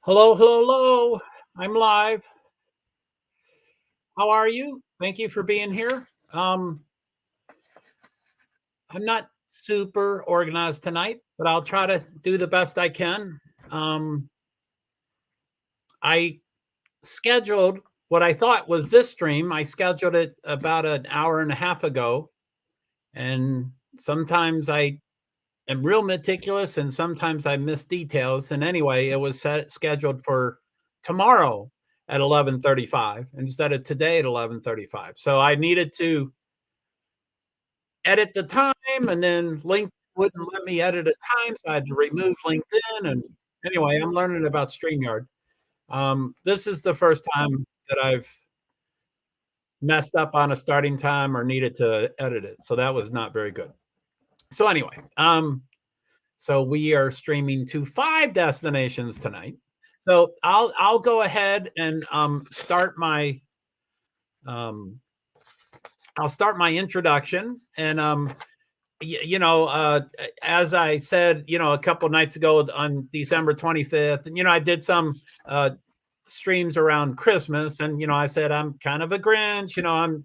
Hello, hello, hello. I'm live. How are you? Thank you for being here. I'm not super organized tonight, but I'll try to do the best I can. Um, I scheduled what I thought was this stream. I scheduled it about an hour and a half ago, and sometimes I am real meticulous, and sometimes I miss details. And anyway, it was scheduled for tomorrow at 11:35 instead of today at 11:35. So I needed to edit the time, and then LinkedIn wouldn't let me edit a time, so I had to remove LinkedIn. And anyway, I'm learning about StreamYard. This is the first time that I've messed up on a starting time or needed to edit it, so that was not very good. So anyway, so we are streaming to 5 destinations tonight. So I'll go ahead and start my I'll start my introduction. And as I said, a couple nights ago on December 25th, and I did some streams around Christmas, and I said I'm kind of a Grinch. I'm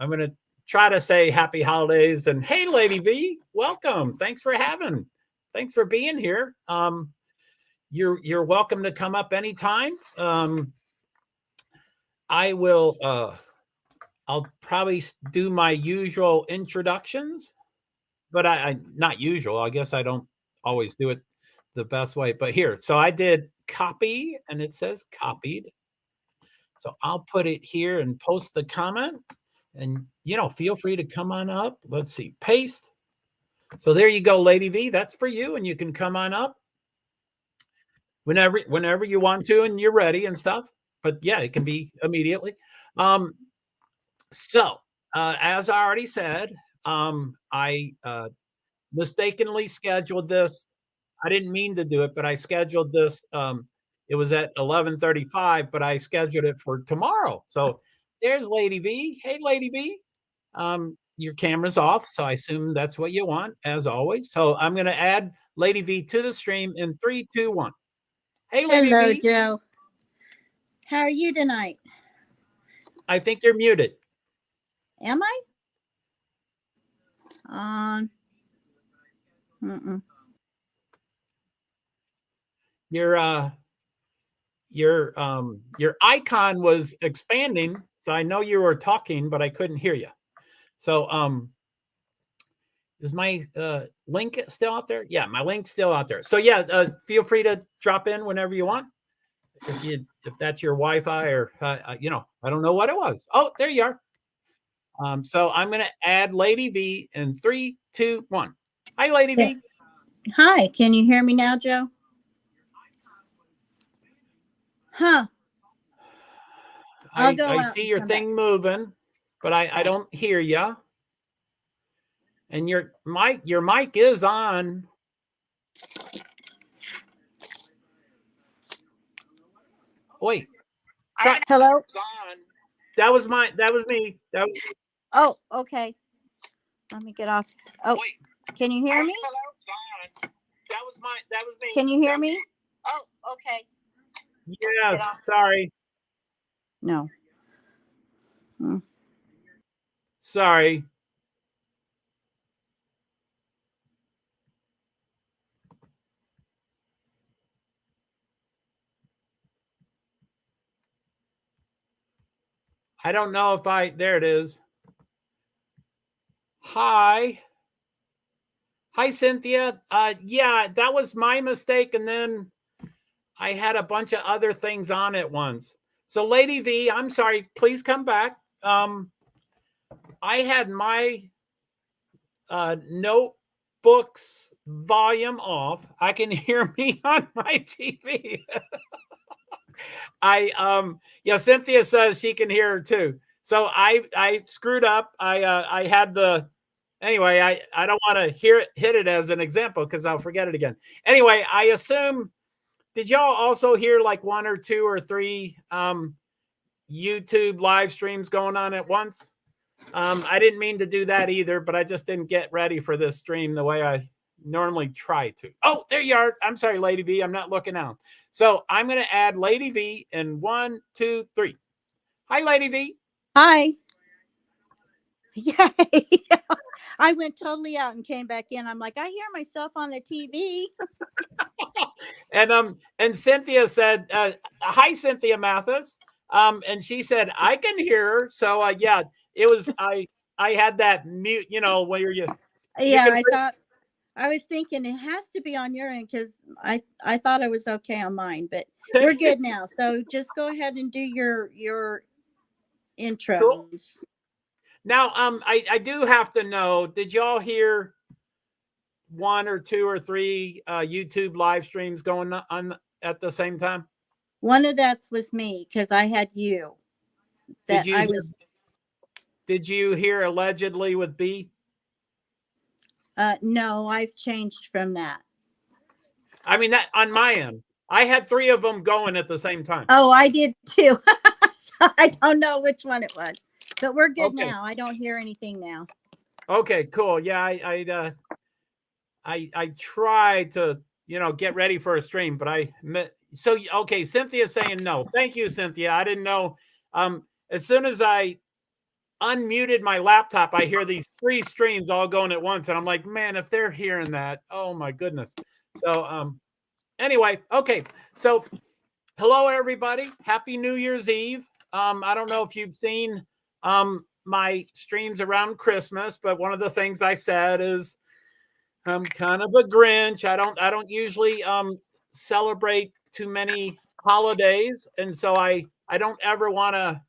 going to try to say happy holidays. And hey, Lady V, welcome. Thanks for being here. You're welcome to come up anytime. I'll probably do my usual introductions, but I not usual. I guess I don't always do it the best way. But here, so I did copy, and it says copied. So I'll put it here and post the comment, and feel free to come on up. Let's see, paste. So there you go, Lady V. That's for you, and you can come on up whenever you want to, and you're ready and stuff. But yeah, it can be immediately. So as I already said, I mistakenly scheduled this. I didn't mean to do it, but I scheduled this. It was at 11:35, but I scheduled it for tomorrow. So there's Lady V. Hey, Lady V. Your camera's off, so I assume that's what you want, as always. So I'm going to add Lady V to the stream in 3, 2, 1. Hey, Lady Hello, V. Joe. How are you tonight? I think you're muted. Am I? On. Your icon was expanding, so I know you were talking, but I couldn't hear you. So is my link still out there? Yeah, my link's still out there. So yeah, feel free to drop in whenever you want. If that's your Wi-Fi, or I don't know what it was. Oh, there you are. So I'm going to add Lady V in 3, 2, 1. Hi, Lady V. Hi, can you hear me now, Joe? Huh. I see your thing moving, but I don't hear you. And your mic is on. Wait. Hello? That was me. Oh, okay. Let me get off. Oh, wait. Can you hear me? That was me. Can you hear me? Oh, okay. Yes, sorry. No. Sorry. I don't know if there it is. Hi, Cynthia. Yeah, that was my mistake. And then I had a bunch of other things on at once. So Lady V, I'm sorry, please come back. I had my notebooks volume off. I can hear me on my TV. Cynthia says she can hear her too. So I screwed up. I had anyway, I don't want to hit it as an example because I'll forget it again. Anyway, I assume, did y'all also hear like 1 or 2 or 3 YouTube live streams going on at once? I didn't mean to do that either, but I just didn't get ready for this stream the way I normally try to. Oh, there you are. I'm sorry, Lady V. I'm not looking out. So I'm going to add Lady V in 1, 2, 3. Hi, Lady V. Hi. Yeah. I went totally out and came back in. I'm like, I hear myself on the TV. And Cynthia said, hi, Cynthia Mathis. And she said, I can hear her. So yeah, it was I had that mute, where you Yeah, can I was thinking it has to be on your end because I thought I was okay on mine, but we're good now. So just go ahead and do your intros. Cool. Now I do have to know, did y'all hear 1 or 2 or 3 YouTube live streams going on at the same time? One of that was me because I had you. That Did you hear allegedly with B? No, I've changed from that. I mean, that on my end, I had 3 of them going at the same time. Oh, I did too. So I don't know which one it was, but we're good now. I don't hear anything now. Okay, cool. Yeah, I tried to get ready for a stream, but okay. Cynthia's saying no. Thank you, Cynthia. I didn't know. As soon as I unmuted my laptop, I hear these 3 streams all going at once, and I'm like, man, if they're hearing that, oh my goodness. So anyway, okay. So hello everybody. Happy New Year's Eve. I don't know if you've seen my streams around Christmas, but one of the things I said is I'm kind of a Grinch. I don't usually celebrate too many holidays, and so I don't ever want to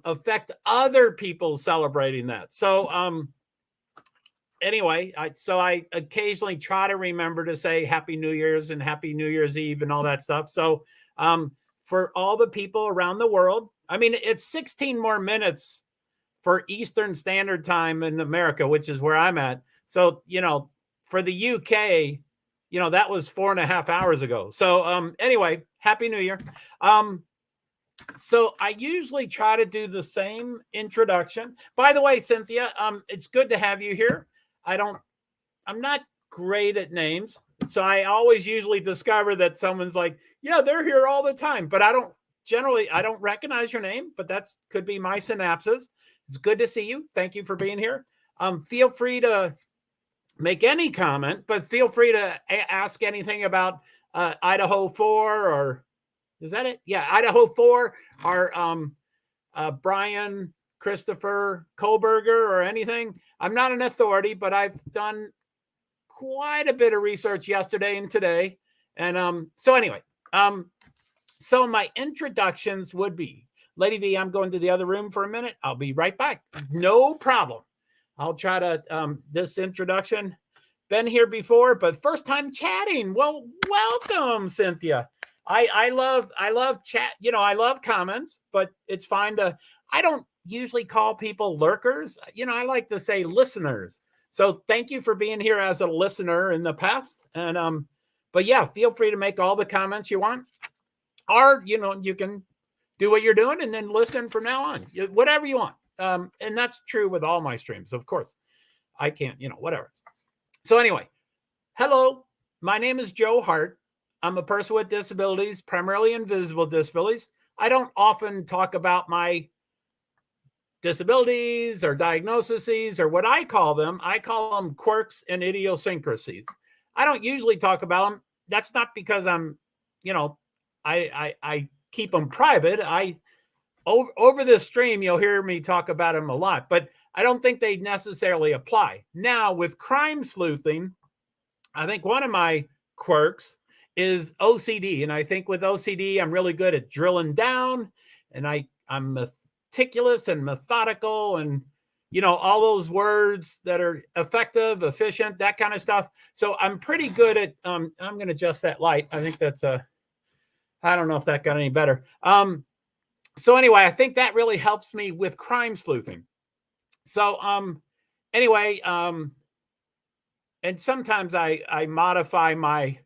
affect other people celebrating that. So anyway, I occasionally try to remember to say Happy New Year's and Happy New Year's Eve and all that stuff. So for all the people around the world, I mean, it's 16 more minutes for Eastern Standard Time in America, which is where I'm at. So, for the UK, that was 4.5 hours ago. So anyway, Happy New Year. So I usually try to do the same introduction. By the way, Cynthia, it's good to have you here. I'm not great at names. So I always usually discover that someone's like, yeah, they're here all the time, but I don't recognize your name, but that's could be my synapses. It's good to see you. Thank you for being here. Feel free to make any comment, but feel free to ask anything about Idaho 4 or is that it? Yeah, Idaho 4 or Brian Christopher Kohlberger or anything. I'm not an authority, but I've done quite a bit of research yesterday and today. And so anyway, so my introductions would be, Lady V, I'm going to the other room for a minute. I'll be right back. No problem. I'll try to, this introduction, been here before, but first time chatting. Well, welcome, Cynthia. I love chat. I love comments, but it's fine I don't usually call people lurkers. I like to say listeners. So thank you for being here as a listener in the past. And, but yeah, feel free to make all the comments you want, or, you can do what you're doing and then listen from now on, whatever you want. And that's true with all my streams. Of course, I can't, whatever. So anyway, hello, my name is Joe Hart. I'm a person with disabilities, primarily invisible disabilities. I don't often talk about my disabilities or diagnoses or what I call them. I call them quirks and idiosyncrasies. I don't usually talk about them. That's not because I'm, I keep them private. Over this stream, you'll hear me talk about them a lot, but I don't think they necessarily apply. Now, with crime sleuthing, I think one of my quirks is OCD. And I think with OCD, I'm really good at drilling down, and I'm meticulous and methodical and, all those words that are effective, efficient, that kind of stuff. So I'm pretty good at, I'm going to adjust that light. I think that's I don't know if that got any better. So anyway, I think that really helps me with crime sleuthing. So anyway, and sometimes I modify my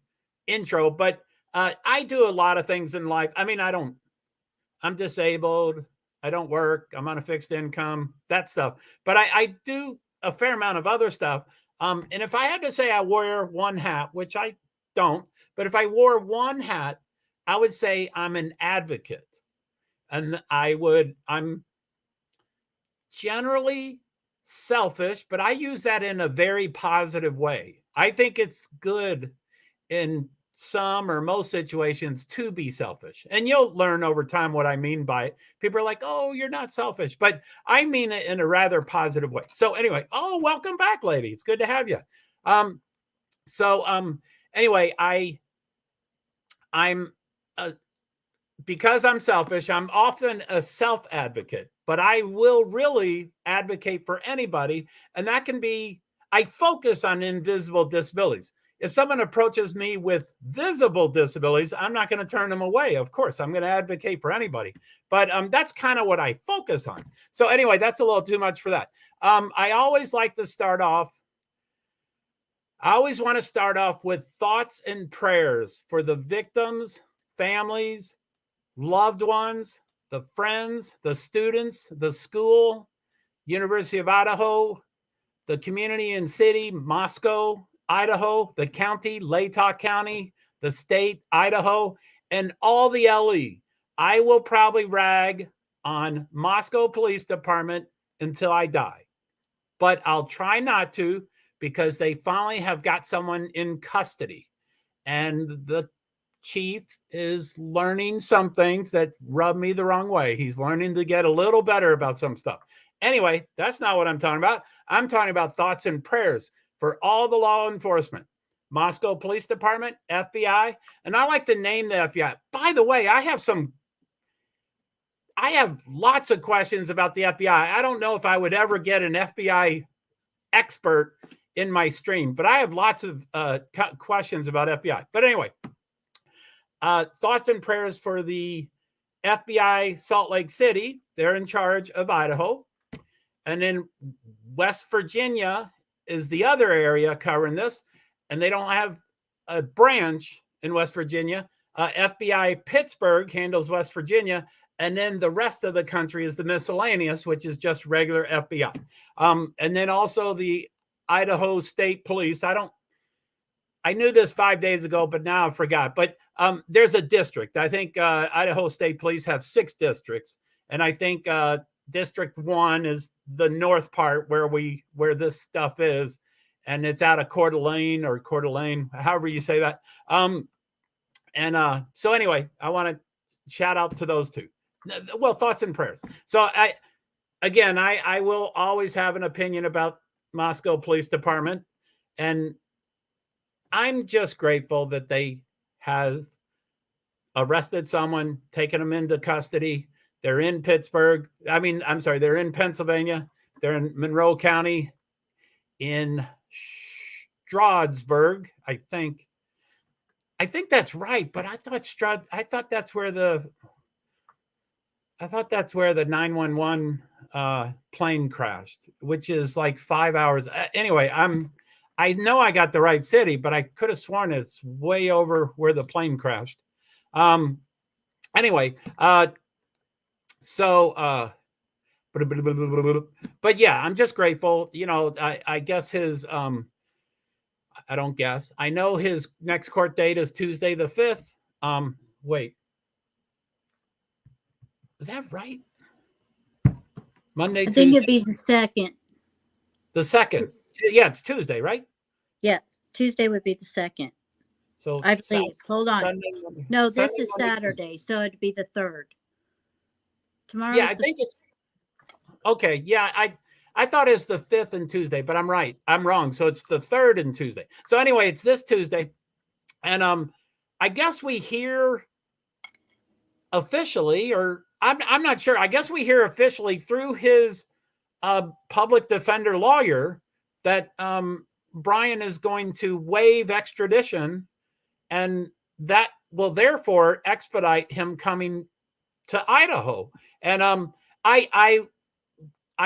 intro, but I do a lot of things in life. I mean, I'm disabled. I don't work. I'm on a fixed income, that stuff. But I do a fair amount of other stuff. And if I had to say I wear one hat, which I don't, but if I wore one hat, I would say I'm an advocate. And I'm generally selfish, but I use that in a very positive way. I think it's good in some or most situations to be selfish. And you'll learn over time what I mean by it. People are like, oh, you're not selfish, but I mean it in a rather positive way. So anyway, welcome back, lady. It's good to have you. Anyway, I'm because I'm selfish, I'm often a self-advocate, but I will really advocate for anybody. And that can be, I focus on invisible disabilities. If someone approaches me with visible disabilities, I'm not going to turn them away. Of course, I'm going to advocate for anybody. But that's kind of what I focus on. So anyway, that's a little too much for that. I always like to start off. I always want to start off with thoughts and prayers for the victims, families, loved ones, the friends, the students, the school, University of Idaho, the community and city, Moscow, Idaho, the county, Latah County, the state, Idaho, and all the LE. I will probably rag on Moscow Police Department until I die. But I'll try not to, because they finally have got someone in custody. And the chief is learning some things that rub me the wrong way. He's learning to get a little better about some stuff. Anyway, that's not what I'm talking about. I'm talking about thoughts and prayers for all the law enforcement, Moscow Police Department, FBI. And I like to name the FBI. By the way, I have lots of questions about the FBI. I don't know if I would ever get an FBI expert in my stream, but I have lots of questions about FBI. But anyway, thoughts and prayers for the FBI Salt Lake City. They're in charge of Idaho. And then West Virginia is the other area covering this. And they don't have a branch in West Virginia. FBI Pittsburgh handles West Virginia. And then the rest of the country is the miscellaneous, which is just regular FBI. And then also the Idaho State Police. I knew this 5 days ago, but now I forgot. But there's a district. I think Idaho State Police have 6 districts. And I think District 1 is the north part where this stuff is. And it's out of Coeur d'Alene, however you say that. So anyway, I want to shout out to those two. Well, thoughts and prayers. So I will always have an opinion about Moscow Police Department. And I'm just grateful that they have arrested someone, taken them into custody. They're in Pittsburgh. They're in Pennsylvania. They're in Monroe County, in Stroudsburg, I think. I think that's right, but I thought that's where the 911 plane crashed, which is like 5 hours. Anyway, I know I got the right city, but I could have sworn it's way over where the plane crashed. But yeah, I'm just grateful. I guess I know his next court date is Tuesday the 5th. Wait, is that right? Monday, I think Tuesday. it'd be the 2nd. The 2nd. Yeah, it's Tuesday, right? Yeah, Tuesday would be the 2nd. So I believe. Hold on. Sunday, No, this Sunday, is Monday, Saturday, so it'd be the 3rd. Tomorrow. Yeah, I think it's okay. Yeah, I thought it's the 5th and Tuesday, but I'm right. I'm wrong. So it's the 3rd and Tuesday. So anyway, it's this Tuesday, and I guess we hear officially, or I'm not sure. I guess we hear officially through his public defender lawyer that Brian is going to waive extradition, and that will therefore expedite him coming to Idaho. And I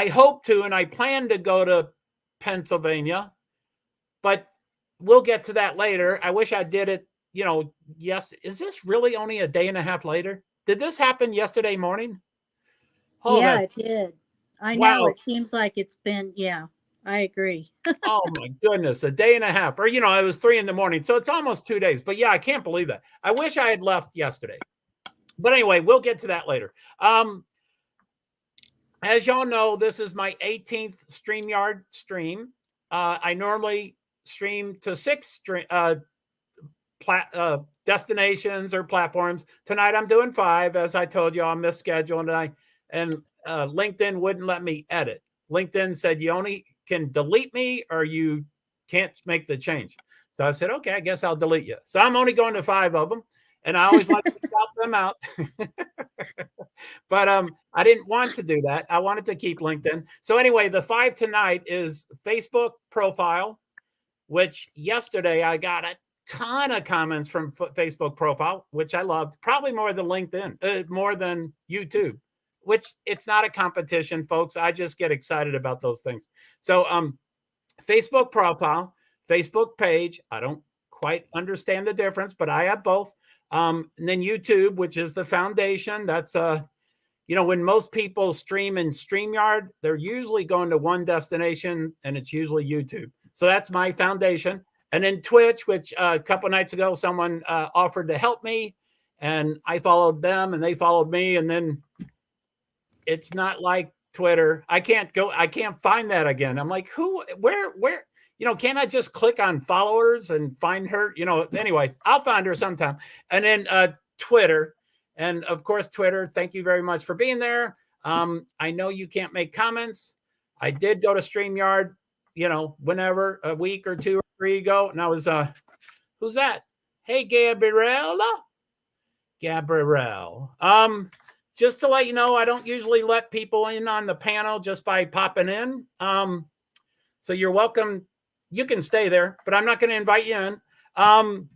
hope to, and I plan to go to Pennsylvania, but we'll get to that later. I wish I did it, yes. Is this really only a day and a half later? Did this happen yesterday morning? Yeah, it did. I know. It seems like it's been, yeah. I agree. Oh my goodness, a day and a half, or it was 3 a.m. So it's almost 2 days. But yeah, I can't believe that. I wish I had left yesterday. But anyway, we'll get to that later. As y'all know, this is my 18th StreamYard stream. I normally stream to 6 destinations or platforms. Tonight I'm doing 5. As I told you, I'm misscheduling, and LinkedIn wouldn't let me edit. LinkedIn said you only can delete me or you can't make the change. So I said, okay, I guess I'll delete you. So I'm only going to 5 of them, and I always like to shout them out. But I didn't want to do that. I wanted to keep LinkedIn. So anyway, the 5 tonight is Facebook profile, which yesterday I got a ton of comments from Facebook profile, which I loved, probably more than LinkedIn, more than YouTube, which it's not a competition, folks. I just get excited about those things. So Facebook profile, Facebook page. I don't quite understand the difference, but I have both. And then YouTube, which is the foundation. That's when most people stream in StreamYard, they're usually going to one destination, and it's usually YouTube. So that's my foundation. And then Twitch, which a couple of nights ago, someone offered to help me, and I followed them, and they followed me. And then it's not like Twitter. I can't find that again. I'm like, where? Can't I just click on followers and find her? Anyway, I'll find her sometime. And then Twitter. And of course, Twitter, thank you very much for being there. I know you can't make comments. I did go to StreamYard, whenever, a week or 2 or 3 ago. And I was, who's that? Hey, Gabrielle. Just to let you know, I don't usually let people in on the panel just by popping in. So you're welcome. You can stay there, but I'm not going to invite you in.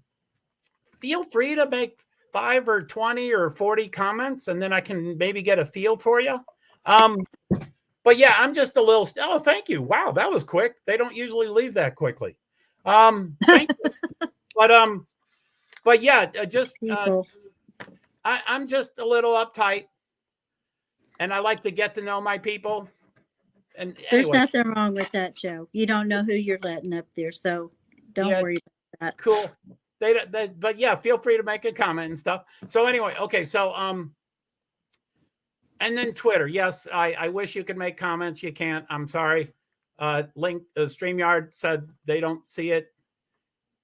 Feel free to make 5 or 20 or 40 comments, and then I can maybe get a feel for you. But yeah, I'm just a little. Oh, thank you. Wow, that was quick. They don't usually leave that quickly. Thank you. But yeah, I'm just a little uptight, and I like to get to know my people. And there's anyway, nothing wrong with that, Joe. You don't know who you're letting up there, so don't worry about that. Cool. But yeah, feel free to make a comment and stuff. So anyway, okay, so and then Twitter. Yes, I wish you could make comments. You can't. I'm sorry. StreamYard said they don't see it.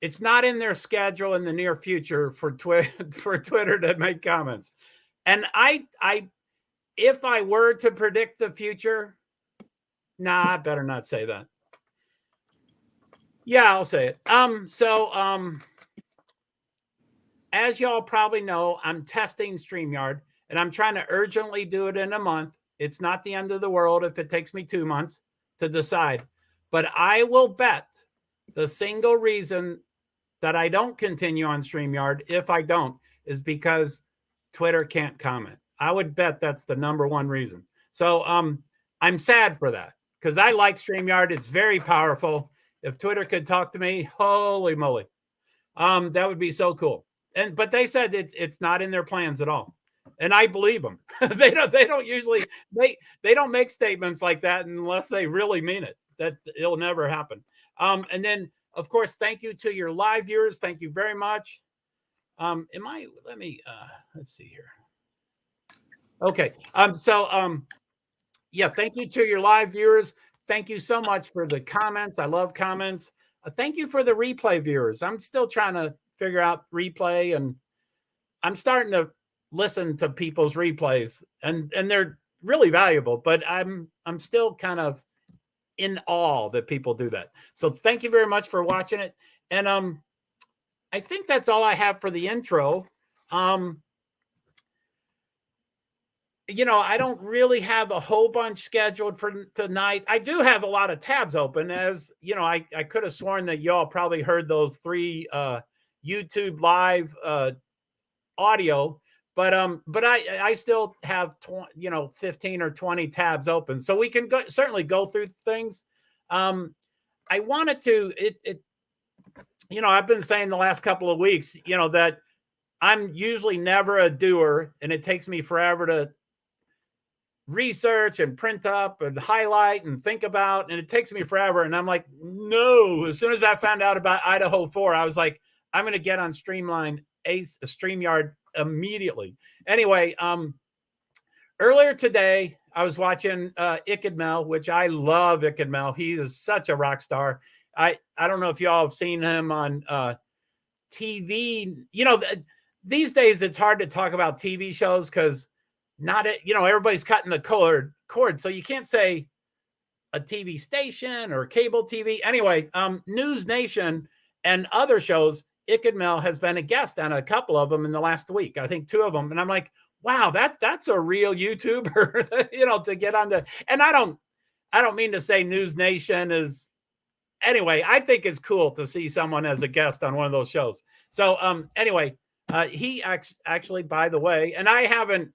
It's not in their schedule in the near future for Twitter to make comments. And if I were to predict the future, I better not say that. Yeah, I'll say it. As y'all probably know, I'm testing StreamYard, and I'm trying to urgently do it in a month. It's not the end of the world if it takes me 2 months to decide. But I will bet the single reason that I don't continue on StreamYard, if I don't, is because Twitter can't comment. I would bet that's the number one reason. So I'm sad for that, because I like StreamYard. It's very powerful. If Twitter could talk to me, holy moly, that would be so cool. But they said it's not in their plans at all, and I believe them. They don't usually they don't make statements like that unless they really mean it. That it'll never happen. And then of course, thank you to your live viewers. Thank you very much. Let's see here. Okay. Yeah, thank you to your live viewers. Thank you so much for the comments. I love comments. Thank you for the replay viewers. I'm still trying to figure out replay, and I'm starting to listen to people's replays, and they're really valuable, but I'm still kind of in awe that people do that. So thank you very much for watching it. And I think that's all I have for the intro. I don't really have a whole bunch scheduled for tonight. I do have a lot of tabs open, as I could have sworn that y'all probably heard those 3 YouTube live audio, but I still have 15 or 20 tabs open, so we can certainly go through things. I wanted to I've been saying the last couple of weeks that I'm usually never a doer, and it takes me forever to research and print up and highlight and think about, and it takes me forever. And I'm like, no. As soon as I found out about Idaho 4, I was like, I'm going to get on StreamYard immediately. Anyway, earlier today, I was watching Mel, which I love Mel. He is such a rock star. I don't know if y'all have seen him on TV. These days it's hard to talk about TV shows because everybody's cutting the cord. So you can't say a TV station or cable TV. Anyway, News Nation and other shows, Mel has been a guest on a couple of them in the last week. I think 2 of them. And I'm like, wow, that's a real YouTuber, to get on the, and I don't mean to say News Nation is, anyway, I think it's cool to see someone as a guest on one of those shows. So anyway, he actually, by the way, and I haven't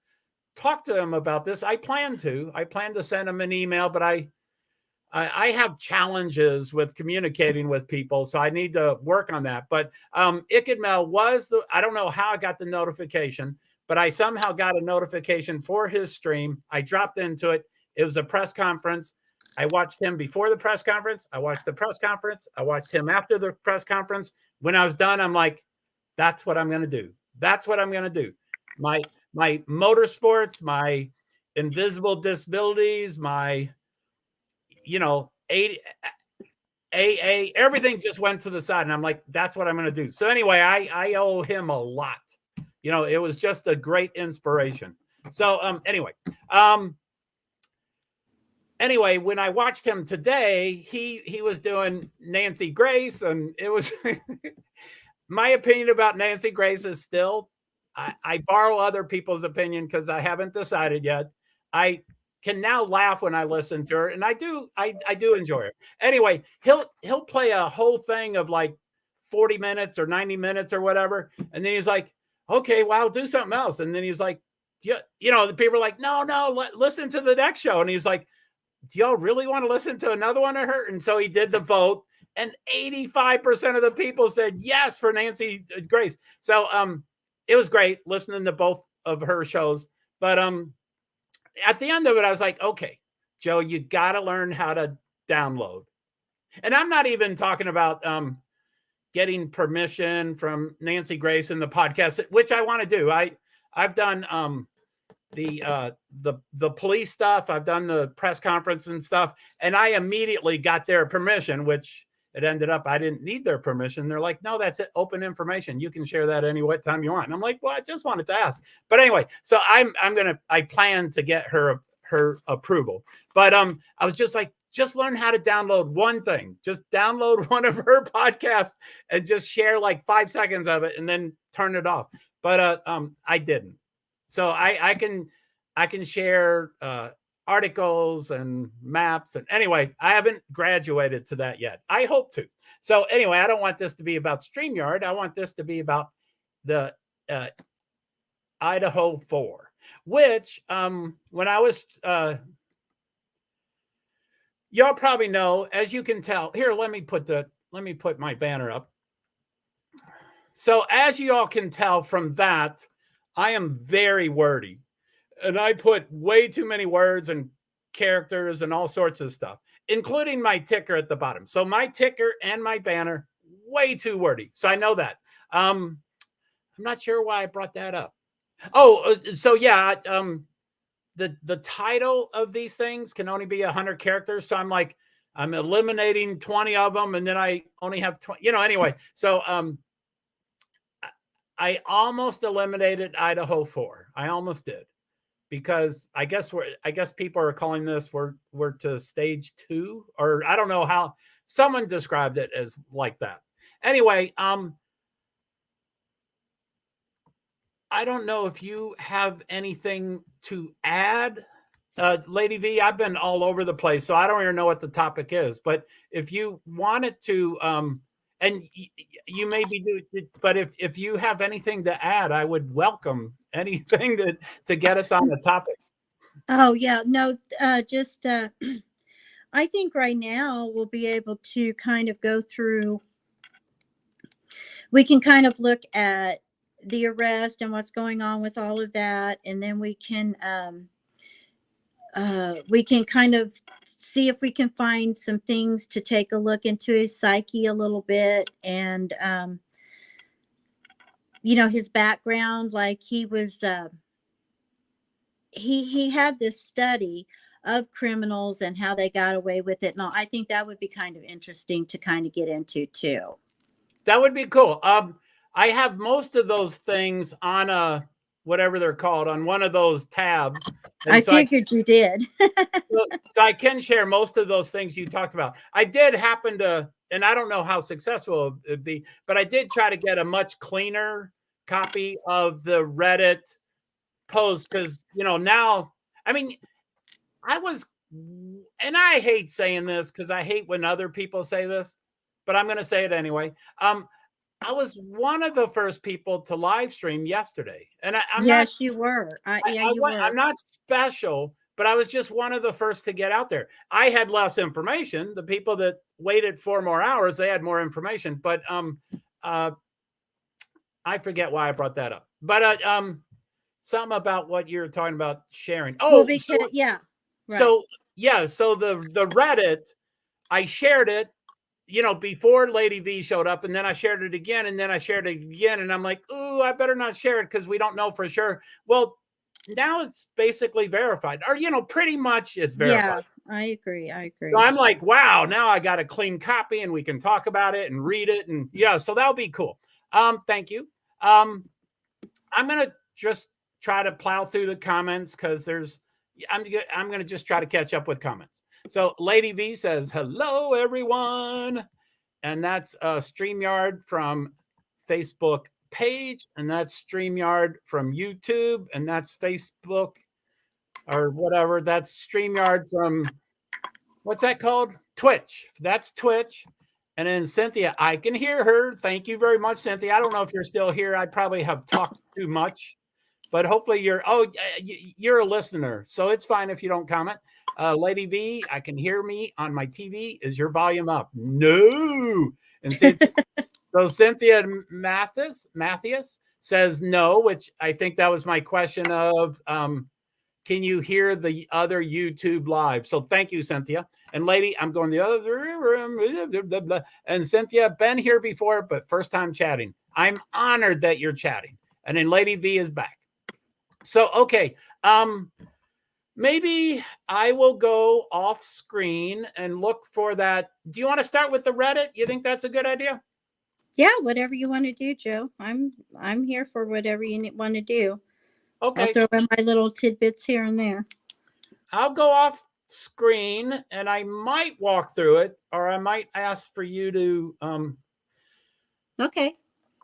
talked to him about this. I plan to send him an email, but I have challenges with communicating with people, so I need to work on that. But Mel was I don't know how I got the notification, but I somehow got a notification for his stream. I dropped into it. It was a press conference. I watched him before the press conference. I watched the press conference. I watched him after the press conference. When I was done, I'm like, that's what I'm going to do. That's what I'm going to do. My motorsports, my invisible disabilities, my, AA, everything just went to the side. And I'm like, that's what I'm going to do. So anyway, I owe him a lot. It was just a great inspiration. So anyway, when I watched him today, he was doing Nancy Grace, and it was my opinion about Nancy Grace is still, I borrow other people's opinion because I haven't decided yet. I can now laugh when I listen to her, and I do enjoy her. Anyway, he'll play a whole thing of like 40 minutes or 90 minutes or whatever, and then he's like, okay, well, I'll do something else. And then he's like, the people are like, no, listen to the next show. And he was like, do y'all really want to listen to another one of her? And so he did the vote, and 85% of the people said yes for Nancy Grace. So it was great listening to both of her shows. But at the end of it, I was like, okay, Joe, you got to learn how to download. And I'm not even talking about getting permission from Nancy Grace in the podcast, which I want to do. I've done the police stuff. I've done the press conference and stuff, and I immediately got their permission, which it ended up I didn't need their permission. They're like, no, that's it, open information. You can share that any time you want. And I'm like, well, I just wanted to ask. But anyway, so I plan to get her approval. But I was just like, just learn how to download one thing. Just download one of her podcasts and just share like 5 seconds of it and then turn it off. But I didn't. So I can share articles and maps. And anyway, I haven't graduated to that yet. I hope to. So anyway, I don't want this to be about StreamYard. I want this to be about the Idaho 4, which when I was y'all probably know, as you can tell here, let me put my banner up. So as you all can tell from that, I am very wordy, and I put way too many words and characters and all sorts of stuff, including my ticker at the bottom. So my ticker and my banner, way too wordy. So I know that. I'm not sure why I brought that up. Oh, so yeah, the title of these things can only be 100 characters. So I'm eliminating 20 of them, and then I only have 20, anyway. So I almost eliminated Idaho 4. I almost did, because I guess people are calling this we're to stage 2, or I don't know how someone described it as like that. Anyway, I don't know if you have anything to add, Lady V. I've been all over the place, so I don't even know what the topic is. But if you wanted to, and you may be, but if you have anything to add, I would welcome anything to get us on the topic. Oh yeah, no, just I think right now we'll be able to kind of go through. We can kind of look at the arrest and what's going on with all of that, and then we can we can kind of see if we can find some things to take a look into his psyche a little bit, and his background. Like he was he had this study of criminals and how they got away with it, and I think that would be kind of interesting to kind of get into too. That would be cool. I have most of those things on a whatever they're called, on one of those tabs. And I figured you did. So I can share most of those things you talked about. I did happen to, and I don't know how successful it'd be, but I did try to get a much cleaner copy of the Reddit post, because now, I mean, and I hate saying this because I hate when other people say this, but I'm going to say it anyway. I was one of the first people to live stream yesterday, and you were. You were. I'm not special, but I was just one of the first to get out there. I had less information. The people that waited 4 more hours, they had more information. But I forget why I brought that up. But something about what you're talking about sharing. Oh, well, because, yeah. Right. So so the Reddit, I shared it, before Lady V showed up, and then I shared it again, and then I shared it again, and I'm like, ooh, I better not share it because we don't know for sure. Well, now it's basically verified, or pretty much it's verified. Yeah, I agree. So I'm like, wow, now I got a clean copy, and we can talk about it and read it, and so that'll be cool. Thank you. I'm gonna just try to plow through the comments because I'm gonna just try to catch up with comments. So Lady V says, hello, everyone. And that's StreamYard from Facebook page. And that's StreamYard from YouTube. And that's Facebook or whatever. That's StreamYard from, what's that called? Twitch. That's Twitch. And then Cynthia, I can hear her. Thank you very much, Cynthia. I don't know if you're still here. I probably have talked too much. But hopefully you're a listener. So it's fine if you don't comment. Lady V, I can hear me on my TV. Is your volume up? No. And so Cynthia Mathias says no, which I think that was my question of, can you hear the other YouTube live? So thank you, Cynthia. And Lady, I'm going the other room. Blah, blah, blah. And Cynthia, been here before, but first time chatting. I'm honored that you're chatting. And then Lady V is back. So, okay. Maybe I will go off screen and look for that. Do you want to start with the Reddit? You think that's a good idea? Yeah, whatever you want to do, Joe. I'm here for whatever you want to do. Okay. I'll throw in my little tidbits here and there. I'll go off screen and I might walk through it, or I might ask for you to okay.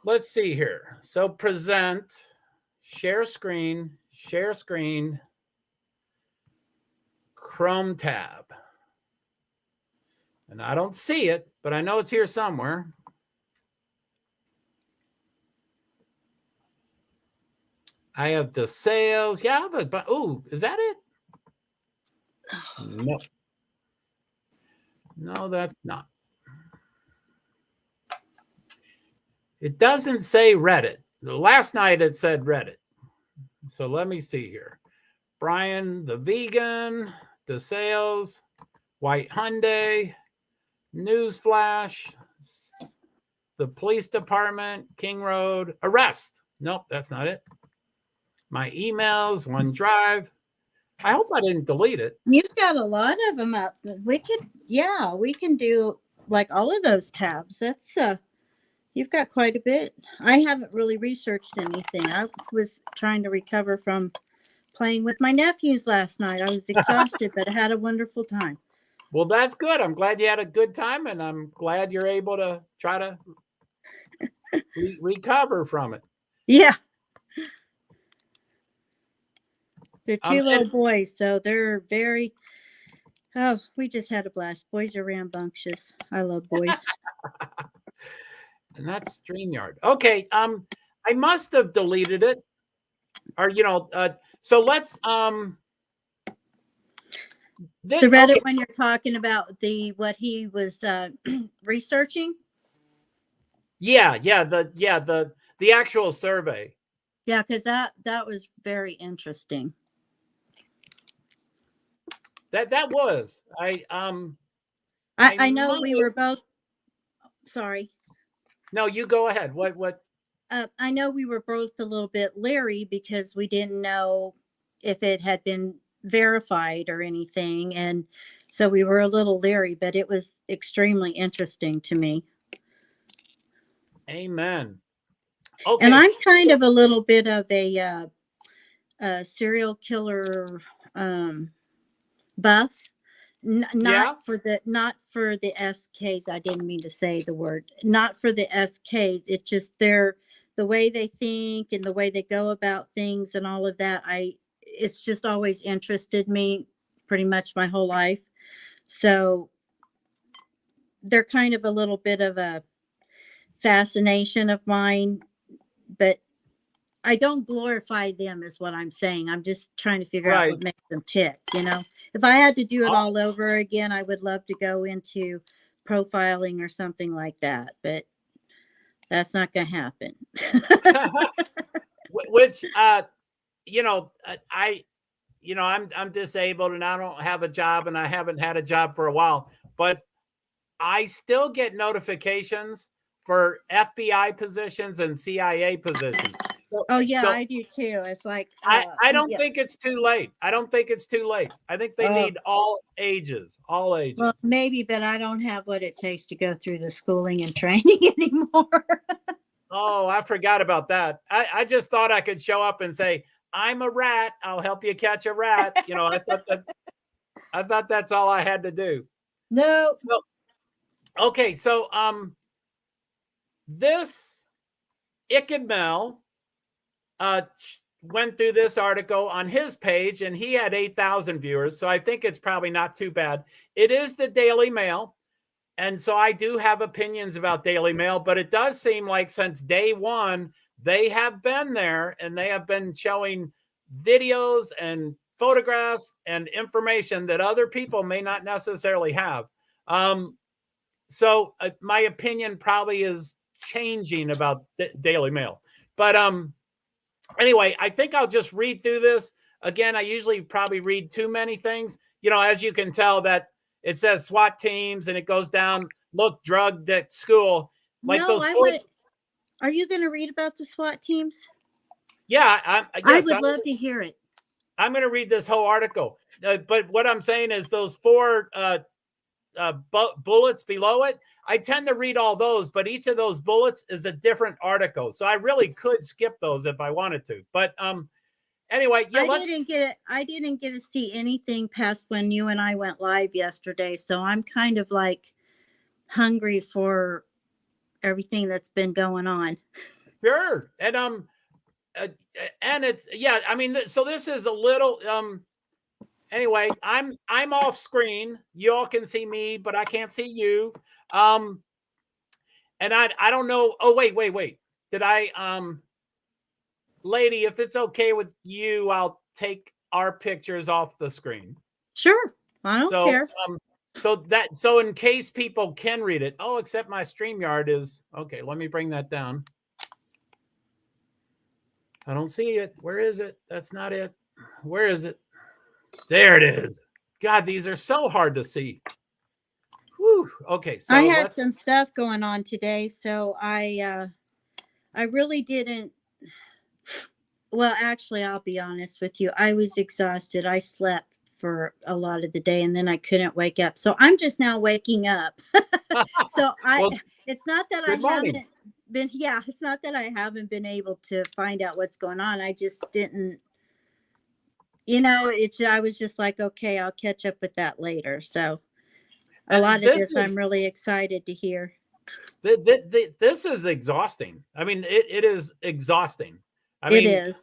Let's see here. So present, share screen, Chrome tab. And I don't see it, but I know it's here somewhere. I have the sales. Yeah, but oh, is that it? No. No, that's not. It doesn't say Reddit. Last night it said Reddit. So let me see here. Brian the vegan, the sales, white Hyundai, newsflash, the police department, King Road, arrest. Nope, that's not it. My emails, OneDrive. I hope I didn't delete it. You've got a lot of them up. We can do like all of those tabs. That's you've got quite a bit. I haven't really researched anything. I was trying to recover from playing with my nephews last night. I was exhausted, but I had a wonderful time. Well, that's good. I'm glad you had a good time, and I'm glad you're able to try to recover from it. Yeah. They're two little boys, so they're very, we just had a blast. Boys are rambunctious. I love boys. And that's StreamYard. Okay. I must have deleted it. Or, so let's the Reddit when you're talking about what he was researching. Yeah, the actual survey. Yeah, because that was very interesting. That was I know might, we were both sorry. no, you go ahead. What? I know we were both a little bit leery because we didn't know if it had been verified or anything. And so we were a little leery, but it was extremely interesting to me. Amen. And Okay. I'm kind of a little bit of a serial killer buff. Not Yeah. for the SKs. I didn't mean to say the word. Not for the SKs. It's just the way they think and the way they go about things and all of that. It's just always interested me pretty much my whole life. So they're kind of a little bit of a fascination of mine, but I don't glorify them is what I'm saying. I'm just trying to figure out Right. what makes them tick, If I had to do it Oh, all over again, I would love to go into profiling or something like that, but that's not going to happen. which I I'm disabled and I don't have a job and I haven't had a job for a while, but I still get notifications for FBI positions and CIA positions. Oh yeah, So I do too. It's like, I don't yeah. think it's too late. I don't think it's too late. I think they need all ages, all Well, ages. maybe, but I don't have what it takes to go through the schooling and training anymore. Oh, I forgot about that. I just thought I could show up and say, I'm a rat. I'll help you catch a rat. I thought that's all I had to do. No. So okay, so this Ickadmel went through this article on his page and he had 8,000 viewers. So I think it's probably not too bad. It is the Daily Mail. And so I do have opinions about Daily Mail, but it does seem like since day one, they have been there and they have been showing videos and photographs and information that other people may not necessarily have. So my opinion probably is changing about Daily Mail. But anyway, I think I'll just read through this. Again, I usually probably read too many things. As you can tell that it says SWAT teams and it goes down, look, drugged at school. Like No, those four. Are you going to read about the SWAT teams? Yeah, I would love to hear it. I'm going to read this whole article. But what I'm saying is those four bullets below it, I tend to read all those, but each of those bullets is a different article. So I really could skip those if I wanted to. But anyway, yeah, I didn't get to see anything past when you and I went live yesterday. So I'm kind of like hungry for everything that's been going on. Sure. And it's, yeah, I mean, so this is a little, anyway, I'm off screen. You all can see me, but I can't see you. And I don't know. Oh, wait. Did lady, if it's okay with you, I'll take our pictures off the screen. Sure. I don't care. So in case people can read it. Oh, except my StreamYard is okay. Let me bring that down. I don't see it. Where is it? That's not it. Where is it? There it is. God, these are so hard to see. Whew. Okay, so I had some stuff going on today, so I really didn't. Well, actually, I'll be honest with you. I was exhausted. I slept for a lot of the day, and then I couldn't wake up. So I'm just now waking up. So it's not that I haven't been. Yeah, it's not that I haven't been able to find out what's going on. I just didn't. I was just like, okay, I'll catch up with that later. So a lot of this I'm really excited to hear. This is exhausting. I mean, it is exhausting. It is.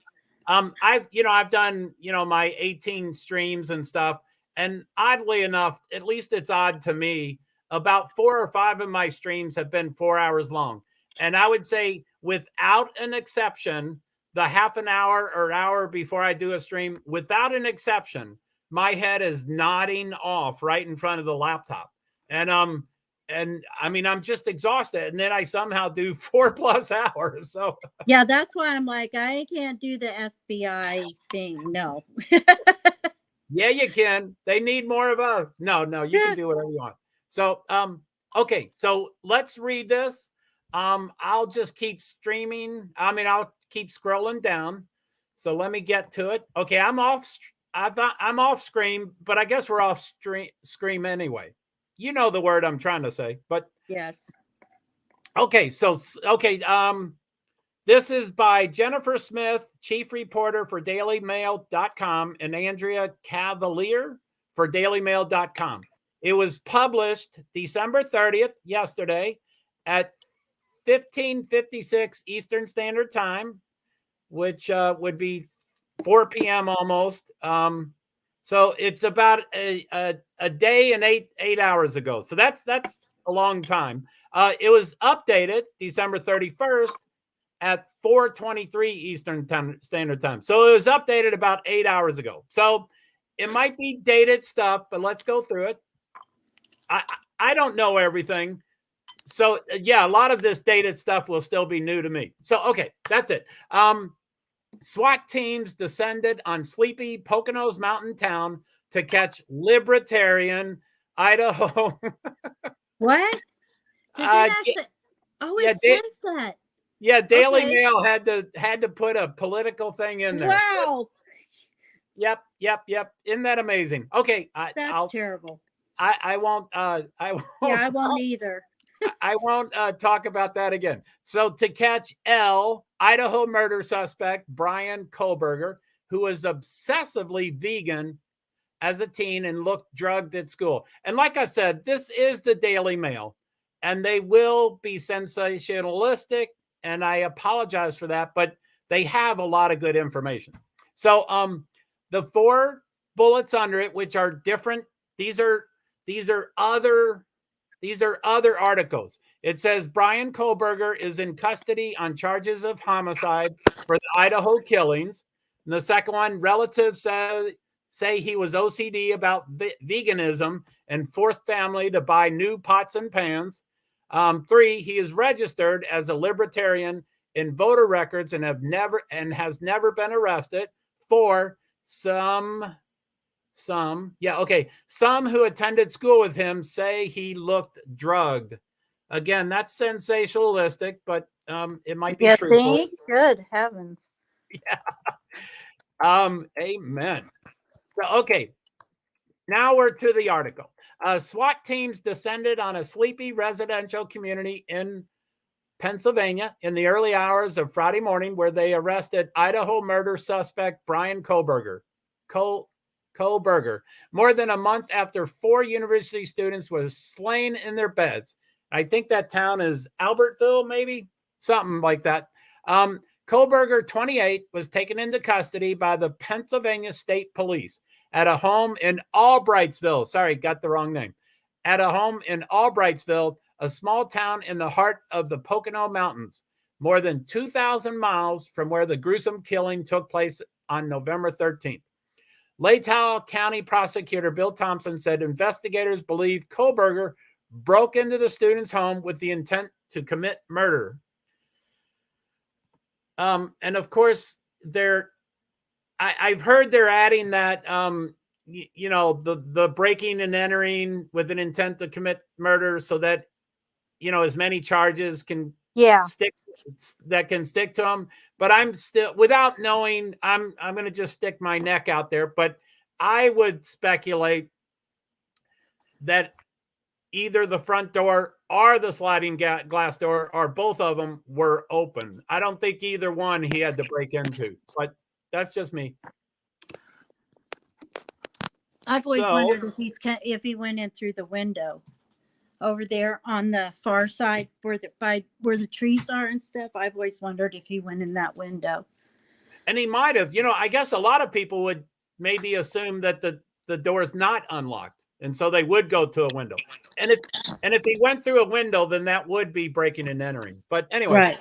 I've done, my 18 streams and stuff. And oddly enough, at least it's odd to me, about 4 or 5 of my streams have been 4 hours long. And I would say without an exception, the half an hour or hour before I do a stream, without an exception, my head is nodding off right in front of the laptop. And I mean, I'm just exhausted. And then I somehow do 4+ hours. So yeah, that's why I'm like, I can't do the FBI thing. No. Yeah, you can. They need more of us. No, you can do whatever you want. So, okay, so let's read this. I'll just keep streaming. I'll keep scrolling down. So let me get to it. Okay, I'm off. I thought I'm off screen, but I guess we're off screen anyway. You know the word I'm trying to say, but Yes. okay. So okay. This is by Jennifer Smith, chief reporter for dailymail.com, and Andrea Cavalier for dailymail.com. It was published December 30th, yesterday, at 15:56 Eastern Standard Time, which would be 4 p.m. almost. So it's about a day and eight hours ago. So that's a long time. It was updated December 31st at 4:23 Eastern Standard Time. So it was updated about 8 hours ago. So it might be dated stuff, but let's go through it. I don't know everything. So yeah, a lot of this dated stuff will still be new to me. So okay, that's it. SWAT teams descended on sleepy Poconos mountain town to catch libertarian Idaho. What? Does it actually? Oh, it says that. Yeah, Daily Mail had to put a political thing in there. Wow. Yep. Isn't that amazing? Okay, that's terrible. I won't. I won't. Yeah, I won't either. I won't talk about that again. So to catch Idaho murder suspect Brian Kohlberger, who was obsessively vegan as a teen and looked drugged at school. And like I said, this is the Daily Mail, and they will be sensationalistic. And I apologize for that, but they have a lot of good information. So the 4 bullets under it, which are different, these are other articles. It says Brian Kohlberger is in custody on charges of homicide for the Idaho killings. And the second one, relatives say he was OCD about veganism and forced family to buy new pots and pans. 3, he is registered as a libertarian in voter records and has never been arrested. 4, some who attended school with him say he looked drugged. Again, that's sensationalistic, but it might be truthful. Good heavens. Yeah. Amen. So, okay. Now we're to the article. SWAT teams descended on a sleepy residential community in Pennsylvania in the early hours of Friday morning, where they arrested Idaho murder suspect Brian Kohlberger. Kohlberger, more than a month after 4 university students were slain in their beds. I think that town is Albertville, maybe something like that. Kohlberger, 28, was taken into custody by the Pennsylvania State Police at a home in Albrightsville. Sorry, got the wrong name. At a home in Albrightsville, a small town in the heart of the Pocono Mountains, more than 2,000 miles from where the gruesome killing took place on November 13th. Latah County Prosecutor Bill Thompson said investigators believe Kohlberger broke into the student's home with the intent to commit murder. And of course, I've heard they're adding that, the breaking and entering with an intent to commit murder, so that, as many charges can stick to them. But I'm still, without knowing, I'm going to just stick my neck out there. But I would speculate that either the front door or the sliding glass door, or both of them, were open. I don't think either one he had to break into, but that's just me. I've always wondered if he went in through the window over there on the far side where the trees are and stuff. I've always wondered if he went in that window. And he might have. I guess a lot of people would maybe assume that the door is not unlocked, and so they would go to a window. And if he went through a window, then that would be breaking and entering. But anyway, right.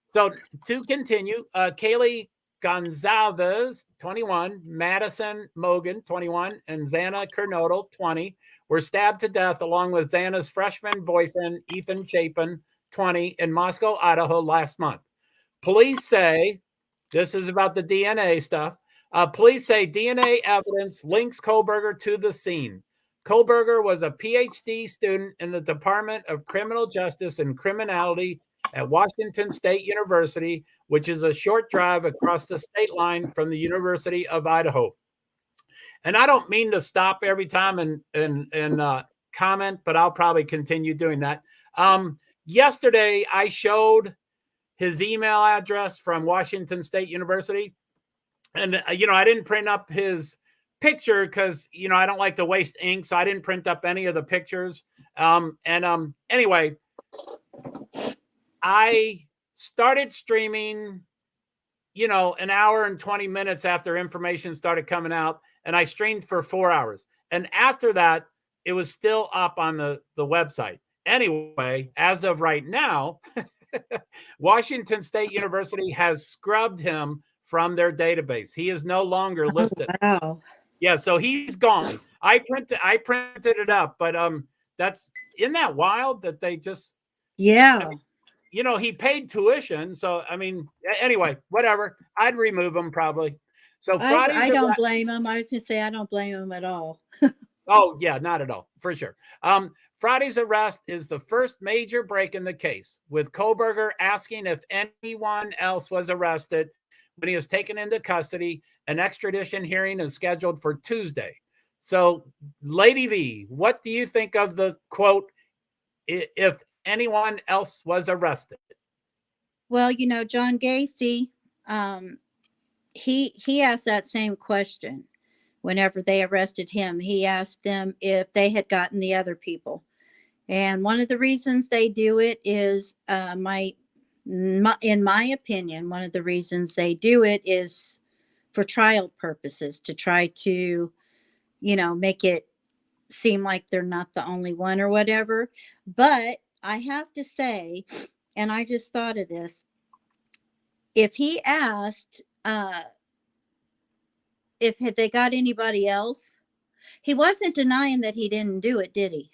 So to continue, Kaylee Gonzalez, 21, Madison Mogan, 21, and Xana Kernodle, 20, were stabbed to death along with Xana's freshman boyfriend, Ethan Chapin, 20, in Moscow, Idaho last month. Police say, this is about the DNA stuff, Police say DNA evidence links Kohlberger to the scene. Kohlberger was a PhD student in the Department of Criminal Justice and Criminality at Washington State University, which is a short drive across the state line from the University of Idaho. And I don't mean to stop every time and comment, but I'll probably continue doing that. Yesterday, I showed his email address from Washington State University. And, I didn't print up his picture because, I don't like to waste ink. So I didn't print up any of the pictures. Anyway, I started streaming, an hour and 20 minutes after information started coming out. And I streamed for 4 hours. And after that, it was still up on the website. Anyway, as of right now, Washington State University has scrubbed him from their database. He is no longer listed. Oh, wow. Yeah, so he's gone. I printed it up, but isn't that wild that they just Yeah. He paid tuition. So anyway, whatever. I'd remove him probably. So I don't blame him. I was gonna say I don't blame him at all. Oh yeah, not at all, for sure. Friday's arrest is the first major break in the case, with Kohlberger asking if anyone else was arrested when he was taken into custody. An extradition hearing is scheduled for Tuesday. So, Lady V, what do you think of the quote, if anyone else was arrested? Well, John Gacy, he asked that same question whenever they arrested him. He asked them if they had gotten the other people. And one of the reasons they do it is, in my opinion, one of the reasons they do it is for trial purposes, to try to, make it seem like they're not the only one or whatever. But I have to say, and I just thought of this, if he asked if they got anybody else, he wasn't denying that he didn't do it, did he?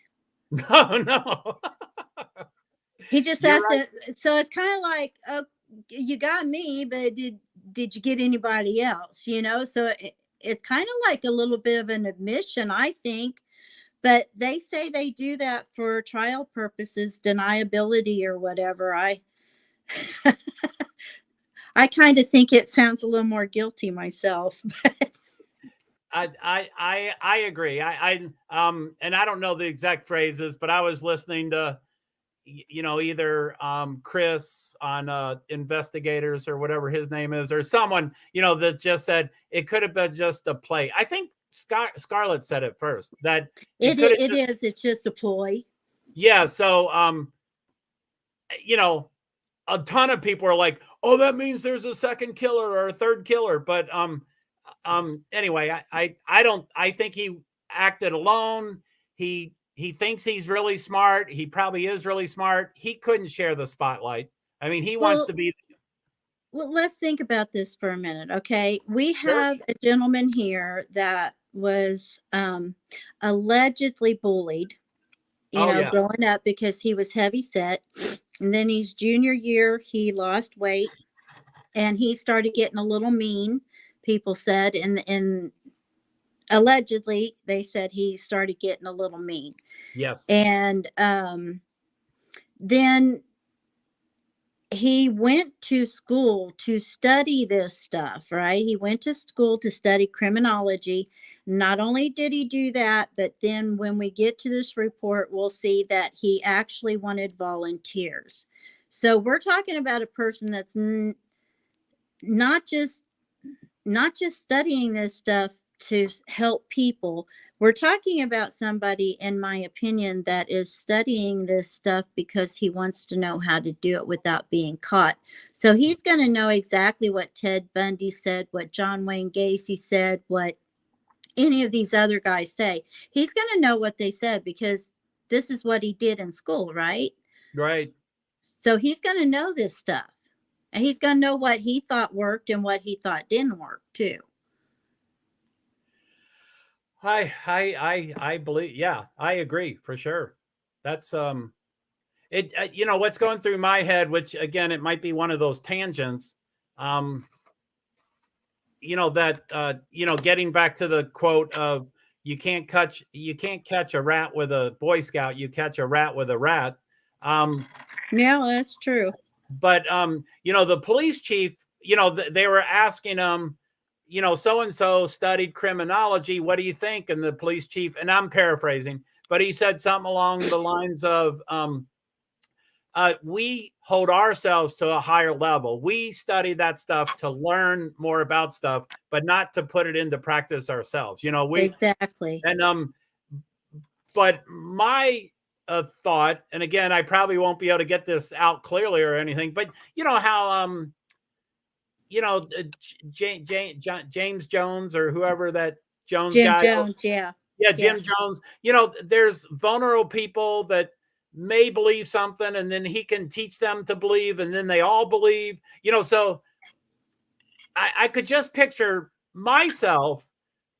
No. He just asked it. So it's kind of like, oh, you got me, but did you get anybody else? So it's kind of like a little bit of an admission, I think. But they say they do that for trial purposes, deniability or whatever. I kind of think it sounds a little more guilty myself. I agree. And I don't know the exact phrases, but I was listening to, either Chris on Investigators or whatever his name is, or someone, that just said it could have been just a play. I think Scarlett said it first, that it's just a ploy. Yeah. So, a ton of people are like, oh, that means there's a second killer or a third killer. But anyway, I think he acted alone. He thinks he's really smart. He probably is really smart. He couldn't share the spotlight. He wants to be. Well, let's think about this for a minute. Okay. We have a gentleman here that was allegedly bullied, growing up because he was heavy set. And then his junior year, he lost weight and he started getting a little mean, people said. And allegedly, they said he started getting a little mean. Yes. And then he went to school to study this stuff, right? He went to school to study criminology. Not only did he do that, but then when we get to this report, we'll see that he actually wanted volunteers. So we're talking about a person that's not just studying this stuff to help people. We're talking about somebody, in my opinion, that is studying this stuff because he wants to know how to do it without being caught. So he's going to know exactly what Ted Bundy said, what John Wayne Gacy said, what any of these other guys say. He's going to know what they said because this is what he did in school, right? Right. So he's going to know this stuff. And he's going to know what he thought worked and what he thought didn't work too. I believe, yeah, I agree for sure. That's it. What's going through my head, which again, it might be one of those tangents. getting back to the quote of you can't catch a rat with a Boy Scout, you catch a rat with a rat. Yeah, that's true. But the police chief, they were asking him, so and so studied criminology, what do you think? And the police chief, and I'm paraphrasing, but he said something along the lines of, we hold ourselves to a higher level. We study that stuff to learn more about stuff, but not to put it into practice ourselves. Exactly. And but my thought, and again, I probably won't be able to get this out clearly or anything, but you know how James Jones or whoever that Jones Jim guy. Jones, yeah. Yeah, Jim Jones. There's vulnerable people that may believe something, and then he can teach them to believe, and then they all believe. So I could just picture myself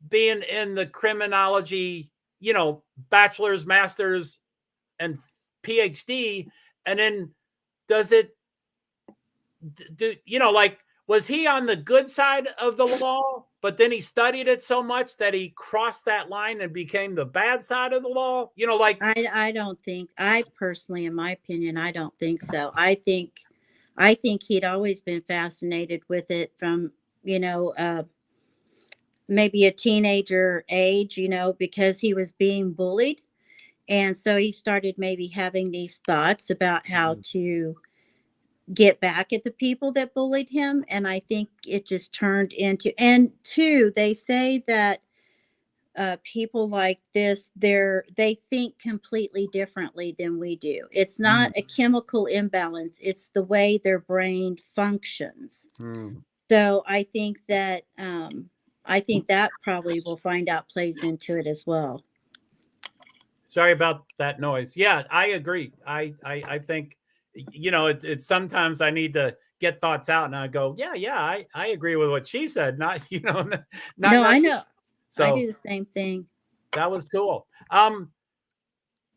being in the criminology, bachelor's, master's, and PhD, and then does it do like, was he on the good side of the law, but then he studied it so much that he crossed that line and became the bad side of the law? I don't think, I personally, in my opinion, I don't think so. I think he'd always been fascinated with it from, maybe a teenager age, because he was being bullied. And so he started maybe having these thoughts about how to get back at the people that bullied him. And I think it just turned into, and two, they say that people like this, they think completely differently than we do. It's not a chemical imbalance, it's the way their brain functions. So I think that probably we'll find out plays into it as well. Sorry about that noise. Yeah, I agree. I think, it's sometimes I need to get thoughts out and I go, yeah, I agree with what she said. Not, not. No, I know. So I do the same thing. That was cool. And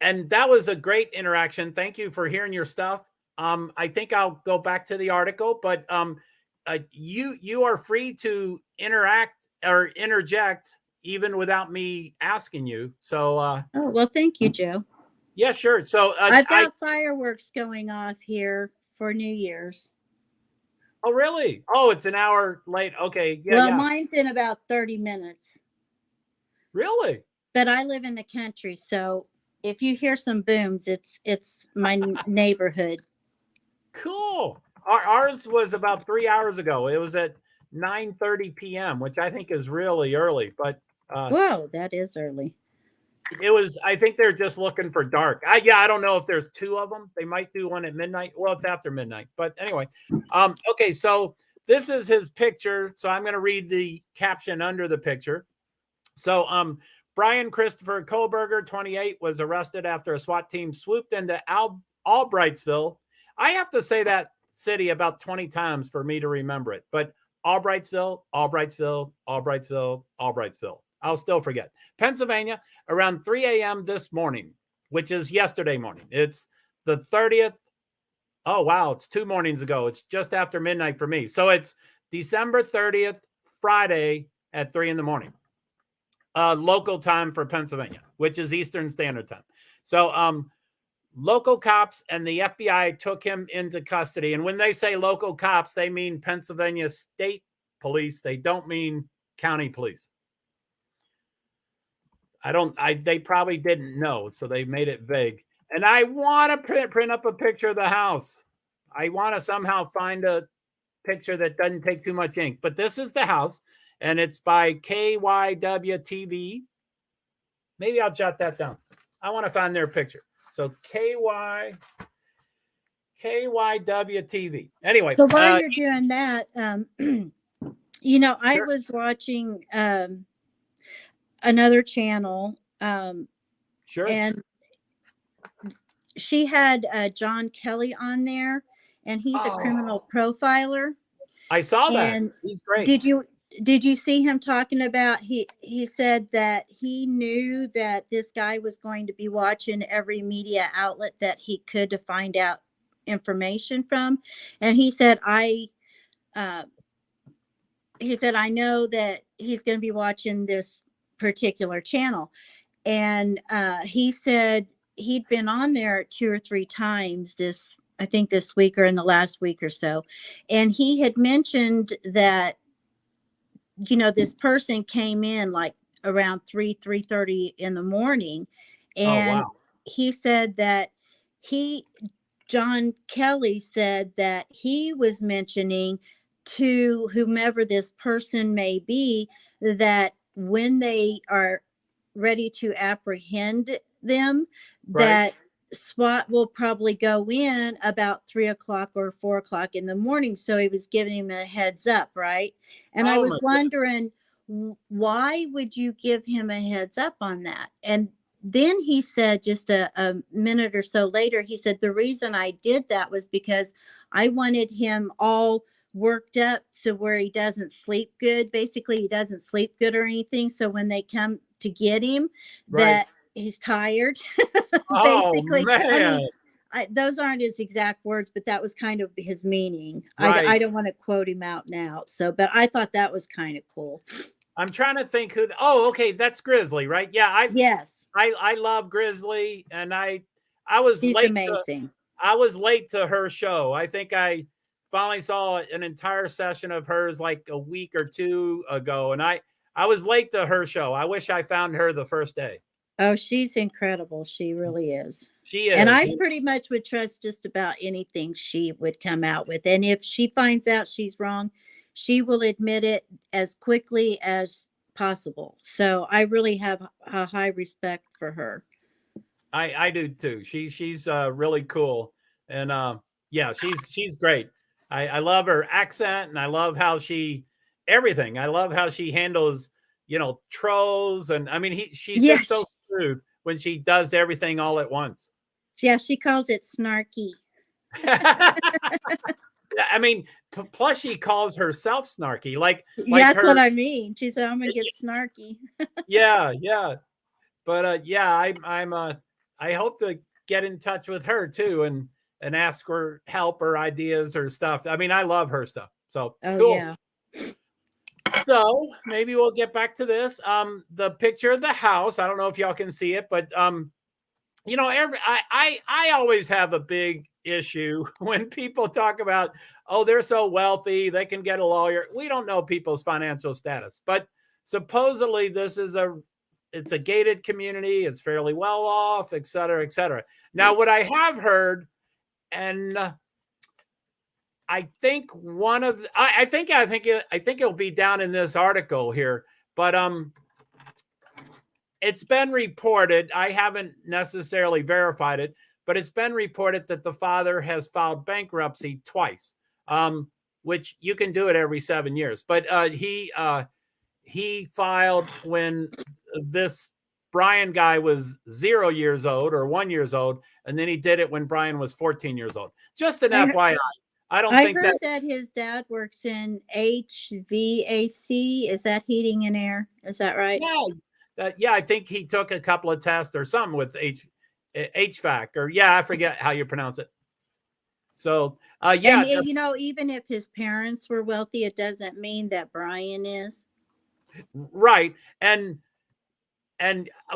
that was a great interaction. Thank you for hearing your stuff. I think I'll go back to the article, but you are free to interact or interject even without me asking you. So oh, well, thank you, Joe. Yeah, sure. So I've got fireworks going off here for New Year's. Oh, really? Oh, it's an hour late. Okay. Yeah. Well, mine's in about 30 minutes. Really? But I live in the country, so if you hear some booms, it's my neighborhood. Cool. Ours was about 3 hours ago. It was at 9:30 p.m., which I think is really early. But whoa, that is early. It was. I think they're just looking for dark. I don't know if there's two of them. They might do one at midnight. Well, it's after midnight. But anyway, okay. So this is his picture. So I'm going to read the caption under the picture. So Brian Christopher Kohlberger, 28, was arrested after a SWAT team swooped into Albrightsville. I have to say that city about 20 times for me to remember it. But Albrightsville, Albrightsville, Albrightsville, Albrightsville. I'll still forget. Pennsylvania, around 3 a.m. this morning, which is yesterday morning. It's the 30th. Oh, wow. It's 2 mornings ago. It's just after midnight for me. So it's December 30th, Friday at 3 in the morning. Local time for Pennsylvania, which is Eastern Standard Time. So local cops and the FBI took him into custody. And when they say local cops, they mean Pennsylvania State Police. They don't mean county police. They probably didn't know, so they made it vague. And I want to print up a picture of the house. I want to somehow find a picture that doesn't take too much ink. But this is the house, and it's by KYWTV. Maybe I'll jot that down. I want to find their picture. So KYWTV. Anyway. So while you're doing that, Sure. I was watching another channel. Sure. And she had John Kelly on there, and he's a criminal profiler. I saw that. And he's great. Did you see him talking about, he said that he knew that this guy was going to be watching every media outlet that he could to find out information from. And he said, I he said, I know that he's going to be watching this particular channel. And he said he'd been on there 2 or 3 times I think this week or in the last week or so. And he had mentioned that, this person came in like around 3:30 in the morning. Oh, And wow. he said that John Kelly said that he was mentioning to whomever this person may be that when they are ready to apprehend them, Right. that SWAT will probably go in about 3 o'clock or 4 o'clock in the morning. So he was giving him a heads up, right? And I Oh, my was wondering, why would you give him a heads up on that? And then he said, just a minute or so later, he said, the reason I did that was because I wanted him all worked up to where he doesn't sleep good. Basically, he doesn't sleep good or anything. So when they come to get him, right. that he's tired. Oh, Basically, I man. mean, those aren't his exact words, but that was kind of his meaning. Right. I don't want to quote him out now. So, but I thought that was kind of cool. I'm trying to think who. Oh, okay. That's Grizzly, right? Yeah. Yes, I love Grizzly, and I was he's late to amazing. her show. I think I finally saw an entire session of hers like a week or two ago, and I was late to her show. I wish I found her the first day. Oh, she's incredible. She really is. She And is. I pretty much would trust just about anything she would come out with. And if she finds out she's wrong, she will admit it as quickly as possible. So I really have a high respect for her. I do too. She's really cool, and yeah, she's great. I love her accent, and I love how she everything. I love how she handles trolls, and I mean she's just so Yes. smooth when she does everything all at once. Yeah, she calls it snarky. I mean, plus she calls herself snarky, like That's what her. I mean. She said, I'm going to get snarky. Yeah, yeah. But yeah, I hope to get in touch with her too and ask her help or ideas or stuff. I mean, I love her stuff. So Oh, cool. yeah. So maybe we'll get back to this. The picture of the house. I don't know if y'all can see it, but I always have a big issue when people talk about, oh, they're so wealthy, they can get a lawyer. We don't know people's financial status, but supposedly it's a gated community, it's fairly well off, et cetera, et cetera. Now, what I have heard, and I think I think it'll be down in this article here, but it's been reported, I haven't necessarily verified it, but it's been reported that the father has filed bankruptcy twice, which you can do it every 7 years. But he filed when this Brian guy was 0 years old or 1 year old, and then he did it when Brian was 14 years old. Just an I, FYI. I don't I think that. heard that his dad works in HVAC. Is that heating and air? Is that right? Yeah, I think he took a couple of tests or something with HVAC, or I forget how you pronounce it. So And even if his parents were wealthy, it doesn't mean that Brian is. right. And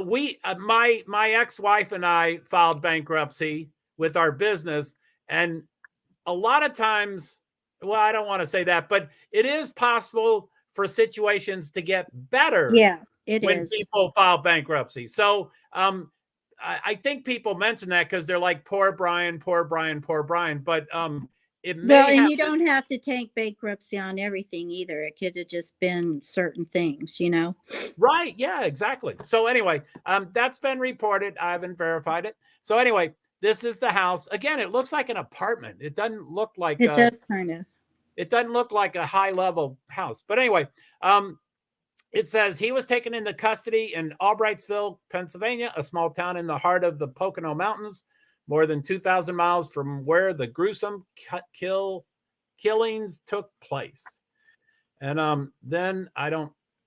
we my ex-wife and I filed bankruptcy with our business, and a lot of times, well, I don't want to say that, but it is possible for situations to get better Yeah, it when is. people file bankruptcy. So I think people mention that because they're like, poor Brian, poor Brian, poor Brian. But it Well, may and have. you don't have to take bankruptcy on everything either. It could have just been certain things. Right. Yeah, exactly. So anyway, that's been reported. I haven't verified it. So anyway, this is the house. Again, it looks like an apartment. It doesn't look like It does kind of. a high level house. But anyway, it says he was taken into custody in Albrightsville, Pennsylvania, a small town in the heart of the Pocono Mountains, more than 2,000 miles from where the gruesome killings took place. And then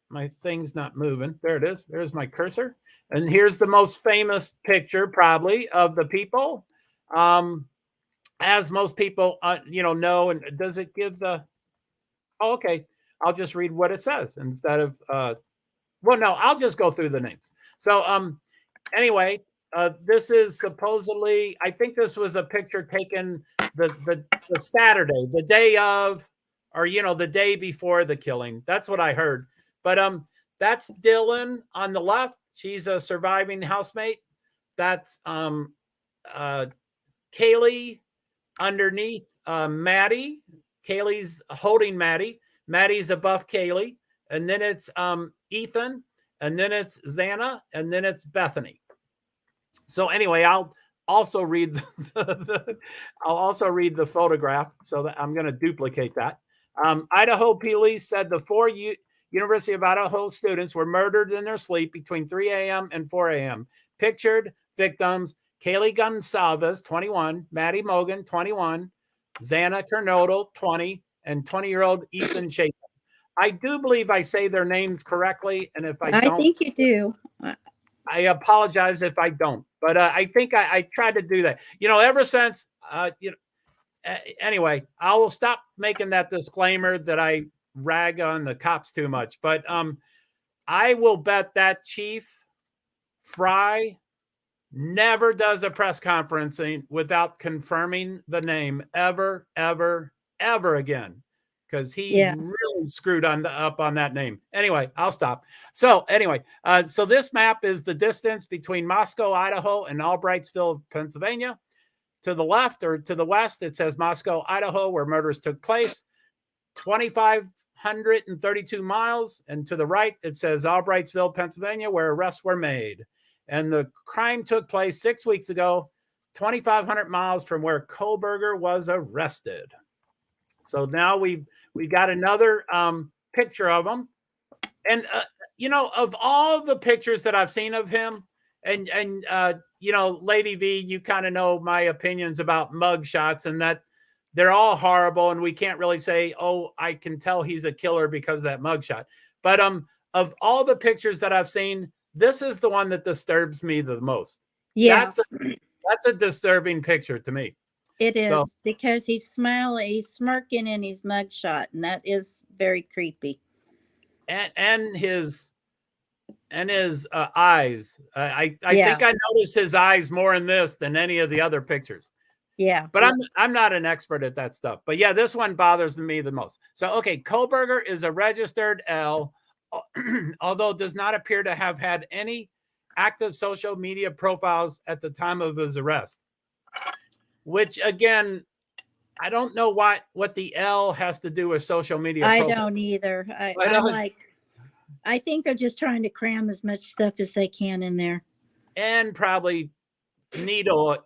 my thing's not moving. There it is. There's my cursor. And here's the most famous picture, probably, of the people. As most people, know. And does it give the? Oh, okay. I'll just read what it says instead of well, no, I'll just go through the names. So anyway, this is supposedly, I think this was a picture taken the Saturday, the day of, or the day before the killing. That's what I heard. But that's Dylan on the left. She's a surviving housemate. That's Kaylee underneath Maddie. Kaylee's holding Maddie. Maddie's above Kaylee. And then it's Ethan. And then it's Xana. And then it's Bethany. So anyway, I'll also read I'll also read the photograph, so that I'm going to duplicate that. Idaho police said the four University of Idaho students were murdered in their sleep between 3 a.m. and 4 a.m. Pictured victims: Kaylee Gonsalves, 21, Maddie Mogan, 21, Xana Kernodle, 20, and 20-year-old Ethan Chapin. I do believe I say their names correctly, and if I don't, I think you do. I apologize if I don't, but I think I tried to do that. Ever since, anyway, I will stop making that disclaimer that I rag on the cops too much. But I will bet that Chief Fry never does a press conference without confirming the name ever, ever, ever again. Because he really screwed up on that name. Anyway, I'll stop. So anyway, so this map is the distance between Moscow, Idaho, and Albrightsville, Pennsylvania. To the left or to the west, it says Moscow, Idaho, where murders took place, 2,532 miles. And to the right, it says Albrightsville, Pennsylvania, where arrests were made. And the crime took place 6 weeks ago, 2,500 miles from where Kohlberger was arrested. So now we got another picture of him. And, of all the pictures that I've seen of him, and Lady V, you kind of know my opinions about mug shots and that they're all horrible. And we can't really say, oh, I can tell he's a killer because of that mug shot. But of all the pictures that I've seen, this is the one that disturbs me the most. Yeah. That's a disturbing picture to me. It is, because he's smiling, he's smirking in his mugshot, and that is very creepy. And his eyes. I think I noticed his eyes more in this than any of the other pictures. Yeah. But I'm not an expert at that stuff. But yeah, this one bothers me the most. So okay, Kohlberger is a registered L, although does not appear to have had any active social media profiles at the time of his arrest. Which again, I don't know what the L has to do with social media. I don't either. I think they're just trying to cram as much stuff as they can in there, and probably needle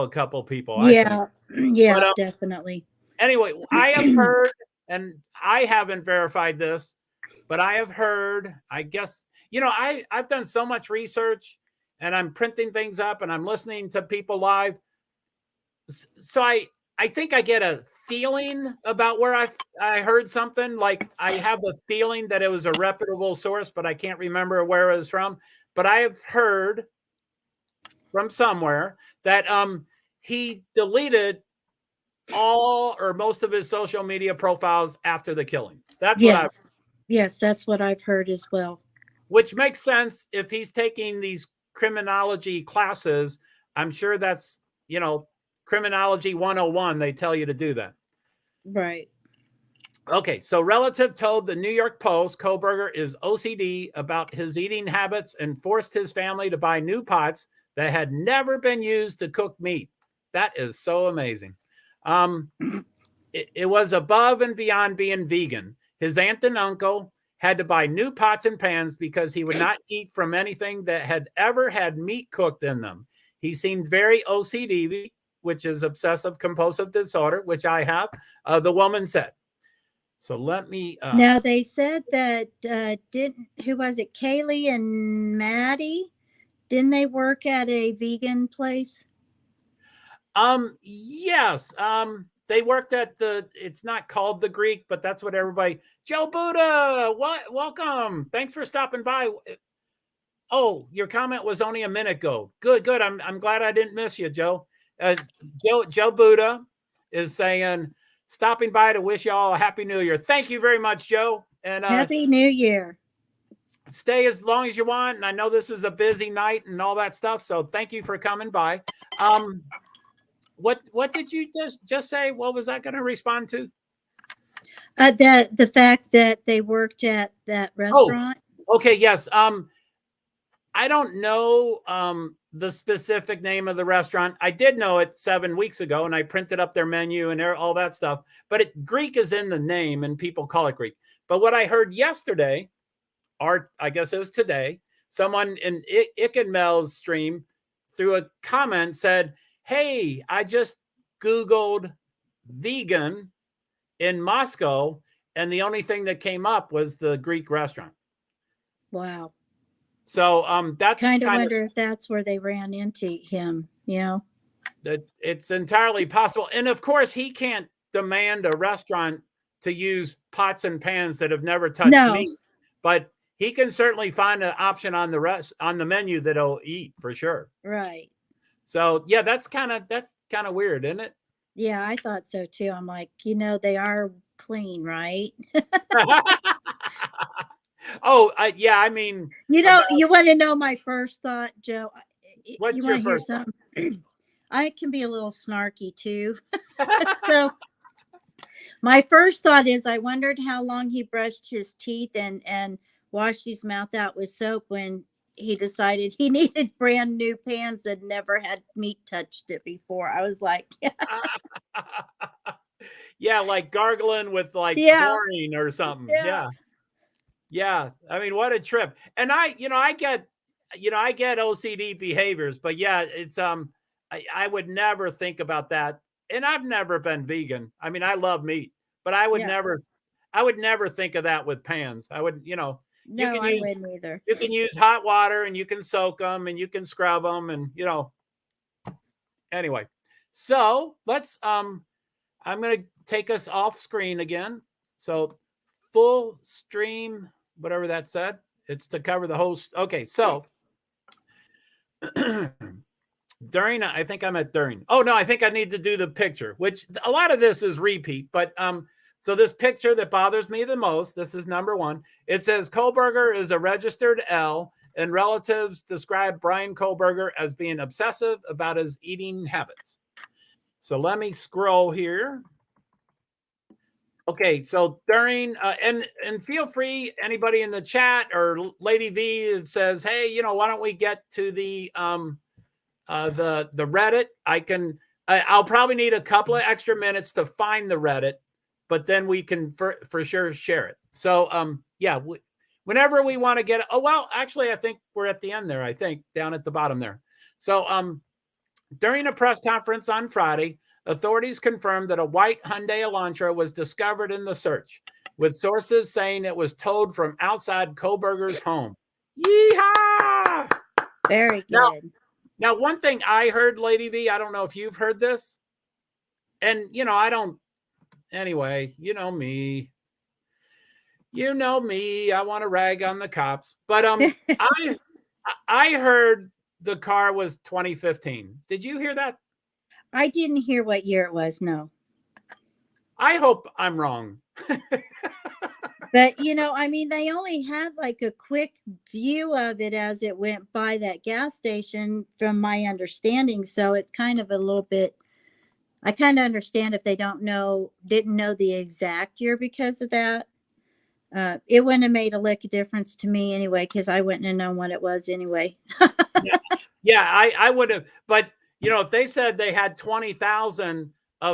a couple people. Yeah, but, definitely. Anyway, I have heard, and I haven't verified this, but I have heard. I guess I've done so much research, and I'm printing things up, and I'm listening to people live. So I think I get a feeling about where I heard something. Like I have a feeling that it was a reputable source, but I can't remember where it was from. But I have heard from somewhere that he deleted all or most of his social media profiles after the killing. That's that's what I've heard as well. Which makes sense if he's taking these criminology classes. I'm sure that's Criminology 101, they tell you to do that. Right. Okay, so relative told the New York Post Kohlberger is OCD about his eating habits and forced his family to buy new pots that had never been used to cook meat. That is so amazing. It was above and beyond being vegan. His aunt and uncle had to buy new pots and pans because he would not eat from anything that had ever had meat cooked in them. He seemed very OCD, which is obsessive compulsive disorder, which I have, the woman said. So let me... now, they said that, who was it, Kaylee and Maddie? Didn't they work at a vegan place? Yes. They worked at it's not called the Greek, but that's what everybody... Joe Buddha, welcome. Thanks for stopping by. Oh, your comment was only a minute ago. Good. I'm glad I didn't miss you, Joe. Joe Buddha is saying, stopping by to wish y'all a happy new year. Thank you very much, Joe. And Happy New Year. stay as long as you want. And I know this is a busy night and all that stuff. So thank you for coming by. What did you just say? What was I going to respond to? The fact that they worked at that restaurant. Okay. Yes. I don't know the specific name of the restaurant. I did know it 7 weeks ago, and I printed up their menu and all that stuff. But Greek is in the name, and people call it Greek. But what I heard yesterday, or I guess it was today, someone in Mel's stream through a comment said, "Hey, I just Googled vegan in Moscow, and the only thing that came up was the Greek restaurant." Wow. So that's kind of wonder if that's where they ran into him. That it's entirely possible. And of course, he can't demand a restaurant to use pots and pans that have never touched meat, but he can certainly find an option on the menu that he'll eat for sure. Right. So yeah, that's kind of weird, isn't it? Yeah, I thought so too. I'm like, they are clean, right? Oh, yeah. I mean, you want to know my first thought, Joe? What's your first thought? I can be a little snarky too. So my first thought is I wondered how long he brushed his teeth and washed his mouth out with soap when he decided he needed brand new pans that never had meat touched it before. I was like, yeah, like gargling with chlorine or something. Yeah. I mean, what a trip. And I get OCD behaviors, but yeah, it's I would never think about that. And I've never been vegan. I mean, I love meat, but I would never think of that with pans. I would, no, I wouldn't either. You can use hot water and you can soak them and you can scrub them and anyway. So let's I'm going to take us off screen again. So full stream, whatever that said, it's to cover the whole. Okay. So I think I'm at during. Oh no, I think I need to do the picture, which a lot of this is repeat, but so this picture that bothers me the most, this is number one. It says Kohlberger is a registered L, and relatives describe Brian Kohlberger as being obsessive about his eating habits. So let me scroll here. Okay, so during and feel free, anybody in the chat or Lady V that says, hey, why don't we get to the Reddit? I'll probably need a couple of extra minutes to find the Reddit, but then we can for sure share it. So yeah, whenever we want to get it. Oh well, actually, I think we're at the end there. I think down at the bottom there. So during a press conference on Friday, authorities confirmed that a white Hyundai Elantra was discovered in the search, with sources saying it was towed from outside Kohlberger's home. Yeehaw! Very good. Now, one thing I heard, Lady V, I don't know if you've heard this, and I don't. Anyway, you know me. I want to rag on the cops, but I heard the car was 2015. Did you hear that? I didn't hear what year it was. No. I hope I'm wrong. But, I mean, they only had like a quick view of it as it went by that gas station, from my understanding. So it's kind of a little bit, I kind of understand if they didn't know the exact year because of that. It wouldn't have made a lick of difference to me anyway, because I wouldn't have known what it was anyway. Yeah, I would have. But, if they said they had 20,000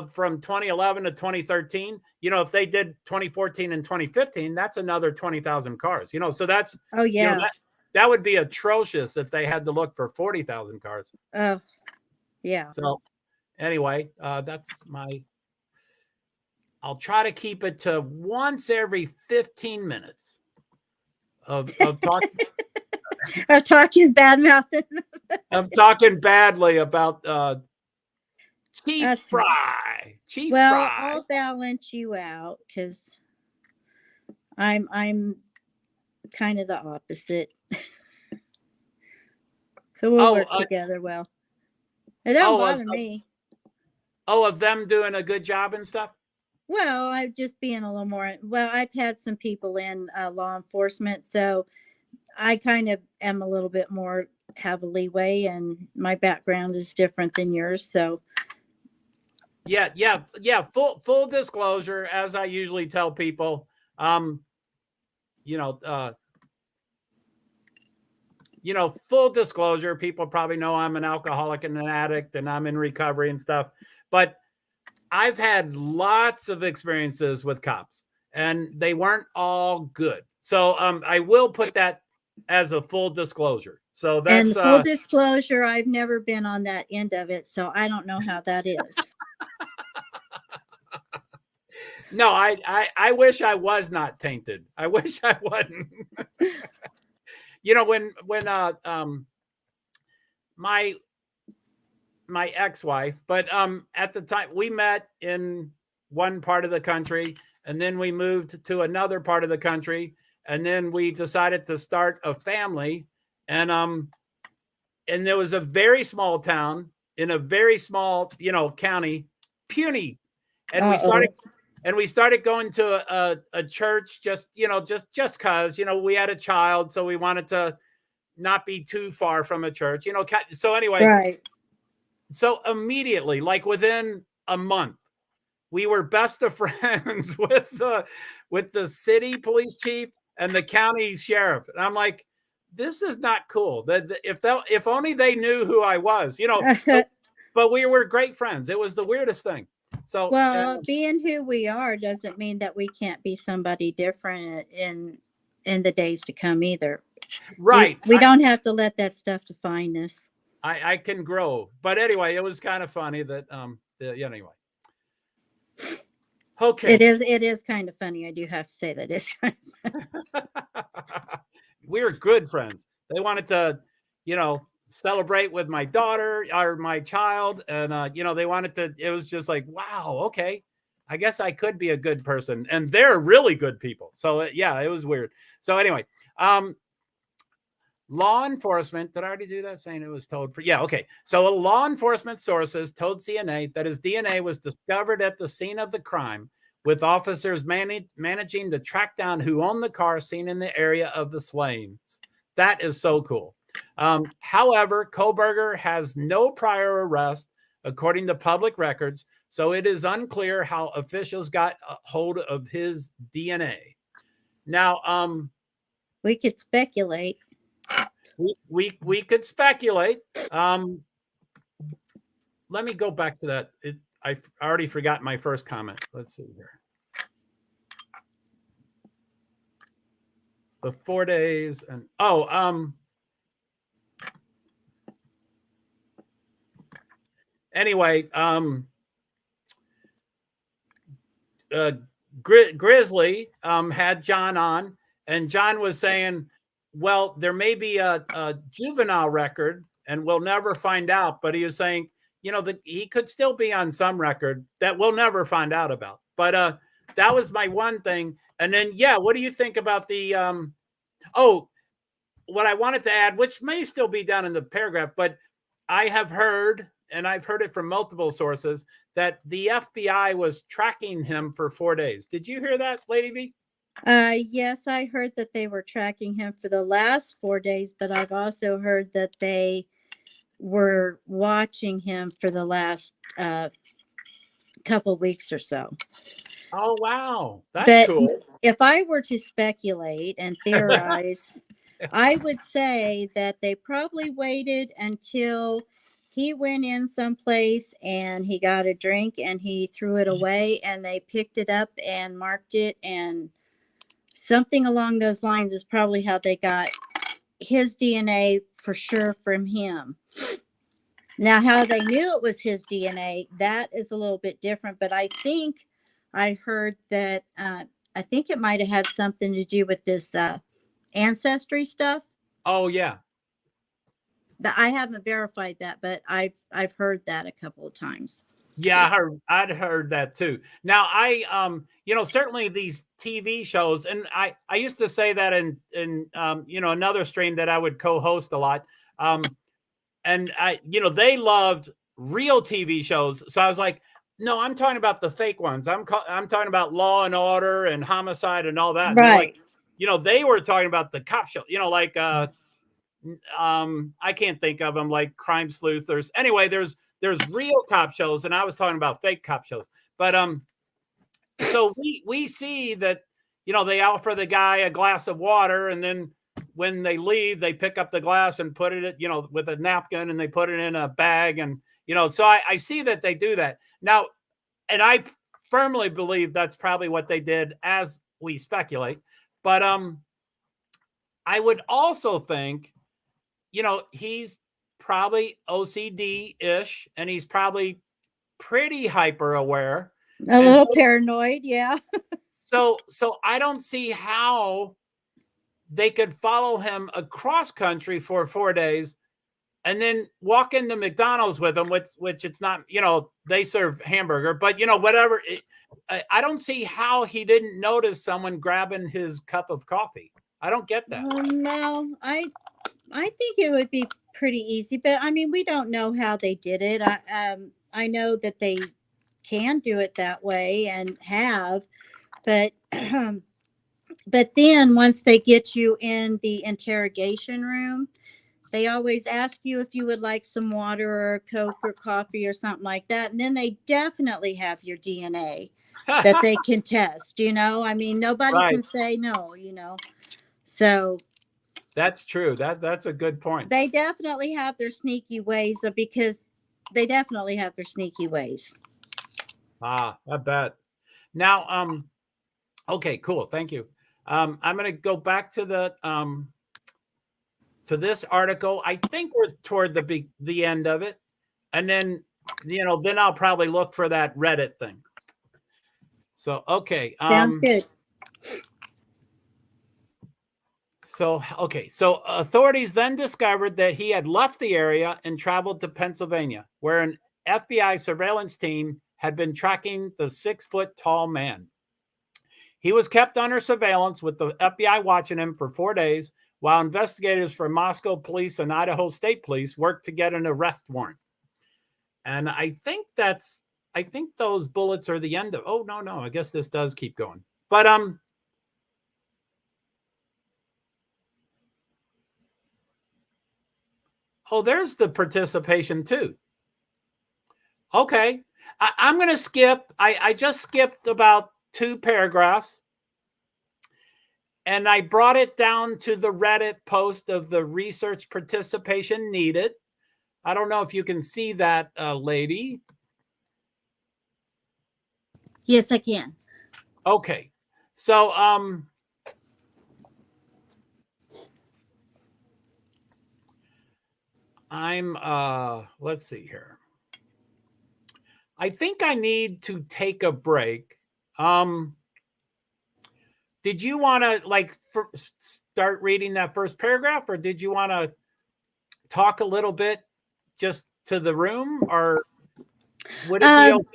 from 2011 to 2013, if they did 2014 and 2015, that's another 20,000 cars, so that's, oh yeah, that would be atrocious if they had to look for 40,000 cars. Oh yeah. So anyway, that's I'll try to keep it to once every 15 minutes of talking. I'm talking bad mouthing. I'm talking badly about Chief Fry. Fry. I'll balance you out because I'm kind of the opposite. So we'll work together well. It don't bother me. Of them doing a good job and stuff? Well, I'm just being a little more. Well, I've had some people in law enforcement, so I kind of am a little bit more have a leeway, and my background is different than yours. So, Yeah. Full disclosure, as I usually tell people, you know, uh, full disclosure, people probably know I'm an alcoholic and an addict and I'm in recovery and stuff. But I've had lots of experiences with cops and they weren't all good. So I will put that as a full disclosure. So and that's full disclosure, I've never been on that end of it, so I don't know how that is. no, I wish I was not tainted. I wish I wasn't. When my ex-wife, but at the time we met in one part of the country and then we moved to another part of the country and then we decided to start a family and there was a very small town in a very small county, puny, and Uh-oh. we started going to a church just cuz we had a child, so we wanted to not be too far from a church, so anyway. Right. So immediately, like within a month, we were best of friends with the city police chief and the county sheriff. And I'm like, this is not cool. If only they knew who I was, but we were great friends. It was the weirdest thing. So Well, being who we are doesn't mean that we can't be somebody different in the days to come either. right, We don't have to let that stuff define us. I can grow. But anyway, it was kind of funny that anyway. Okay. It is kind of funny. I do have to say that it's kind of we were good friends. They wanted to, celebrate with my daughter or my child. And, they wanted to, it was just like, wow, okay. I guess I could be a good person. And they're really good people. So, yeah, it was weird. So, anyway, law enforcement, did I already do that? Saying it was told for, yeah, okay. So, law enforcement sources told CNA that his DNA was discovered at the scene of the crime, with officers managing to track down who owned the car seen in the area of the slayings. That is so cool. However, Koberger has no prior arrest, according to public records, so it is unclear how officials got a hold of his DNA. Now, we could speculate. We could speculate. Let me go back to that. I already forgot my first comment. Let's see here. The 4 days and anyway, Grizzly had John on, and John was saying, well, there may be a juvenile record and we'll never find out, but he was saying, that he could still be on some record that we'll never find out about. But that was my one thing. And then, yeah, what do you think about the what I wanted to add, which may still be down in the paragraph, but I have heard, and I've heard it from multiple sources, that the FBI was tracking him for 4 days. Did you hear that, Lady V? Yes, I heard that they were tracking him for the last 4 days, but I've also heard that they were watching him for the last couple weeks or so. Oh, wow. That's cool. If I were to speculate and theorize, I would say that they probably waited until he went in someplace and he got a drink and he threw it away and they picked it up and marked it, and something along those lines is probably how they got his DNA for sure from him. Now, how they knew it was his DNA, that is a little bit different, but I think I heard that I think it might have had something to do with this ancestry stuff. Oh, yeah. I haven't verified that, but I've heard that a couple of times. Yeah, I'd heard that too. Now, certainly these TV shows, and I used to say that in another stream that I would co-host a lot. And they loved real TV shows. So I was like, No, I'm talking about the fake ones. I'm talking about Law and Order and Homicide and all that. And they're like, Right. they were talking about the cop show. Like I can't think of them, like Crime Sleuthers. Anyway, there's real cop shows, and I was talking about fake cop shows. But so we see that they offer the guy a glass of water, and then when they leave, they pick up the glass and put it with a napkin, and they put it in a bag, and so I see that they do that now, and I firmly believe that's probably what they did, as we speculate. But I would also think he's probably OCD-ish, and he's probably pretty hyper aware. A little paranoid, yeah. So I don't see how they could follow him across country for 4 days and then walk into McDonald's with him, which it's not, they serve hamburger, but whatever. I don't see how he didn't notice someone grabbing his cup of coffee. I don't get that. No, I think it would be pretty easy, but I mean, we don't know how they did it. I know that they can do it that way and have, but but then once they get you in the interrogation room, they always ask you if you would like some water or a Coke or coffee or something like that, and then they definitely have your DNA that they can test. I mean, nobody Right. can say no. So that's true. That's a good point. They definitely have their sneaky ways, because they definitely have their sneaky ways. I bet. Now, okay, cool. Thank you. I'm going to go back to to this article. I think we're toward the end of it, and then then I'll probably look for that Reddit thing. So okay, sounds good. So authorities then discovered that he had left the area and traveled to Pennsylvania, where an FBI surveillance team had been tracking the 6-foot-tall man. He was kept under surveillance with the FBI watching him for 4 days, while investigators from Moscow police and Idaho State Police worked to get an arrest warrant. And I think those bullets are the end of. Oh, no. I guess this does keep going. But oh, there's the participation too. Okay. I'm going to skip. I just skipped about 2 paragraphs. And I brought it down to the Reddit post of the research participation needed. I don't know if you can see that, lady. Yes, I can. Okay. So, let's see here. I think I need to take a break. Did you want to start reading that first paragraph, or did you want to talk a little bit just to the room, or would it be okay?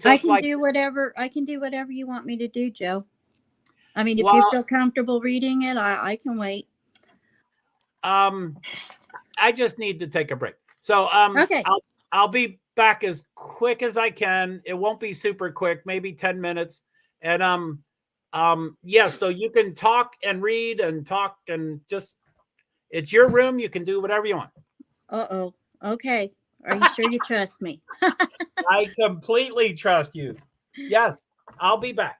I can do whatever you want me to do, Joe. I mean, if you feel comfortable reading it, I can wait. I just need to take a break. So okay. I'll be back as quick as I can. It won't be super quick, maybe 10 minutes. And so you can talk and read and talk, and just, it's your room. You can do whatever you want. Uh-oh. Okay. Are you sure you trust me? I completely trust you. Yes, I'll be back.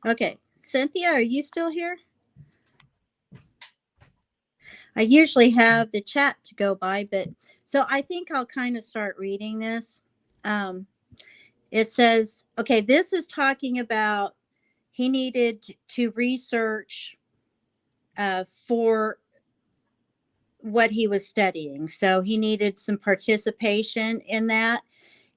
Okay. Cynthia, are you still here? I usually have the chat to go by, but so I think I'll kind of start reading this. It says, okay, this is talking about he needed to research for what he was studying. So he needed some participation in that.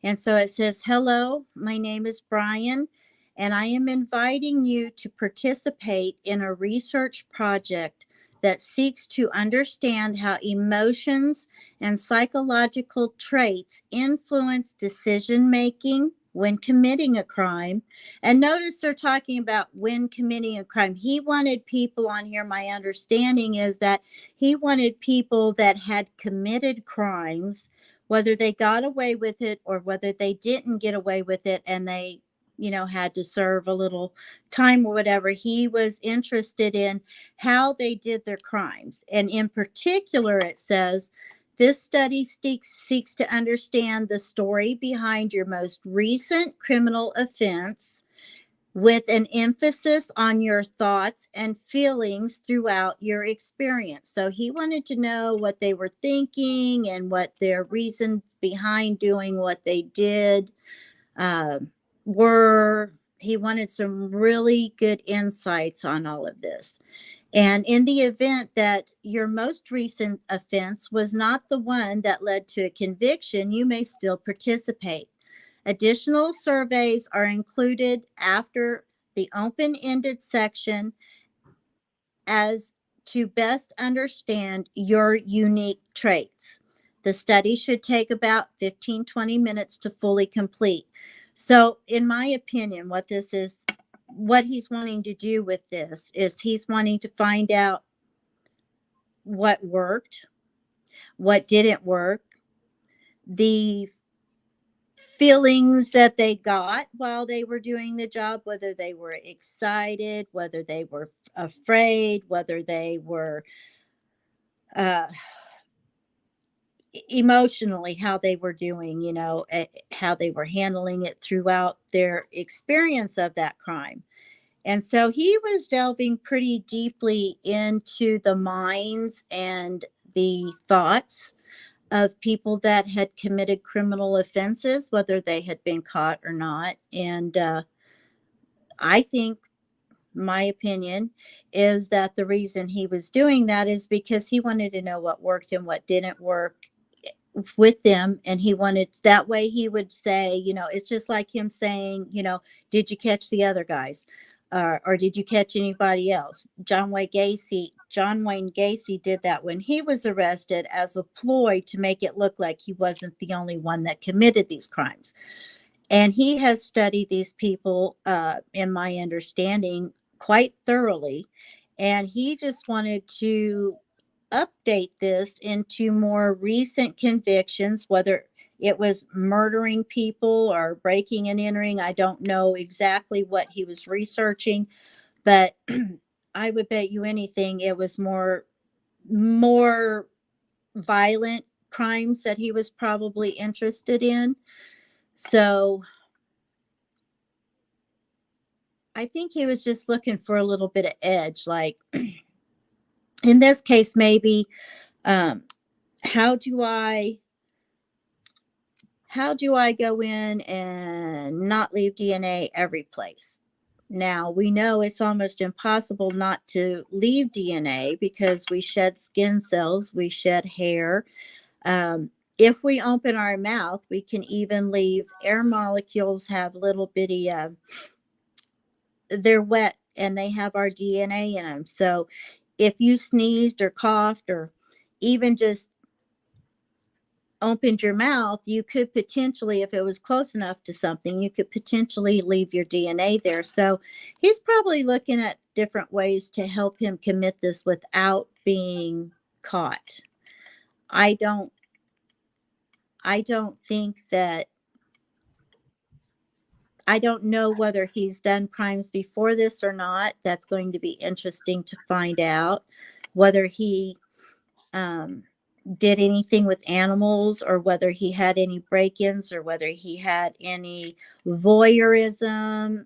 And so it says, hello, my name is Brian, and I am inviting you to participate in a research project that seeks to understand how emotions and psychological traits influence decision making when committing a crime. And notice they're talking about when committing a crime. He wanted people on here. My understanding is that he wanted people that had committed crimes whether they got away with it or whether they didn't get away with it and they, had to serve a little time or whatever. He was interested in how they did their crimes. And in particular, it says, this study seeks to understand the story behind your most recent criminal offense, with an emphasis on your thoughts and feelings throughout your experience. So he wanted to know what they were thinking and what their reasons behind doing what they did were. He wanted some really good insights on all of this. And in the event that your most recent offense was not the one that led to a conviction, you may still participate. Additional surveys are included after the open-ended section as to best understand your unique traits. The study should take about 15-20 minutes to fully complete. So in my opinion, what he's wanting to do with this is he's wanting to find out what worked, what didn't work, the feelings that they got while they were doing the job, whether they were excited, whether they were afraid, whether they were emotionally, how they were doing, how they were handling it throughout their experience of that crime. And so he was delving pretty deeply into the minds and the thoughts of people that had committed criminal offenses, whether they had been caught or not. And I think my opinion is that the reason he was doing that is because he wanted to know what worked and what didn't work with them. And he wanted, that way he would say, it's just like him saying, did you catch the other guys? Or did you catch anybody else? John Wayne Gacy did that when he was arrested as a ploy to make it look like he wasn't the only one that committed these crimes. And he has studied these people, in my understanding, quite thoroughly. And he just wanted to update this into more recent convictions, whether it was murdering people or breaking and entering. I don't know exactly what he was researching, but I would bet you anything it was more violent crimes that he was probably interested in. So I think he was just looking for a little bit of edge, like in this case, maybe how do I go in and not leave DNA every place? Now, we know it's almost impossible not to leave DNA because we shed skin cells, we shed hair. If we open our mouth, we can even leave air molecules, have little bitty, they're wet and they have our DNA in them. So if you sneezed or coughed or even just opened your mouth, you could potentially, if it was close enough to something, you could potentially leave your DNA there. So he's probably looking at different ways to help him commit this without being caught. I don't think that, I don't know whether he's done crimes before this or not. That's going to be interesting to find out, whether he did anything with animals or whether he had any break-ins or whether he had any voyeurism.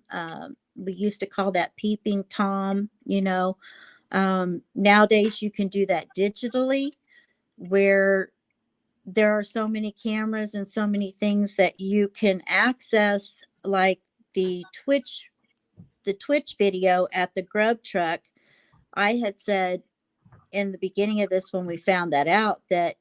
We used to call that peeping Tom, nowadays you can do that digitally, where there are so many cameras and so many things that you can access, like the Twitch video at the grub truck. I had said in the beginning of this, when we found that out, that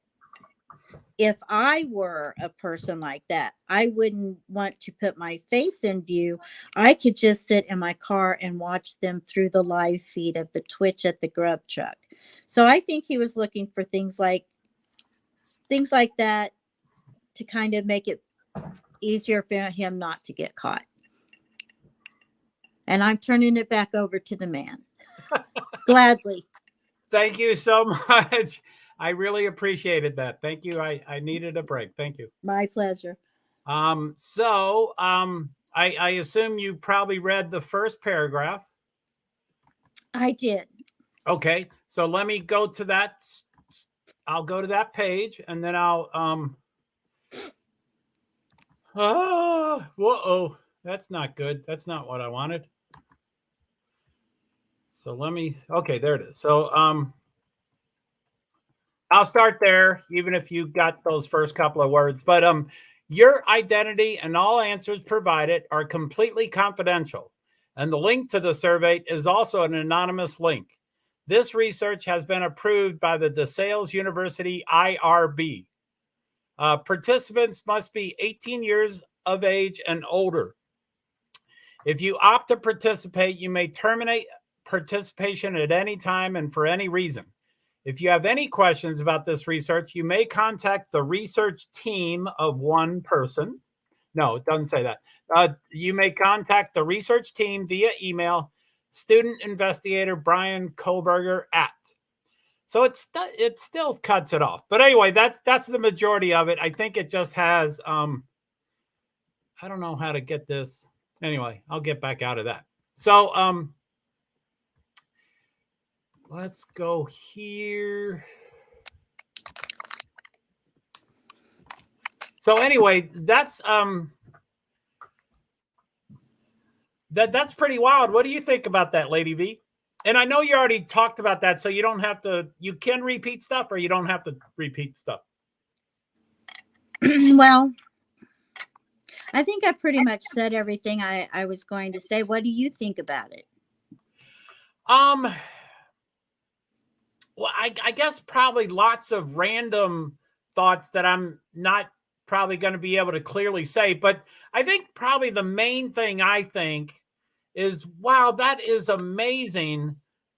if I were a person like that, I wouldn't want to put my face in view. I could just sit in my car and watch them through the live feed of the Twitch at the grub truck. So I think he was looking for things like that to kind of make it easier for him not to get caught. And I'm turning it back over to the man. Gladly. Thank you so much. I really appreciated that. Thank you. I needed a break. Thank you. My pleasure. I assume you probably read the first paragraph. I did. Okay, so let me go to that. I'll go to that page and then I'll whoa, that's not good. That's not what I wanted. So let me, okay, there it is. So I'll start there, even if you got those first couple of words. But your identity and all answers provided are completely confidential. And the link to the survey is also an anonymous link. This research has been approved by the DeSales University IRB. Participants must be 18 years of age and older. If you opt to participate, you may terminate participation at any time and for any reason. If you have any questions about this research, you may contact the research team of one person. No, it doesn't say that. You may contact the research team via email, student investigator Brian Kohlberger at. So it still cuts it off. But anyway, that's the majority of it. I think it just has, I don't know how to get this. Anyway, I'll get back out of that. So let's go here. So anyway, that's that's pretty wild. What do you think about that, Lady V? And I know you already talked about that, so you don't have to, you can repeat stuff or you don't have to repeat stuff. Well, I think I pretty much said everything I was going to say. What do you think about it? Well, I guess probably lots of random thoughts that I'm not probably going to be able to clearly say, but I think probably the main thing I think is, wow, that is amazing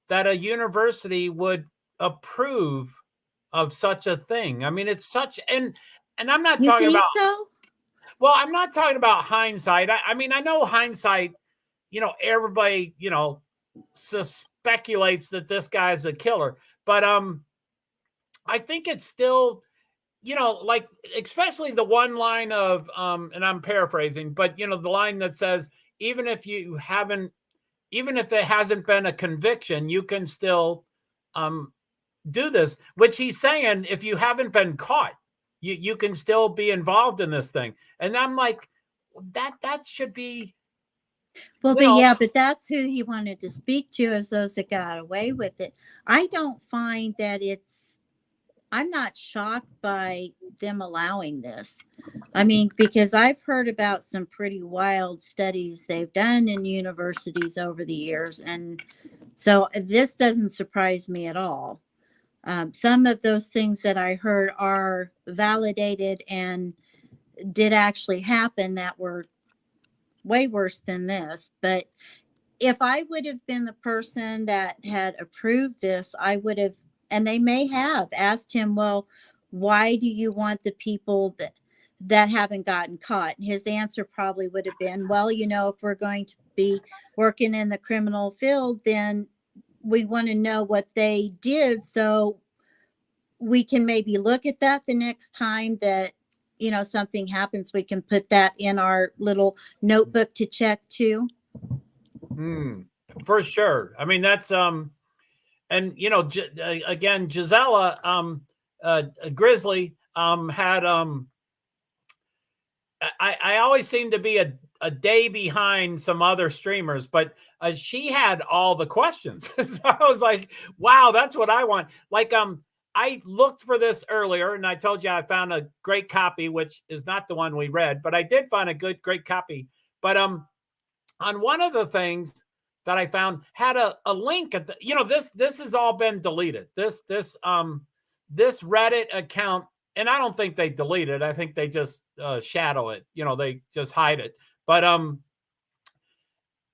that a university would approve of such a thing. I mean, it's such, and I'm not You talking think about, so? well, I'm not talking about hindsight. I mean, I know hindsight, everybody, speculates that this guy's a killer, but I think it's still, like, especially the one line of, and I'm paraphrasing, but the line that says, even if it hasn't been a conviction, you can still do this, which he's saying, if you haven't been caught, you can still be involved in this thing. And I'm like, that should be, Well, but that's who he wanted to speak to, as those that got away with it. I don't find that I'm not shocked by them allowing this. I mean, because I've heard about some pretty wild studies they've done in universities over the years. And so this doesn't surprise me at all. Some of those things that I heard are validated and did actually happen that were way worse than this. But if I would have been the person that had approved this, I would have, and they may have asked him, well, why do you want the people that haven't gotten caught? And his answer probably would have been, well, if we're going to be working in the criminal field, then we want to know what they did, so we can maybe look at that the next time that something happens. We can put that in our little notebook to check too. For sure. I mean, that's and again, Gisela Grizzly had I always seem to be a day behind some other streamers, but she had all the questions. So I was like, wow, that's what I want. Like, I looked for this earlier and I told you I found a great copy, which is not the one we read, but I did find a great copy. But on one of the things that I found had a link at the, this has all been deleted. This Reddit account, and I don't think they delete it. I think they just shadow it. They just hide it. But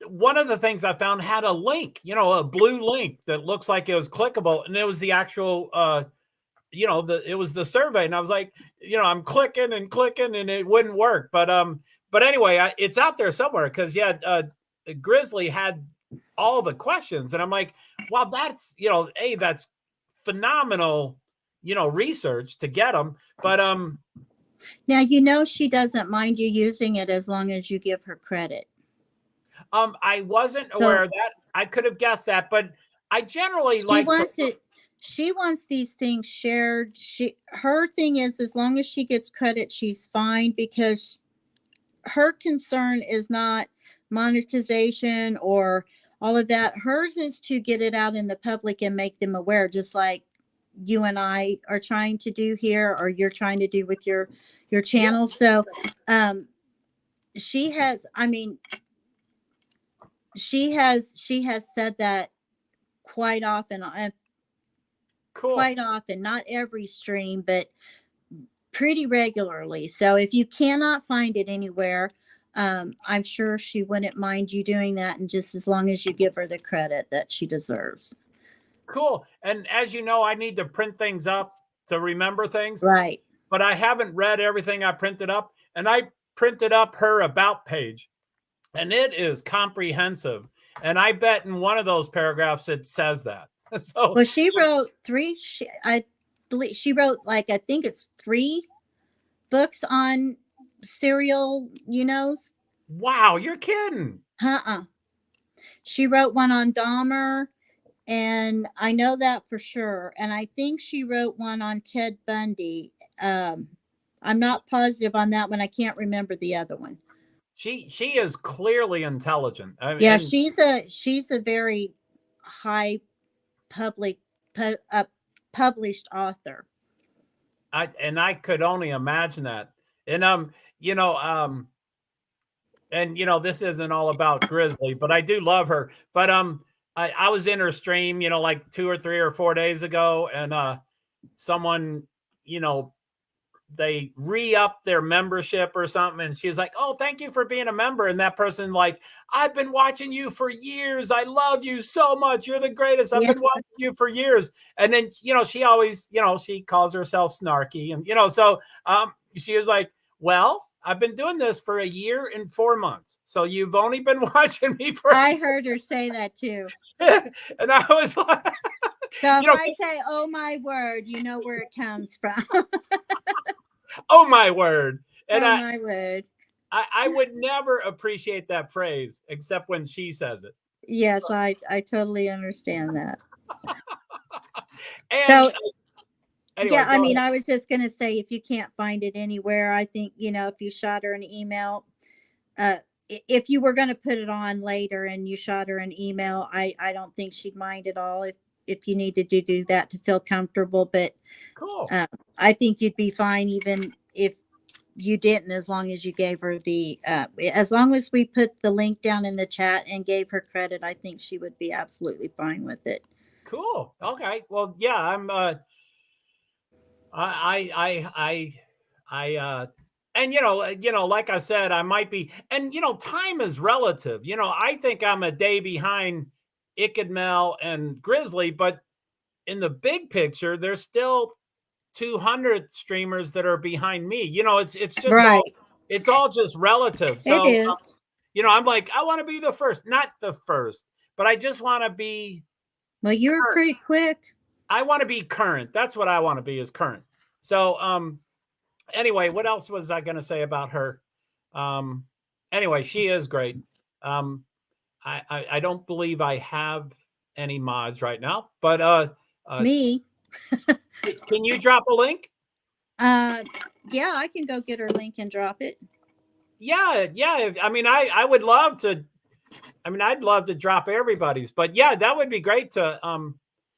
one of the things I found had a link, a blue link that looks like it was clickable, and it was the actual, it was the survey, and I was like, I'm clicking and it wouldn't work. But anyway, it's out there somewhere because Grizzly had all the questions, and I'm like, wow, that's that's phenomenal research to get them. But now she doesn't mind you using it as long as you give her credit. I wasn't aware of that. I could have guessed that, but I generally She wants these things shared. Her thing is, as long as she gets credit, she's fine, because her concern is not monetization or all of that. Hers is to get it out in the public and make them aware, just like you and I are trying to do here, or you're trying to do with your channel. So she has said that quite often, cool. not every stream, but pretty regularly. So if you cannot find it anywhere, I'm sure she wouldn't mind you doing that, and just as long as you give her the credit that she deserves. Cool. And as you know, I need to print things up to remember things. Right. But I haven't read everything I printed up, and I printed up her about page, and it is comprehensive. And I bet in one of those paragraphs it says that. So well, she wrote I believe she wrote, like, I think it's 3 books on serial, Wow, you're kidding. She wrote one on Dahmer, and I know that for sure. And I think she wrote one on Ted Bundy. I'm not positive on that one. I can't remember the other one. She is clearly intelligent. Yeah, she's a very high published author. I could only imagine that. And this isn't all about Grizzly, but I do love her. But I was in her stream, like 2 or 3 or 4 days ago, and someone, they re-upped their membership or something, and she was like, "Oh, thank you for being a member." And that person, like, "I've been watching you for years. I love you so much. You're the greatest. I've been watching you for years." And then, she always, she calls herself snarky, and so she was like, "Well, I've been doing this for 1 year and 4 months. So you've only been watching me for..." I heard her say that too. And I was like, so if I say, "Oh my word," you know where it comes from. Oh my word. And my word. I would never appreciate that phrase except when she says it. Yes, I totally understand that. And so, anyway, yeah, I was just going to say, if you can't find it anywhere, I think, if you shot her an email, if you were going to put it on later and you shot her an email, I don't think she'd mind at all if you needed to do that to feel comfortable. But cool. I think you'd be fine even if you didn't, as long as you gave her as long as we put the link down in the chat and gave her credit, I think she would be absolutely fine with it. Cool. Okay. Well, yeah, I'm and like I said, I might be, and time is relative. I think I'm a day behind Ickadmel and Grizzly, but in the big picture, there's still 200 streamers that are behind me. It's just right. It's all just relative. So it is. I'm like, I want to be the first, not the first, but I just want to be. Well, you were pretty quick. I want to be current. That's what I want to be, is current. So, anyway, what else was I going to say about her? Anyway, she is great. I don't believe I have any mods right now, but me. Can you drop a link? Yeah, I can go get her link and drop it. Yeah. I would love to. I'd love to drop everybody's, but yeah, that would be great to.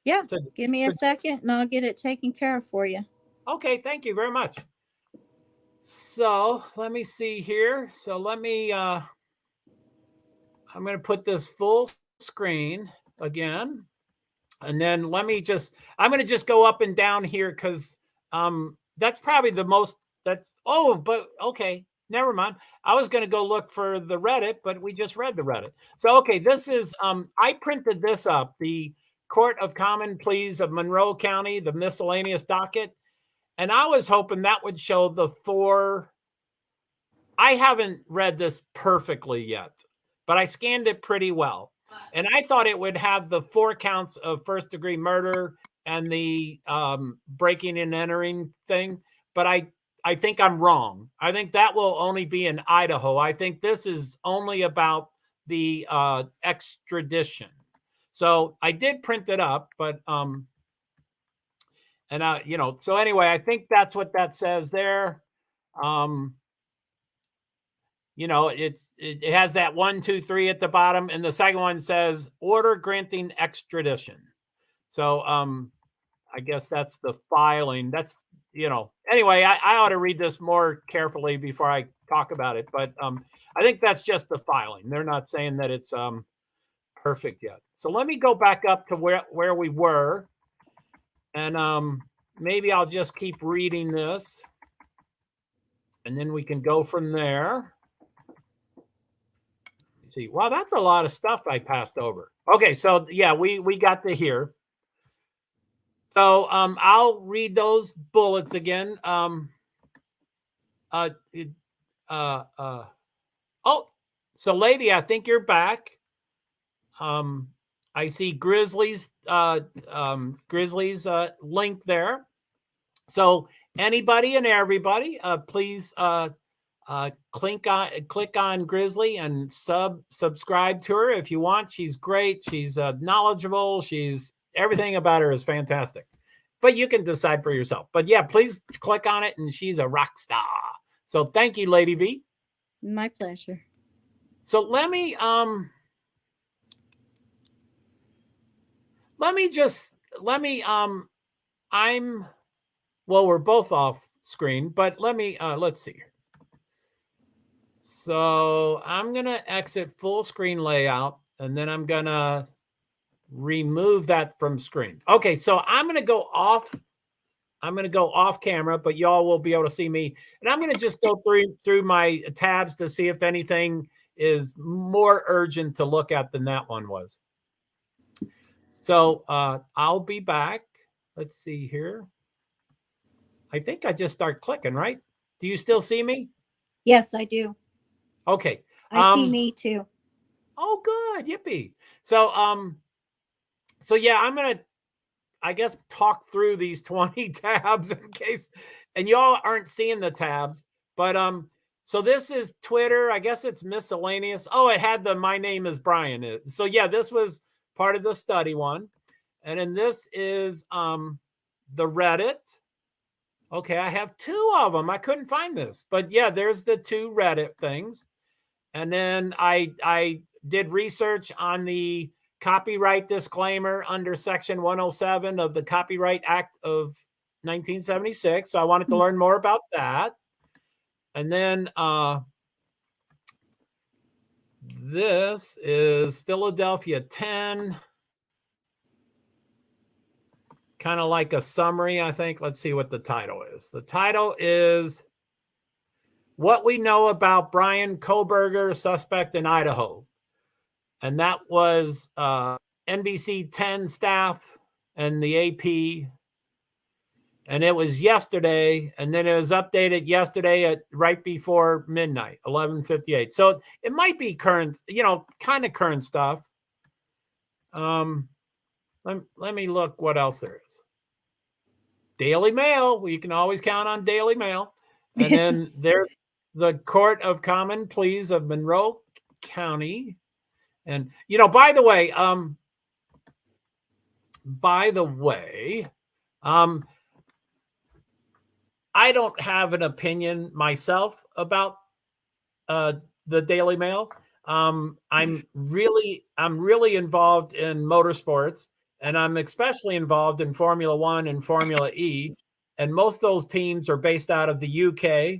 Give me a second and I'll get it taken care of for you. Okay, thank you very much. So let me see here. So let me. I'm going to put this full screen again. And then I'm going to just go up and down here because that's probably the most, but okay, never mind. I was going to go look for the Reddit, but we just read the Reddit. So, okay, this is, I printed this up, the Court of Common Pleas of Monroe County, the miscellaneous docket. And I was hoping that would show the 4. I haven't read this perfectly yet, but I scanned it pretty well. And I thought it would have the 4 counts of first-degree murder, and the breaking and entering thing, but I think I'm wrong. I think that will only be in Idaho. I think this is only about the extradition. So I did print it up, but so anyway, I think that's what that says there. It has that 1, 2, 3 at the bottom, and the second one says order granting extradition. So I guess that's the filing. That's anyway, I ought to read this more carefully before I talk about it, but I think that's just the filing. They're not saying that it's perfect yet. So let me go back up to where we were, and maybe I'll just keep reading this, and then we can go from there. See, wow, that's a lot of stuff I passed over. Okay, so yeah, we got to here. So I'll read those bullets again. Oh, so lady, I think you're back. I see Grizzly's link there. So anybody and everybody, please click on Grizzly and subscribe to her if you want. She's great. She's knowledgeable. She's everything about her is fantastic. But you can decide for yourself. But yeah, please click on it, and she's a rock star. So thank you, Lady V. My pleasure. So we're both off screen, but let's see here. So I'm going to exit full screen layout, and then I'm going to remove that from screen. Okay, so I'm going to go off camera, but y'all will be able to see me. And I'm going to just go through my tabs to see if anything is more urgent to look at than that one was. So I'll be back. Let's see here. I think I just start clicking, right? Do you still see me? Yes, I do. Okay. I see me too. Oh, good. Yippee. So yeah, I'm going to, I guess, talk through these 20 tabs in case, and y'all aren't seeing the tabs, but so this is Twitter. I guess it's miscellaneous. Oh, it had the my name is Brian. So yeah, this was part of the study one. And then this is the Reddit. Okay, I have 2 of them. I couldn't find this, but yeah, there's the 2 Reddit things. And then I did research on the copyright disclaimer under Section 107 of the Copyright Act of 1976. So I wanted to learn more about that. And then this is Philadelphia 10. Kind of like a summary, I think. Let's see what the title is. The title is What We Know About Brian Kohberger, Suspect in Idaho. And that was NBC 10 staff and the AP. And it was yesterday. And then it was updated yesterday at right before midnight, 11:58. So it might be current, kind of current stuff. Let me look what else there is. Daily Mail. Well, you can always count on Daily Mail. And then there's the Court of Common Pleas of Monroe County. And, by the way, I don't have an opinion myself about the Daily Mail. I'm really involved in motorsports, and I'm especially involved in Formula One and Formula E. And most of those teams are based out of the UK,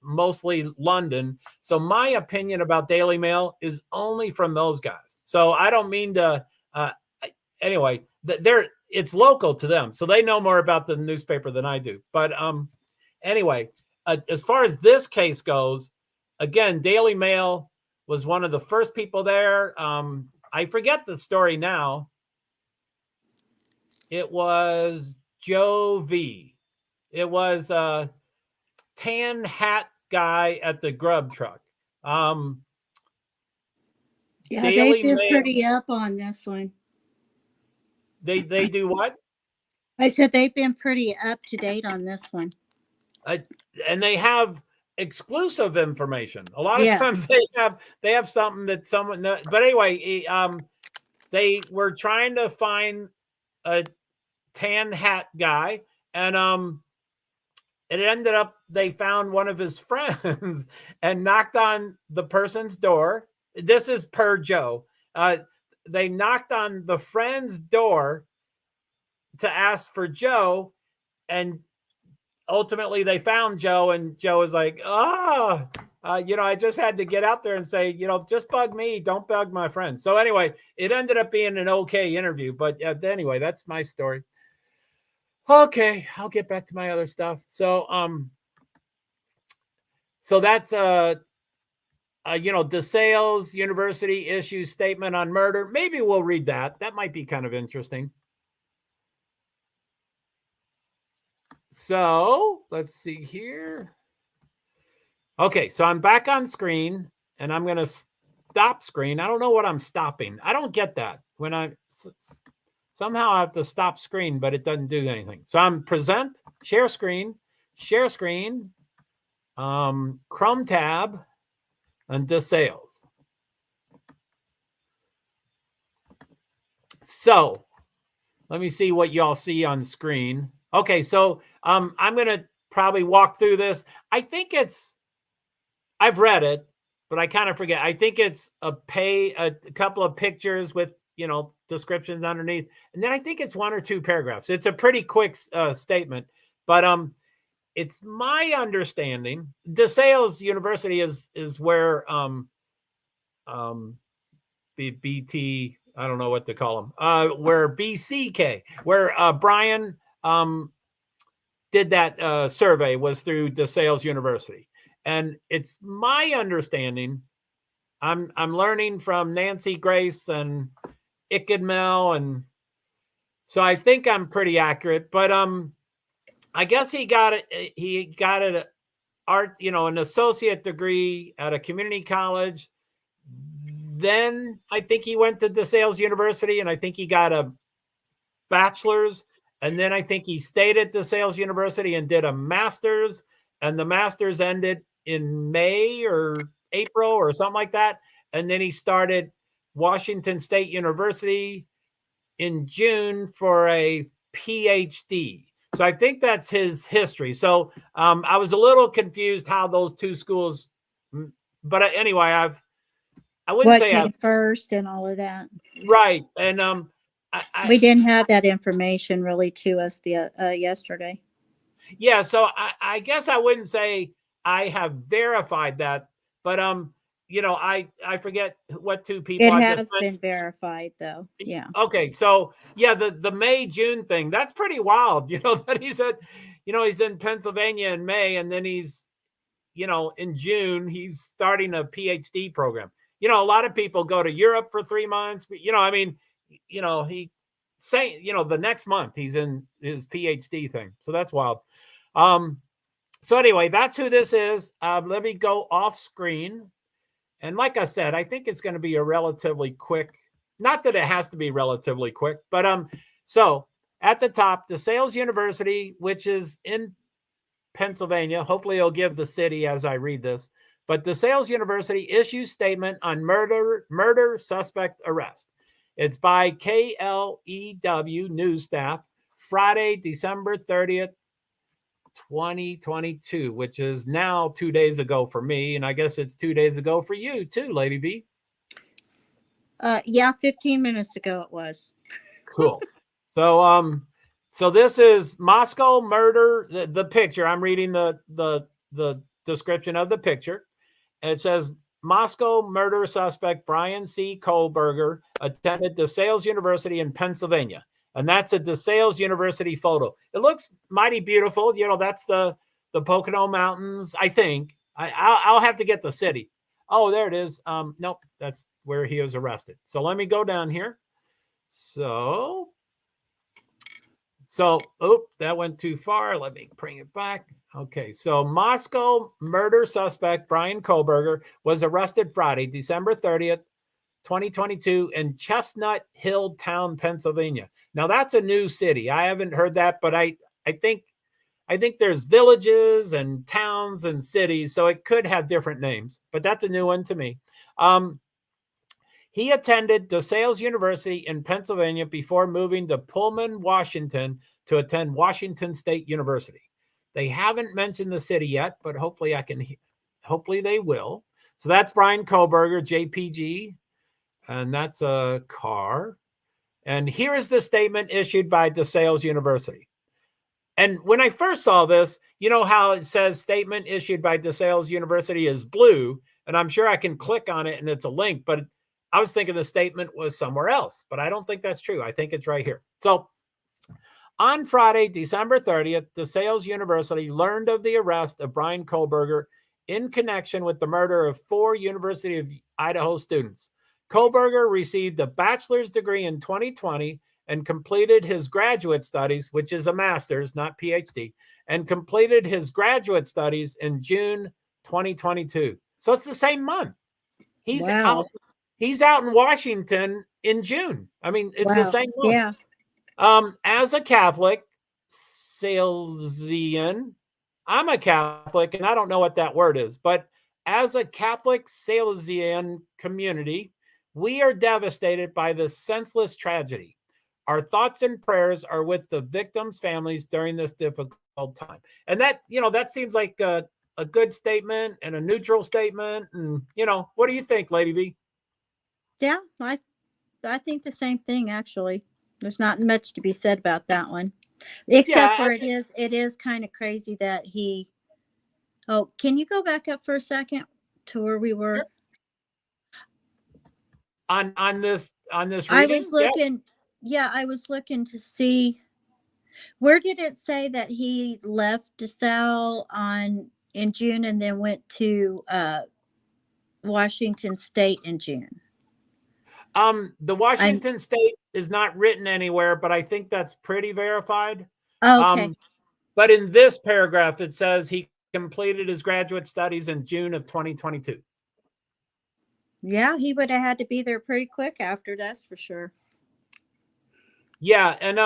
mostly London. So my opinion about Daily Mail is only from those guys. So I don't mean to. Anyway, it's local to them, so they know more about the newspaper than I do. But anyway, as far as this case goes, again, Daily Mail was one of the first people there. I forget the story now. It was Joe V. It was a tan hat guy at the grub truck. Yeah, Daily they've been Mail, pretty up on this one. They do what? I said they've been pretty up to date on this one. And they have exclusive information. A lot of Yeah. times they have something that someone. But anyway, they were trying to find a tan hat guy, and it ended up they found one of his friends and knocked on the person's door. This is per Joe. They knocked on the friend's door to ask for Joe, and ultimately they found Joe, and Joe was like, I just had to get out there and say, just bug me, don't bug my friends. So anyway, it ended up being an okay interview, but anyway, that's my story. Okay, I'll get back to my other stuff. So that's DeSales University issues statement on murder. Maybe we'll read that. That might be kind of interesting. So let's see here. Okay, so I'm back on screen, and I'm going to stop screen. I don't know what I'm stopping. I don't get that. When somehow I have to stop screen, but it doesn't do anything. So I'm present, share screen, Chrome tab, and DeSales. So let me see what y'all see on screen. Okay, so I'm going to probably walk through this. I've read it, but I kind of forget. I think it's a couple of pictures with, descriptions underneath. And then I think it's one or two paragraphs. It's a pretty quick statement, but it's my understanding DeSales University is where the BT, I don't know what to call them, where BCK, where Brian did that survey, was through DeSales University. And it's my understanding, I'm learning from Nancy Grace and Ickadmel, and so I think I'm pretty accurate, but I guess he got it art, an associate degree at a community college. Then I think he went to DeSales University, and I think he got a bachelor's, and then I think he stayed at DeSales University and did a master's, and the master's ended in May or April or something like that. And then he started Washington State University in June for a PhD. So I think that's his history. So I was a little confused how those two schools, but anyway, I wouldn't say came first and all of that. Right. And we didn't have that information really to us yesterday. Yeah, so I guess I wouldn't say I have verified that, but I forget what two people. It has been verified though. Yeah. Okay, so yeah, the May-June thing, that's pretty wild. That he said, he's in Pennsylvania in May, and then he's, in June he's starting a PhD program. A lot of people go to Europe for 3 months, but he say, the next month he's in his PhD thing. So that's wild. So anyway, that's who this is. Let me go off screen. And like I said, I think it's going to be a relatively quick, not that it has to be relatively quick, but so at the top, DeSales University, which is in Pennsylvania. Hopefully it'll give the city as I read this. But DeSales University issues statement on murder suspect arrest. It's by KLEW news staff, Friday, December 30th, 2022, which is now 2 days ago for me. And I guess it's 2 days ago for you too, Lady V. Yeah, 15 minutes ago it was. Cool. So this is Moscow murder, the picture. I'm reading the description of the picture. And it says, Moscow murder suspect Brian C. Kohlberger attended DeSales University in Pennsylvania. And that's a DeSales University photo. It looks mighty beautiful. That's the Pocono Mountains, I think. I'll have to get the city. Oh, there it is. Nope, that's where he was arrested. So let me go down here. So, that went too far. Let me bring it back. Okay, so Moscow murder suspect Brian Kohlberger was arrested Friday, December 30th, 2022 in Chestnut Hill Town, Pennsylvania. Now that's a new city. I haven't heard that, but I think there's villages and towns and cities, so it could have different names, but that's a new one to me. He attended DeSales University in Pennsylvania before moving to Pullman, Washington to attend Washington State University. They haven't mentioned the city yet, but hopefully they will. So that's Brian Kohlberger, JPG, and that's a car. And here is the statement issued by DeSales University. And when I first saw this, you know how it says statement issued by DeSales University is blue, and I'm sure I can click on it and it's a link, but I was thinking the statement was somewhere else, but I don't think that's true. I think it's right here. So on Friday, December 30th, DeSales University learned of the arrest of Brian Kohlberger in connection with the murder of 4 University of Idaho students. Kohlberger received a bachelor's degree in 2020 and completed his graduate studies, which is a master's, not PhD, and completed his graduate studies in June 2022. So it's the same month. He's out in Washington in June. I mean, it's the same month. Yeah. As a Catholic, Salesian, I'm a Catholic, and I don't know what that word is, but as a Catholic Salesian community, we are devastated by this senseless tragedy. Our thoughts and prayers are with the victims' families during this difficult time. And that, that seems like a good statement and a neutral statement. And, what do you think, Lady V? Yeah, I think the same thing, actually. There's not much to be said about that one. Except for it is kind of crazy that he. Oh, can you go back up for a second to where we were? On this reading? I was looking, I was looking to see, where did it say that he left DeSalle in June and then went to Washington State in June? The Washington State is not written anywhere, but I think that's pretty verified. Okay. But in this paragraph, it says he completed his graduate studies in June of 2022. Yeah, he would have had to be there pretty quick after, that's for sure. Yeah, and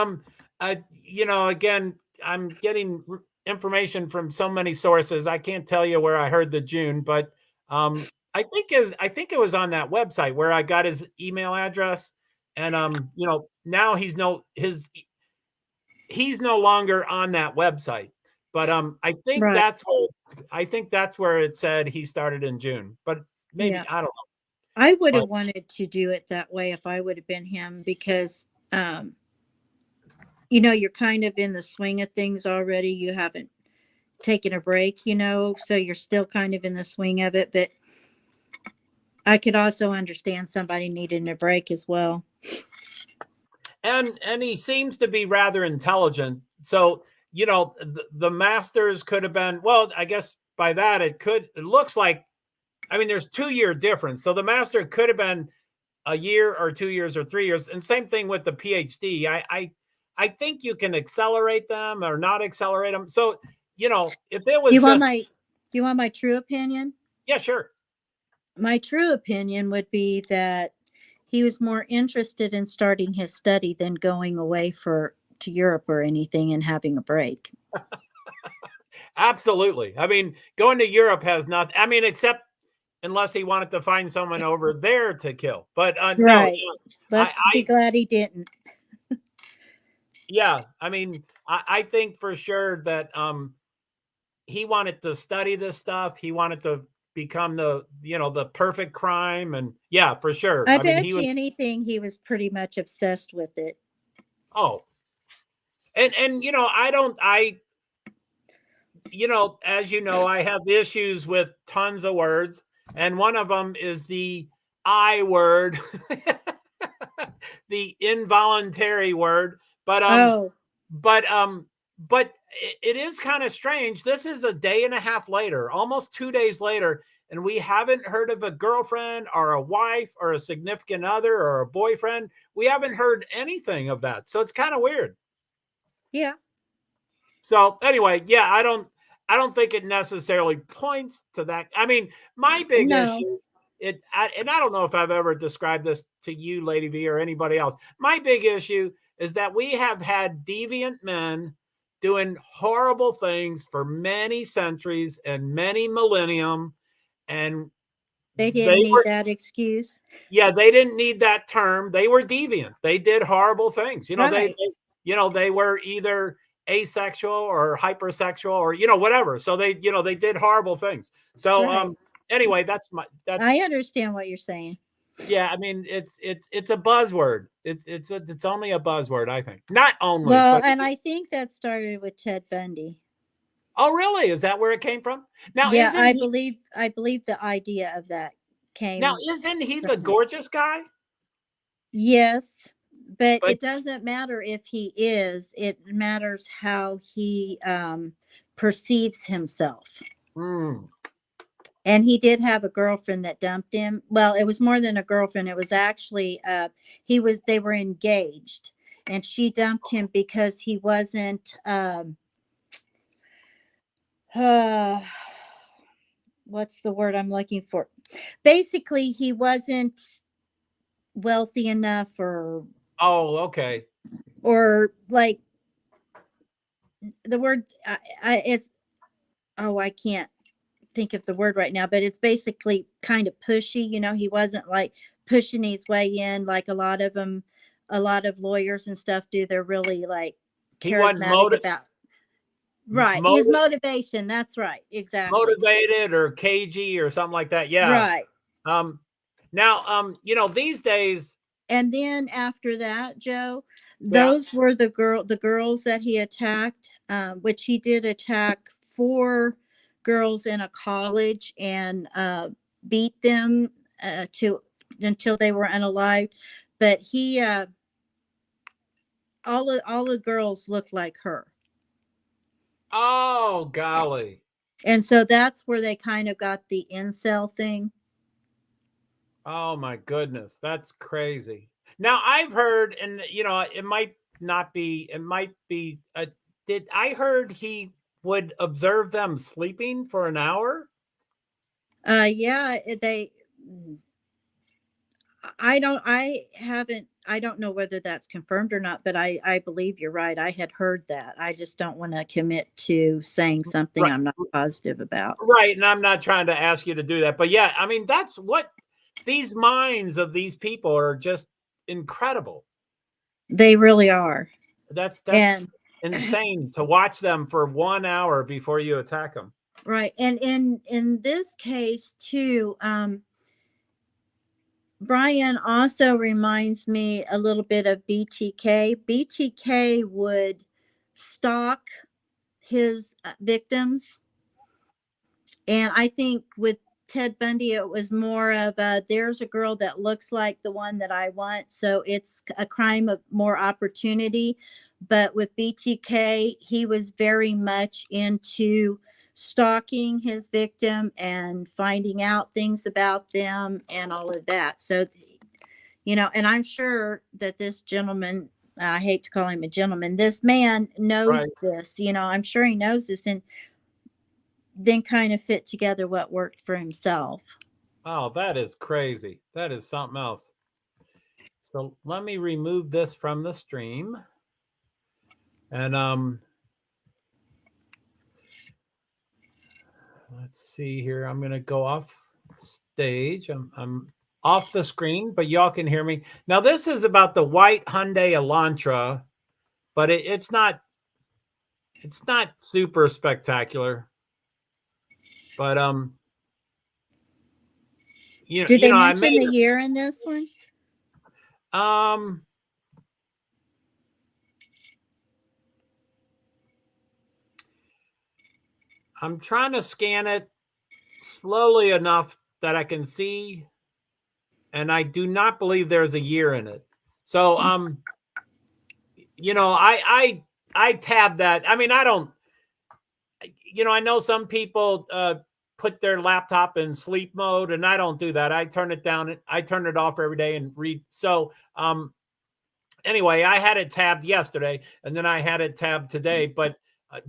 again, I'm getting information from so many sources. I can't tell you where I heard the June, but I think it was on that website where I got his email address, and now he's no longer on that website. But I think that's where it said he started in June. But maybe I don't know. I would have wanted to do it that way if I would have been him, because you're kind of in the swing of things already. You haven't taken a break, so you're still kind of in the swing of it. But I could also understand somebody needing a break as well. And he seems to be rather intelligent. So, the masters could have been, well, I guess by that it looks like, there's 2-year difference. So the master could have been a year or 2 years or 3 years. And same thing with the PhD. I think you can accelerate them or not accelerate them. So, if it was you want my true opinion? Yeah, sure. My true opinion would be that he was more interested in starting his study than going away to Europe or anything and having a break. Absolutely. Going to Europe has not, except unless he wanted to find someone over there to kill. But right. No, let's be glad he didn't. Yeah. I think for sure that he wanted to study this stuff. He wanted to become the perfect crime. And yeah, for sure. I bet you anything, he was pretty much obsessed with it. Oh. And as you know, I have issues with tons of words. And one of them is the I word, the involuntary word. But it is kind of strange. This is a day and a half later, almost 2 days later, and we haven't heard of a girlfriend or a wife or a significant other or a boyfriend. We haven't heard anything of that. So it's kind of weird. Yeah. So anyway, yeah, I don't think it necessarily points to that. My big issue and I don't know if I've ever described this to you, Lady V, or anybody else. My big issue is that we have had deviant men doing horrible things for many centuries and many millennium, and They didn't they need were, that excuse. yeah, they didn't need that term. They were deviant. They did horrible things. Right. They were either asexual or hypersexual or whatever. So they did horrible things. So Right. anyway, I understand what you're saying. yeah, I mean it's a buzzword. It's only a buzzword, I think. Not only, Well, but and I think that started with Ted Bundy. oh really? Is that where it came from? Now Yeah, isn't he I believe the idea of that now came isn't he from the him. gorgeous guy? Yes, but But it doesn't matter if he is. It matters how he perceives himself. mm, And he did have a girlfriend that dumped him. Well, it was more than a girlfriend. It was actually they were engaged, and she dumped him because he wasn't uh what's the word I'm looking for? Basically, he wasn't wealthy enough, oh, okay. or like the word it's, oh, I can't think of the word right now, but it's basically kind of pushy. He wasn't like pushing his way in like a lot of lawyers and stuff do. They're really like He wasn't charismatic about, right, his motivated motivation. That's right, exactly. motivated or cagey or something like that. Yeah. Right. Um, now, these days, And then after that, Joe, yeah. those were the girls that he attacked, which he did attack 4 girls in a college and beat them to until they were unalived. But he all the girls looked like her. Oh, golly. And so that's where they kind of got the incel thing. Oh my goodness, that's crazy. Now I've heard, and it might not be, it might be. Did I heard he would observe them sleeping for an hour? Yeah, they I don't know whether that's confirmed or not, but I believe you're right. I had heard that. I just don't want to commit to saying something Right, I'm not positive about. right. And I'm not trying to ask you to do that, but yeah, I mean that's what these minds of these people are just incredible. They really are. That's And insane to watch them for 1 hour before you attack them. right. And in this case too, Brian also reminds me a little bit of BTK. BTK would stalk his victims. And I think with Ted Bundy, it was more of there's a girl that looks like the one that I want. So it's a crime of more opportunity. But with BTK, he was very much into stalking his victim and finding out things about them and all of that. So, and I'm sure that this gentleman, I hate to call him a gentleman, this man knows Right. this. I'm sure he knows this. And then kind of fit together what worked for himself. Oh, that is crazy. That is something else. So let me remove this from the stream. And let's see here. I'm gonna go off stage. I'm off the screen, but y'all can hear me. Now this is about the white Hyundai Elantra, but it's not super spectacular. But Did they I mention made the year in this one? um I'm trying to scan it slowly enough that I can see, and I do not believe there's a year in it. So I tab that. I mean, I don't, I know some people put their laptop in sleep mode, and I don't do that. I turn it down. I turn it off every day and read. So anyway, I had it tabbed yesterday, and then I had it tabbed today. But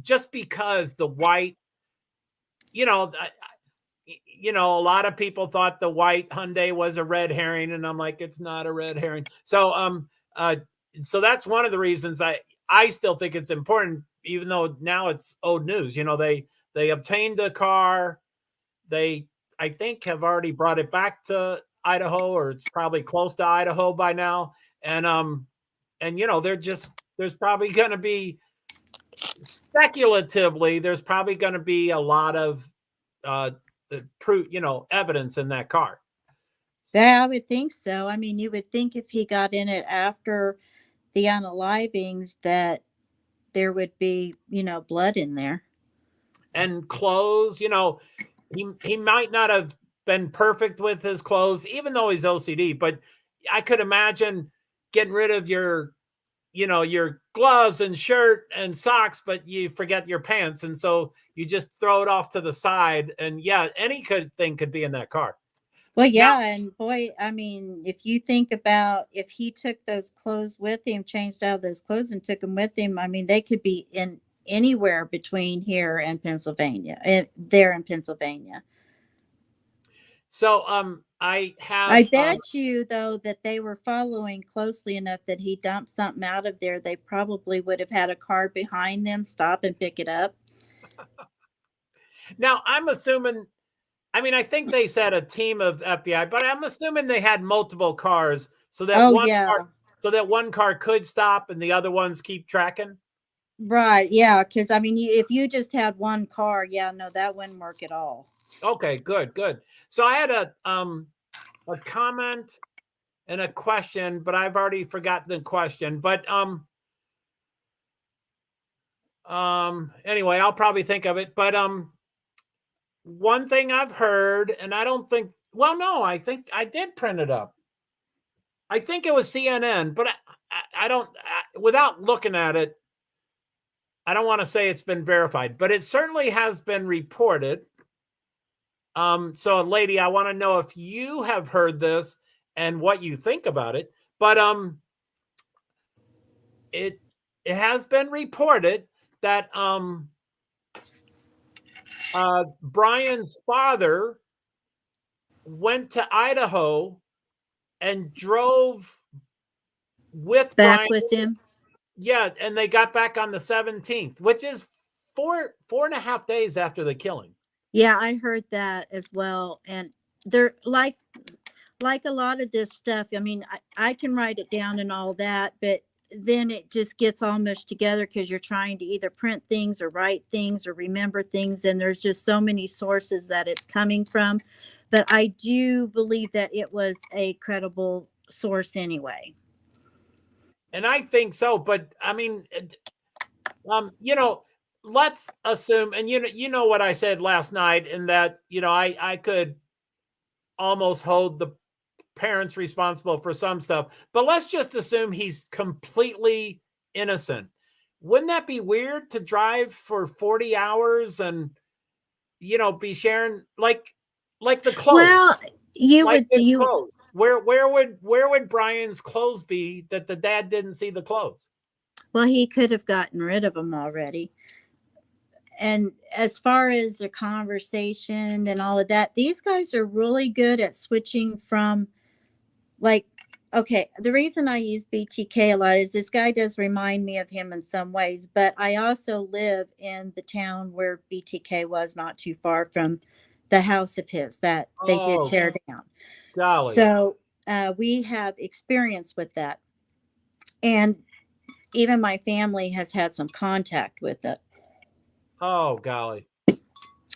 just because the white, you know, you know, a lot of people thought the white Hyundai was a red herring, and I'm like, it's not a red herring. So that's one of the reasons I still think it's important, even though now it's old news. You know, they obtained the car. They, I think, have already brought it back to Idaho, or it's probably close to Idaho by now. And you know, there's probably going to be, speculatively, there's probably going to be a lot of proof, you know, evidence in that car. Yeah, I would think so. I mean, you would think if he got in it after the unalivings that there would be, you know, blood in there. And clothes, you know, he might not have been perfect with his clothes, even though he's OCD, but I could imagine getting rid of your, you know, your gloves and shirt and socks, but you forget your pants. And so you just throw it off to the side. And yeah, any thing could be in that car. Well, Now, yeah, and boy, I mean, if you think about if he took those clothes with him, changed out those clothes and took them with him, I mean, they could be in anywhere between here and Pennsylvania, there in Pennsylvania. so I I have bet you, though, that they were following closely enough that he dumped something out of there. They probably would have had a car behind them stop and pick it up. now I'm assuming, I mean, I think they said a team of FBI, but I'm assuming they had multiple cars so that Oh, yeah. one car could stop and the other ones keep tracking. Right. Yeah. Because, I mean, if you just had one car, yeah, no, that wouldn't work at all. Okay, good, good. So I had a comment and a question, but I've already forgotten the question. But anyway, I'll probably think of it. But one thing I've heard, and I don't think, well, no, I think I did print it up. I think it was CNN, but I don't, without looking at it, I don't want to say it's been verified, but it certainly has been reported. So lady, I want to know if you have heard this and what you think about it. But it has been reported that Brian's father went to Idaho and drove with Back Brian. with him. Yeah, and they got back on the 17th, which is four and a half days after the killing. Yeah, I heard that as well. And they're like a lot of this stuff. I mean, I can write it down and all that, but then it just gets all mushed together because you're trying to either print things or write things or remember things. And there's just so many sources that it's coming from. But I do believe that it was a credible source anyway. And I think so, but I mean, you know, let's assume, and you know what I said last night, in that, you know, I could almost hold the parents responsible for some stuff, but let's just assume he's completely innocent. Wouldn't that be weird to drive for 40 hours and, you know, be sharing like the clothes? Well, you like would his you clothes. Where would Brian's clothes be that the dad didn't see the clothes? well, he could have gotten rid of them already. And as far as the conversation and all of that, these guys are really good at switching from, like, okay, the reason I use BTK a lot is this guy does remind me of him in some ways, but I also live in the town where BTK was, not too far from the house of his that they did Oh, tear down. golly. So we have experience with that. And even my family has had some contact with it. Oh, golly.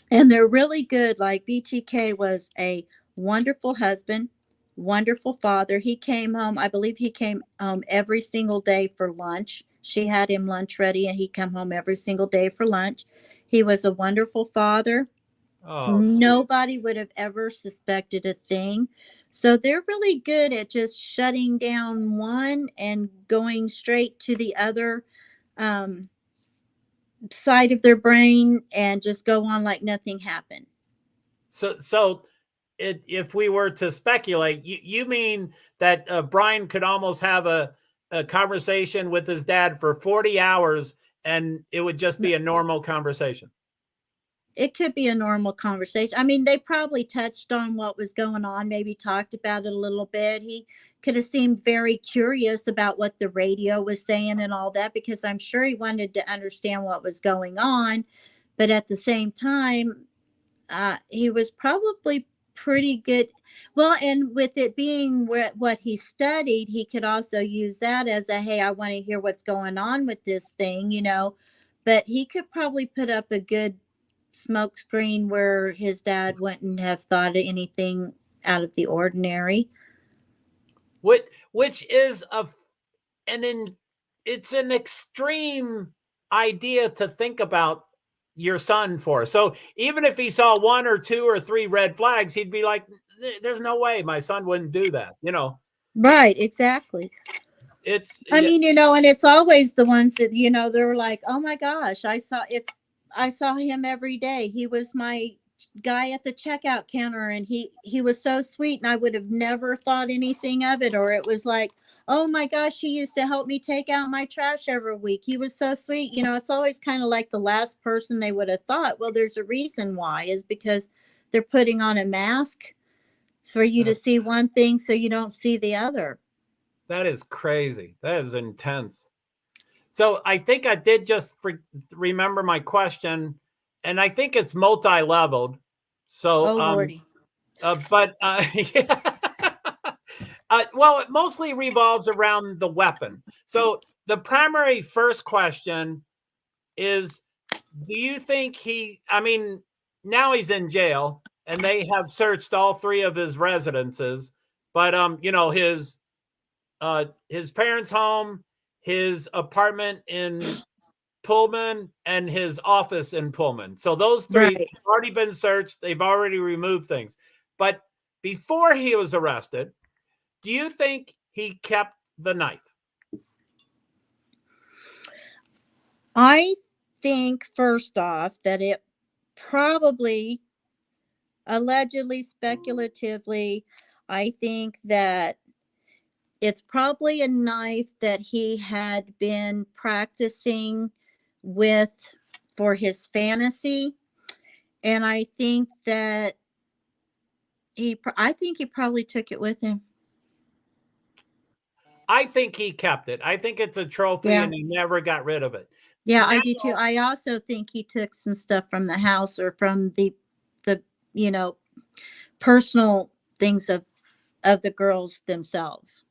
And they're really good. Like BTK was a wonderful husband, wonderful father. He came home, I believe he came home every single day for lunch. She had him lunch ready and he come home every single day for lunch. He was a wonderful father. Oh, Nobody would have ever suspected a thing. So they're really good at just shutting down one and going straight to the other um, side of their brain and just go on like nothing happened. so if we were to speculate, you mean that Brian could almost have a conversation with his dad for 40 hours and it would just be a normal conversation? it could be a normal conversation. I mean, they probably touched on what was going on, maybe talked about it a little bit. He could have seemed very curious about what the radio was saying and all that, because I'm sure he wanted to understand what was going on. But at the same time, he was probably pretty good. Well, and with it being what he studied, he could also use that as a, hey, I want to hear what's going on with this thing, But he could probably put up a good smoke screen where his dad wouldn't have thought of anything out of the ordinary. Which is it's an extreme idea to think about your son for. So even if he saw 1 or 2 or 3 red flags, he'd be like, there's no way my son wouldn't do that, Right, exactly. I mean, and it's always the ones that, they're like, oh my gosh, I saw him every day. He was my guy at the checkout counter, and he was so sweet, and I would have never thought anything of it. Or it was like, oh my gosh, he used to help me take out my trash every week. He was so sweet. It's always kind of like the last person they would have thought. Well, there's a reason why, is because they're putting on a mask for you to see one thing so you don't see the other. That is crazy. That is intense. So I think I did just remember my question, and I think it's multi-leveled. So, Lordy. Yeah. Well, it mostly revolves around the weapon. So the primary first question is, do you think now he's in jail and they have searched all 3 of his residences, but his parents' home, his apartment in Pullman, and his office in Pullman. So those 3 Right. have already been searched. They've already removed things. But before he was arrested, do you think he kept the knife? I think, first off, that it probably, allegedly, speculatively, I think that it's probably a knife that he had been practicing with for his fantasy. And I think that I think he probably took it with him. I think he kept it. I think it's a trophy, and he never got rid of it. Yeah, Now, I do too. I also think he took some stuff from the house, or from the personal things of the girls themselves.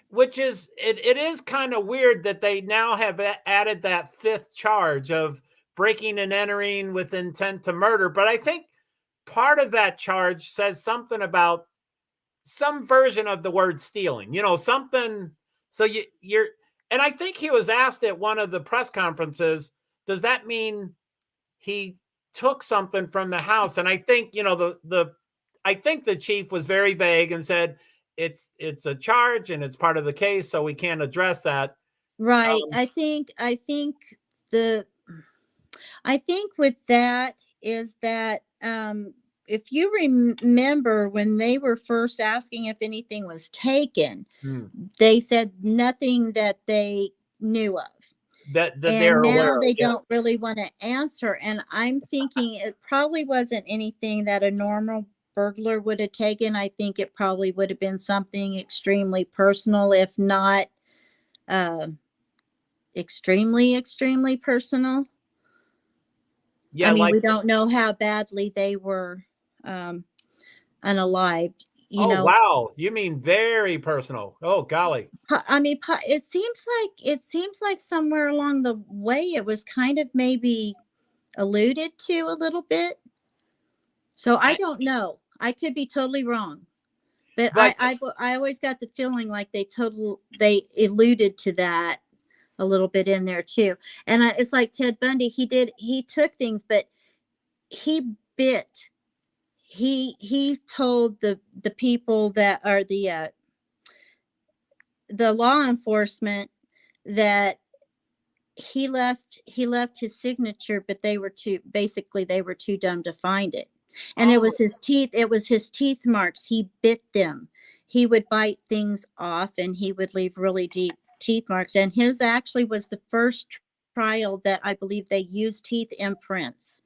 which is it is kind of weird that they now have added that 5th charge of breaking and entering with intent to murder. But I think part of that charge says something about some version of the word stealing, something. So you're, and I think he was asked at one of the press conferences, does that mean he took something from the house? And I think, I think the chief was very vague and said, it's a charge and it's part of the case, so we can't address that. Right. I think with that is that, if you remember when they were first asking if anything was taken, they said nothing that they knew of. That And they're now aware they of, yeah. don't really want to answer. And I'm thinking it probably wasn't anything that a normal burglar would have taken. I think it probably would have been something extremely personal, if not extremely, extremely personal. Yeah, I mean, like, we don't know how badly they were unalived. wow, you mean very personal? Oh golly. I mean, it seems like somewhere along the way it was kind of maybe alluded to a little bit. So I don't know. I could be totally wrong, but I always got the feeling like they alluded to that a little bit in there too. And it's like Ted Bundy. He took things, but he bit. He told the people that are the law enforcement that he left his signature, but they were too dumb to find it. And it was his teeth marks. He bit them. He would bite things off, and he would leave really deep teeth marks. And his actually was the first trial that I believe they used teeth imprints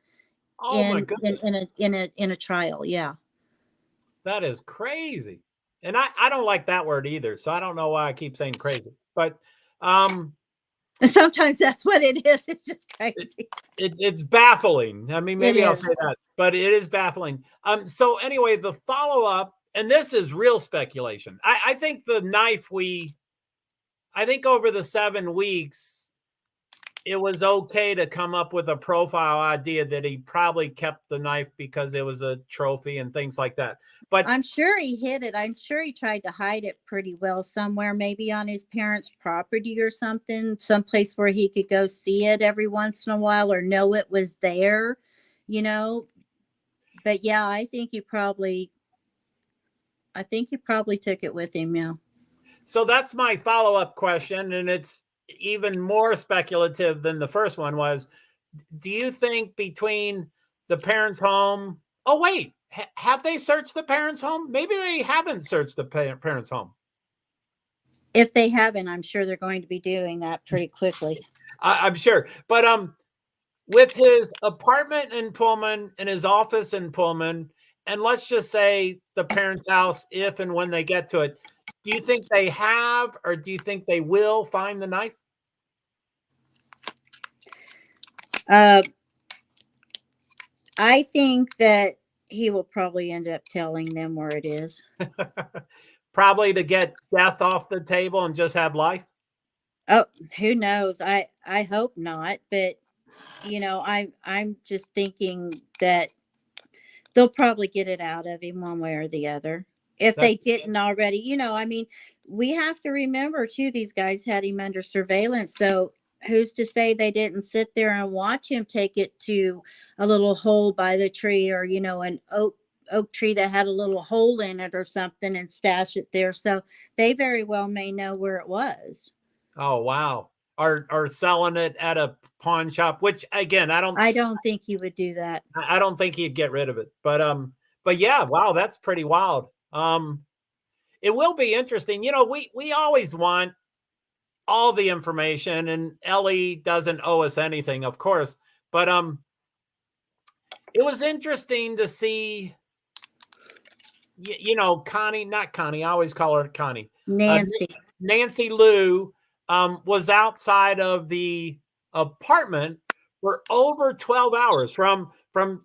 Oh my goodness. in a trial. Yeah. That is crazy. And I don't like that word either. So I don't know why I keep saying crazy. But um Sometimes that's what it is. It's just it, crazy. it's baffling. I mean, It maybe I'll say is. that, but it is baffling. So anyway, the follow-up, and this is real speculation. I think the knife I think over the 7 weeks, it was okay to come up with a profile idea that he probably kept the knife because it was a trophy and things like that. But I'm sure he hid it. I'm sure he tried to hide it pretty well somewhere, maybe on his parents' property or something, someplace where he could go see it every once in a while or know it was there, you know. But yeah, I think he probably took it with him. Yeah. so that's my follow-up question, and it's even more speculative than the first one was. Do you think between the parents' home? Oh wait, have they searched the parents' home? Maybe they haven't searched the parents' home. If they haven't, I'm sure they're going to be doing that pretty quickly. I'm sure, but with his apartment in Pullman and his office in Pullman, and let's just say the parents' house, if and when they get to it, do you think they have, or do you think they will find the knife? Uh, I think that he will probably end up telling them where it is. Probably to get death off the table and just have life. Oh, who knows? I hope not, but I'm just thinking that they'll probably get it out of him one way or the other. If That they didn't already, I mean, we have to remember too, these guys had him under surveillance. So who's to say they didn't sit there and watch him take it to a little hole by the tree, or, an oak tree that had a little hole in it or something, and stash it there. So they very well may know where it was. Oh wow. Are selling it at a pawn shop, which again, I don't think he would do that. I don't think he'd get rid of it. But yeah, wow, that's pretty wild. It will be interesting. We always want all the information, and Ellie doesn't owe us anything, of course. But it was interesting to see, Connie, not Connie, I always call her Connie. Nancy. Nancy Lou was outside of the apartment for over 12 hours, from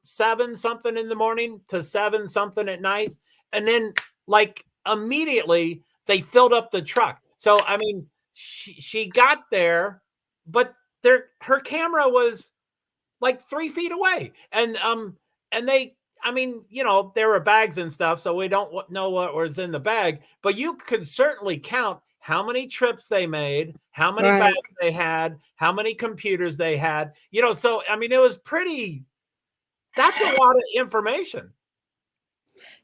7 something in the morning to 7 something at night, and then like immediately they filled up the truck. So I mean, she got there, but her camera was like 3 feet away, and they, I mean, there were bags and stuff, so we don't know what was in the bag, but you could certainly count how many trips they made, how many Right. bags they had, how many computers they had. So I mean, it was pretty. That's a lot of information.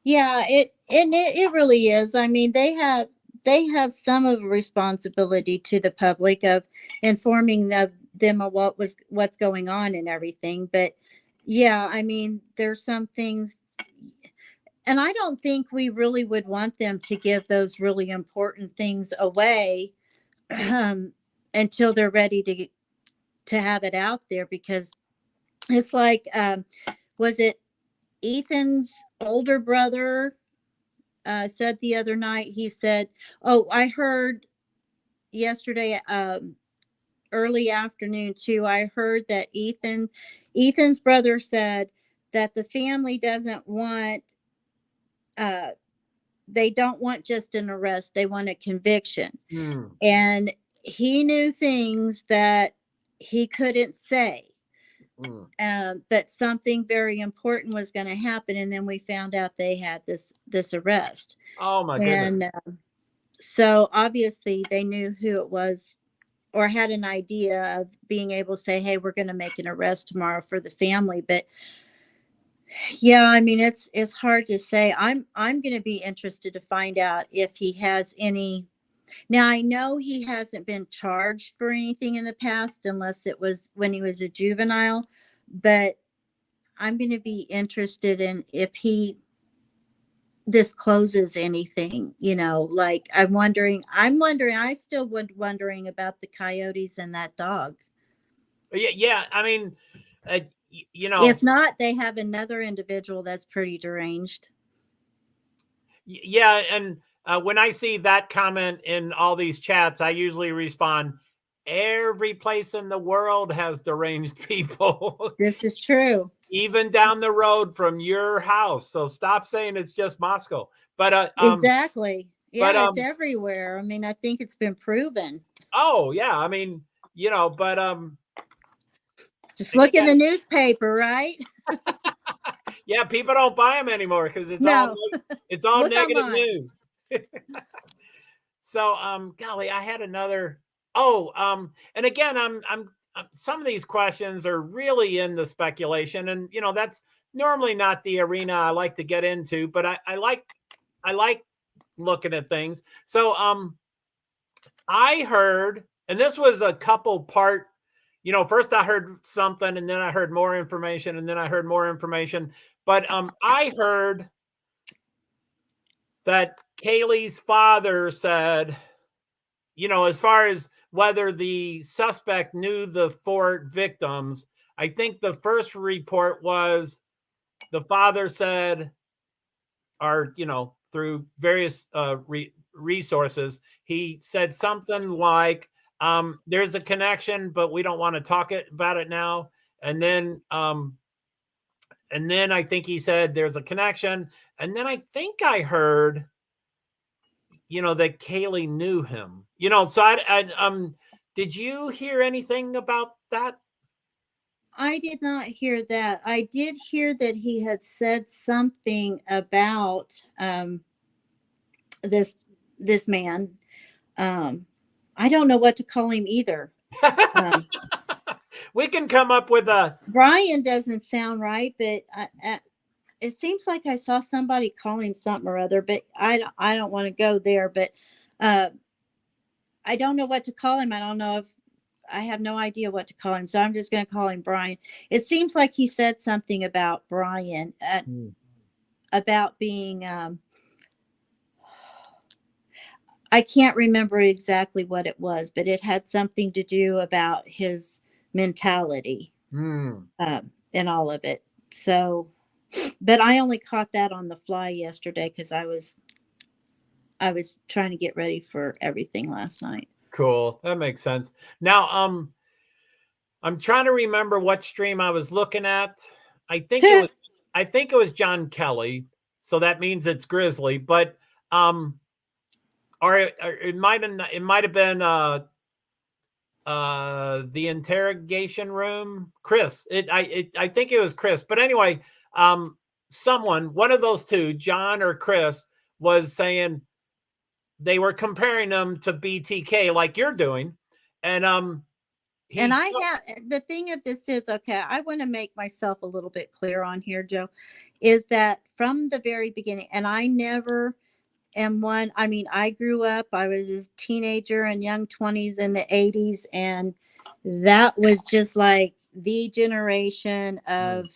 Yeah, it really is. I mean, they have some of a responsibility to the public of informing them of what's going on and everything. But yeah, I mean, there's some things, and I don't think we really would want them to give those really important things away um, until they're ready to have it out there, because it's like, was it Ethan's older brother said the other night? He said, "Oh, I heard yesterday, early afternoon too. I heard that Ethan's brother said that the family doesn't want, uh, they don't want just an arrest; they want a conviction, Hmm. and he knew things that he couldn't say." Hmm. But something very important was going to happen, and then we found out they had this arrest, Oh my goodness. and so obviously they knew who it was, or had an idea of being able to say, "Hey, we're going to make an arrest tomorrow for the family." But yeah, I mean, it's hard to say. I'm going to be interested to find out if he has any. Now, I know he hasn't been charged for anything in the past unless it was when he was a juvenile, but I'm going to be interested in if he discloses anything, like I still would wondering about the coyotes and that dog. Yeah, yeah. I mean, uh, you know, If not, they have another individual that's pretty deranged. yeah. And when I see that comment in all these chats, I usually respond, every place in the world has deranged people, This is true. even down the road from your house. So stop saying it's just Moscow. Exactly. But Yeah, it's everywhere. I mean, I think it's been proven. oh yeah, I mean, Just and look in the newspaper, right? yeah, people don't buy them anymore because No, it's all look negative online. news. So golly, I had another. Oh, and again, some of these questions are really in the speculation, and that's normally not the arena I like to get into, but I like looking at things. So I heard, and this was a couple part. First I heard something, and then I heard more information, and then I heard more information. But I heard that Kaylee's father said, as far as whether the suspect knew the 4 victims, I think the first report was the father said, or, through various resources, he said something like, there's a connection, but we don't want to talk about it now. And then I think he said there's a connection. And then I think I heard, that Kaylee knew him. So did you hear anything about that? I did not hear that. I did hear that he had said something about this this man. I don't know what to call him either. Um, We can come up with a. Brian doesn't sound right, but it seems like I saw somebody call him something or other. But I don't want to go there. But uh, I don't know what to call him. I don't know if I have no idea what to call him. So I'm just going to call him Brian. It seems like he said something about Brian, about being, I can't remember exactly what it was, but it had something to do about his mentality and all of it. So, but I only caught that on the fly yesterday because I was trying to get ready for everything last night. Cool. That makes sense. Now, I'm trying to remember what stream I was looking at. I think it was John Kelly. So that means it's Grizzly, but or it might have been the interrogation room, Chris. I think it was Chris. But anyway, one of those two, John or Chris, was saying they were comparing them to BTK like you're doing. And and I have the thing of this is, okay, I want to make myself a little bit clear on here, Joe, is that from the very beginning, and I never am one. I mean, I grew up, I was a teenager and young 20s in the 80s, and that was just like the generation of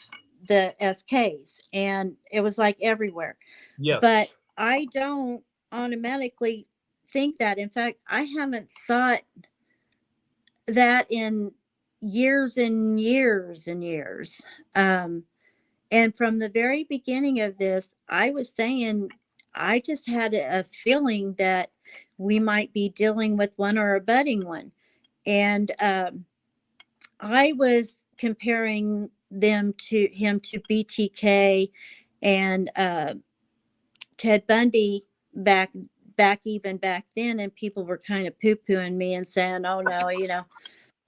the SKs, and it was like everywhere. yes. But I don't automatically think that. In fact, I haven't thought that in years and years and years. And from the very beginning of this, I was saying, I just had a feeling that we might be dealing with one or a budding one. And I was comparing him to BTK and Ted Bundy back even back then, and people were kind of poo-pooing me and saying, oh no,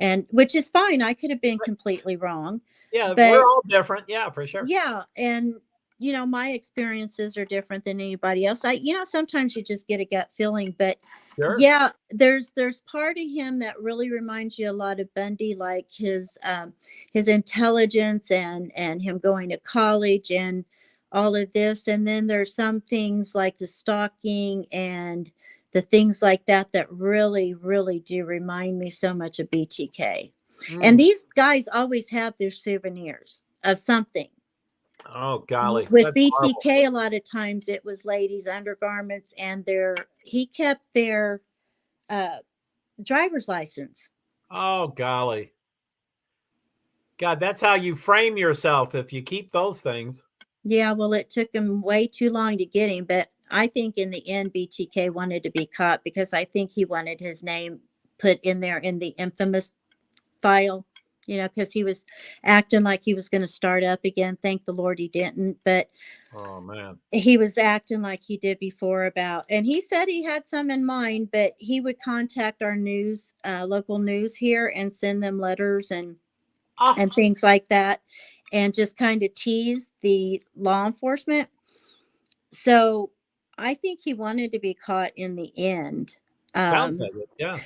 and which is fine. I could have been completely wrong. Yeah, we're But all different. Yeah, for sure. yeah, and my experiences are different than anybody else. Sometimes you just get a gut feeling, but Sure. yeah, there's part of him that really reminds you a lot of Bundy, like his intelligence and him going to college and all of this. And then there's some things like the stalking and the things like that that really, really do remind me so much of BTK. And these guys always have their souvenirs of something. Oh golly, With that's horrible. BTK, a lot of times it was ladies' undergarments, and he kept their driver's license. Oh golly. God, that's how you frame yourself if you keep those things. Yeah, well, it took him way too long to get him, but I think in the end, BTK wanted to be caught because I think he wanted his name put in there in the infamous file, because he was acting like he was going to start up again. Thank the Lord he didn't, but Oh man. he was acting like he did before and he said he had some in mind, but he would contact our news, local news here, and send them letters Ah, and things like that, and just kind of tease the law enforcement. So I think he wanted to be caught in the end. sounds Um, like it. Yeah.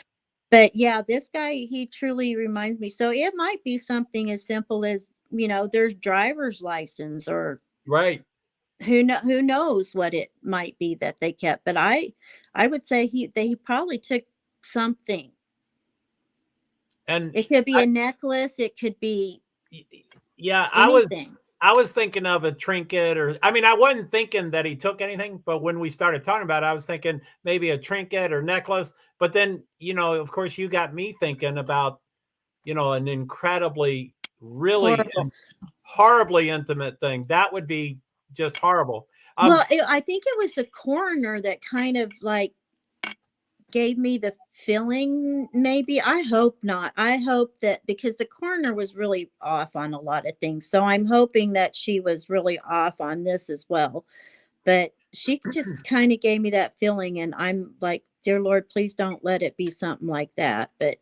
but yeah, this guy, he truly reminds me. So it might be something as simple as, there's driver's license, or Right. who knows what it might be that they kept. But I would say they probably took something. And It could be I, a necklace, it could be yeah, anything. I was thinking of a trinket, or I mean, I wasn't thinking that he took anything, but when we started talking about it, I was thinking maybe a trinket or necklace. But then, of course, you got me thinking about, an incredibly, really Horrible. horribly intimate thing. That would be just horrible. Well, I think it was the coroner that kind of like gave me the feeling, maybe. I hope not. I hope that, because the coroner was really off on a lot of things. So I'm hoping that she was really off on this as well. But she just kind of gave me that feeling. And I'm like, dear Lord, please don't let it be something like that. But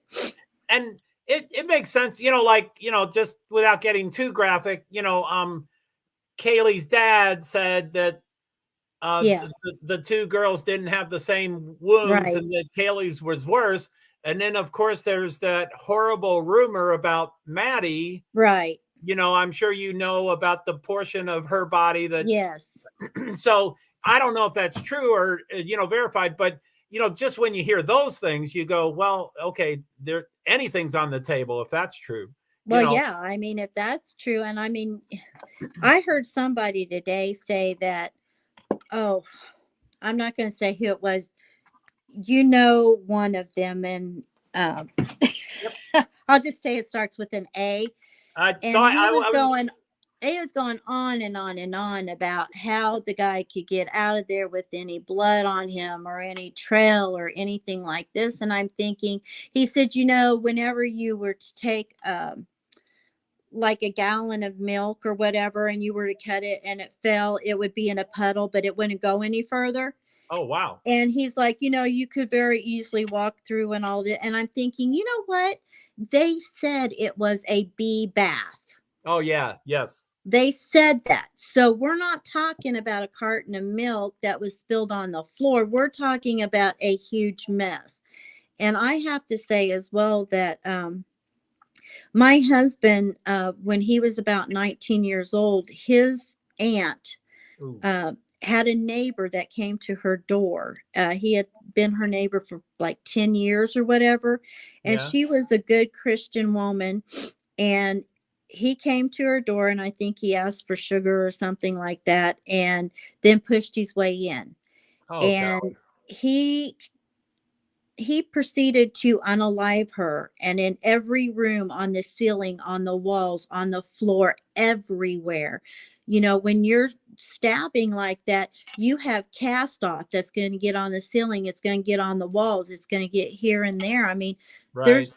And it makes sense, like, just without getting too graphic, Kaylee's dad said that yeah, the two girls didn't have the same wounds right, and that Kaylee's was worse. And then, of course, there's that horrible rumor about Maddie. right. I'm sure about the portion of her body that, Yes. so I don't know if that's true or, verified, but, just when you hear those things, you go, well, okay, anything's on the table if that's true, you Well, know. yeah, I mean, if that's true. And I mean, I heard somebody today say that, oh, I'm not going to say who it was, one of them, and um, Yep. I'll just say it starts with an A. I And thought I was, he was going on and on and on about how the guy could get out of there with any blood on him or any trail or anything like this. And I'm thinking, he said, whenever you were to take like a gallon of milk or whatever, and you were to cut it and it fell, it would be in a puddle, but it wouldn't go any further. oh, wow. And he's like, you could very easily walk through and all that. And I'm thinking, you know what? They said it was a bee bath. Oh, yeah. Yes. They said that. So we're not talking about a carton of milk that was spilled on the floor. We're talking about a huge mess. And I have to say as well that my husband, when he was about 19 years old, his aunt Ooh, uh, had a neighbor that came to her door. He had been her neighbor for like 10 years or whatever. And yeah. she was a good Christian woman. And he came to her door, and I think he asked for sugar or something like that, and then pushed his way in. Oh, God. And he he proceeded to unalive her, and in every room, on the ceiling, on the walls, on the floor, everywhere. When you're stabbing like that, you have cast off that's going to get on the ceiling, it's going to get on the walls, it's going to get here and there. I mean, Right. there's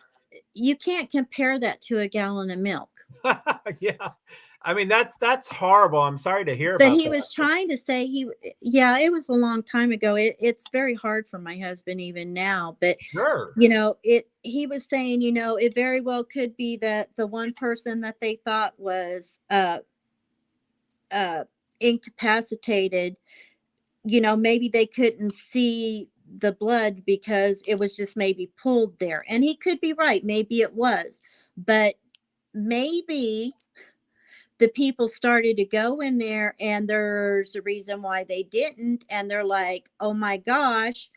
you can't compare that to a gallon of milk. Yeah. I mean, that's horrible. I'm sorry to hear But about he that. was trying to say, yeah, it was a long time ago. It's very hard for my husband even now, but Sure. he was saying, it very well could be that the one person that they thought was uh incapacitated, maybe they couldn't see the blood because it was just maybe pulled there. And he could be right, maybe it was, but maybe the people started to go in there, and there's a reason why they didn't, and they're like, oh my gosh,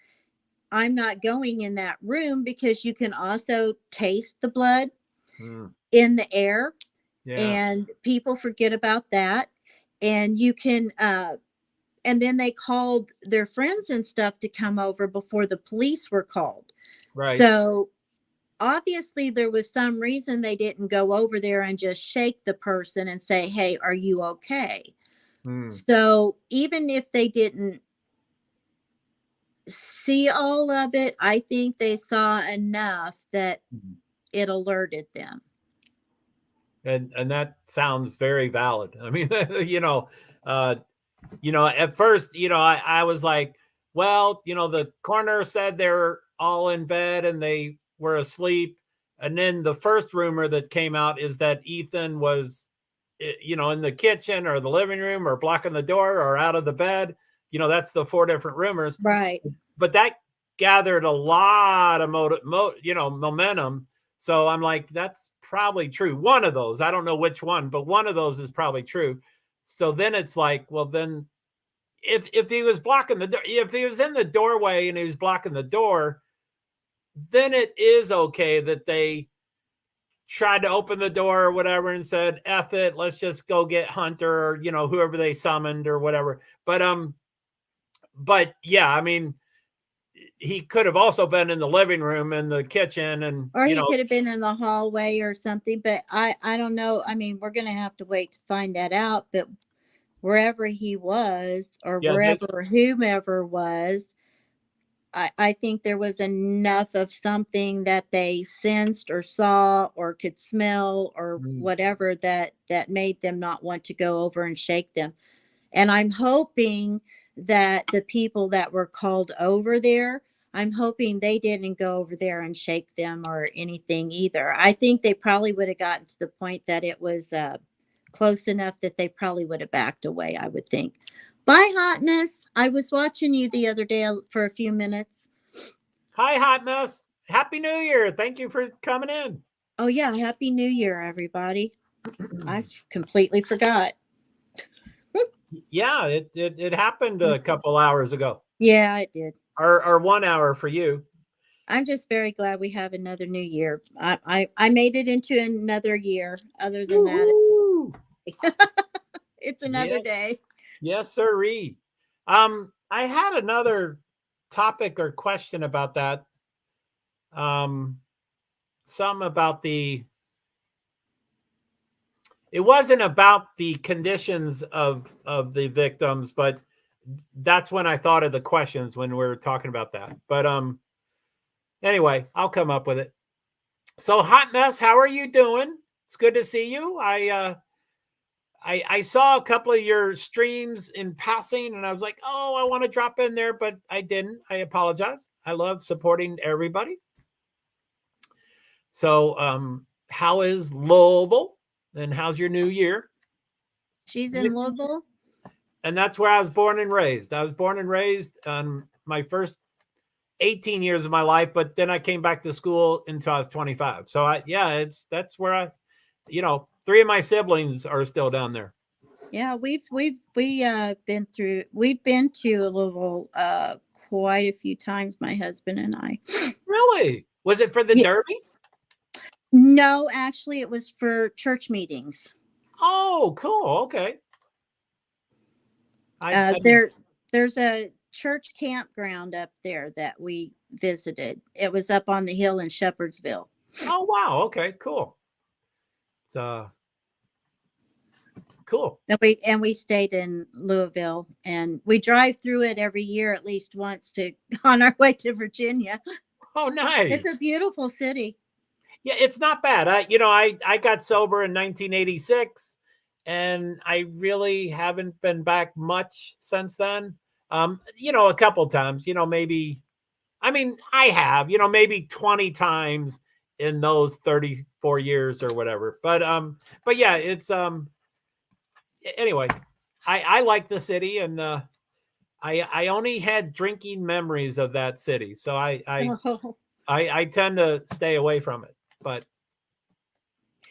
I'm not going in that room, because you can also taste the blood Mm, in the air, yeah. and people forget about that. And you can and then they called their friends and stuff to come over before the police were called. Right. So obviously there was some reason they didn't go over there and just shake the person and say, "Hey, are you okay?" Hmm. So even if they didn't see all of it, I think they saw enough that it alerted them. And that sounds very valid. I mean, uh, at first, I was like, well, the coroner said they're all in bed and they were asleep. And then the first rumor that came out is that Ethan was, in the kitchen or the living room or blocking the door or out of the bed. That's the four different rumors. Right. But that gathered a lot of momentum. So I'm like, that's probably true. One of those, I don't know which one, but one of those is probably true. So then it's like, well, then if he was blocking the door, if he was in the doorway and he was blocking the door, then it is okay that they tried to open the door or whatever and said, F it, let's just go get Hunter or, whoever they summoned or whatever. But yeah, I mean, he could have also been in the living room and the kitchen and, Or he could have been in the hallway or something, but I don't know. I mean, we're going to have to wait to find that out, but wherever he was or yeah, wherever whomever was, I think there was enough of something that they sensed or saw or could smell or whatever that made them not want to go over and shake them. And I'm hoping that the people that were called over there, I'm hoping they didn't go over there and shake them or anything either. I think they probably would have gotten to the point that it was close enough that they probably would have backed away, I would think. Bye, Hotness. I was watching you the other day for a few minutes. Hi, Hot Mess. Happy New Year. Thank you for coming in. Oh, yeah. Happy New Year, everybody. I completely forgot. Yeah, it happened a couple hours ago. Yeah, it did. Or 1 hour for you. I'm just very glad we have another new year. I made it into another year. Other than that, Woo-hoo! it's another Yes, day. yes, sirree. I had another topic or question about that. Um, some about it wasn't about the conditions of the victims, but that's when I thought of the questions when we were talking about that. But anyway, I'll come up with it. So, Hot Mess, how are you doing? It's good to see you. I saw a couple of your streams in passing, and I was like, oh, I want to drop in there, but I didn't. I apologize. I love supporting everybody. So, how is Louisville, and how's your new year? She's in Louisville. And that's where I was born and raised. I was born and raised my first 18 years of my life, but then I came back to school until I was 25. So that's where three of my siblings are still down there. Yeah, we've been to Louisville quite a few times, my husband and I. Really? Was it for the Derby? No, actually, it was for church meetings. Oh, cool. Okay. There's a church campground up there that we visited. It was up on the hill in Shepherdsville. Oh, wow. Okay, cool. So cool. And we stayed in Louisville, and we drive through it every year at least once on our way to Virginia. Oh, nice. It's a beautiful city. Yeah, it's not bad. I got sober in 1986, and I really haven't been back much since then. A couple times, maybe. I mean, I have, maybe 20 times in those 34 years or whatever. But yeah, it's anyway, I like the city, and I only had drinking memories of that city, so I tend to stay away from it. But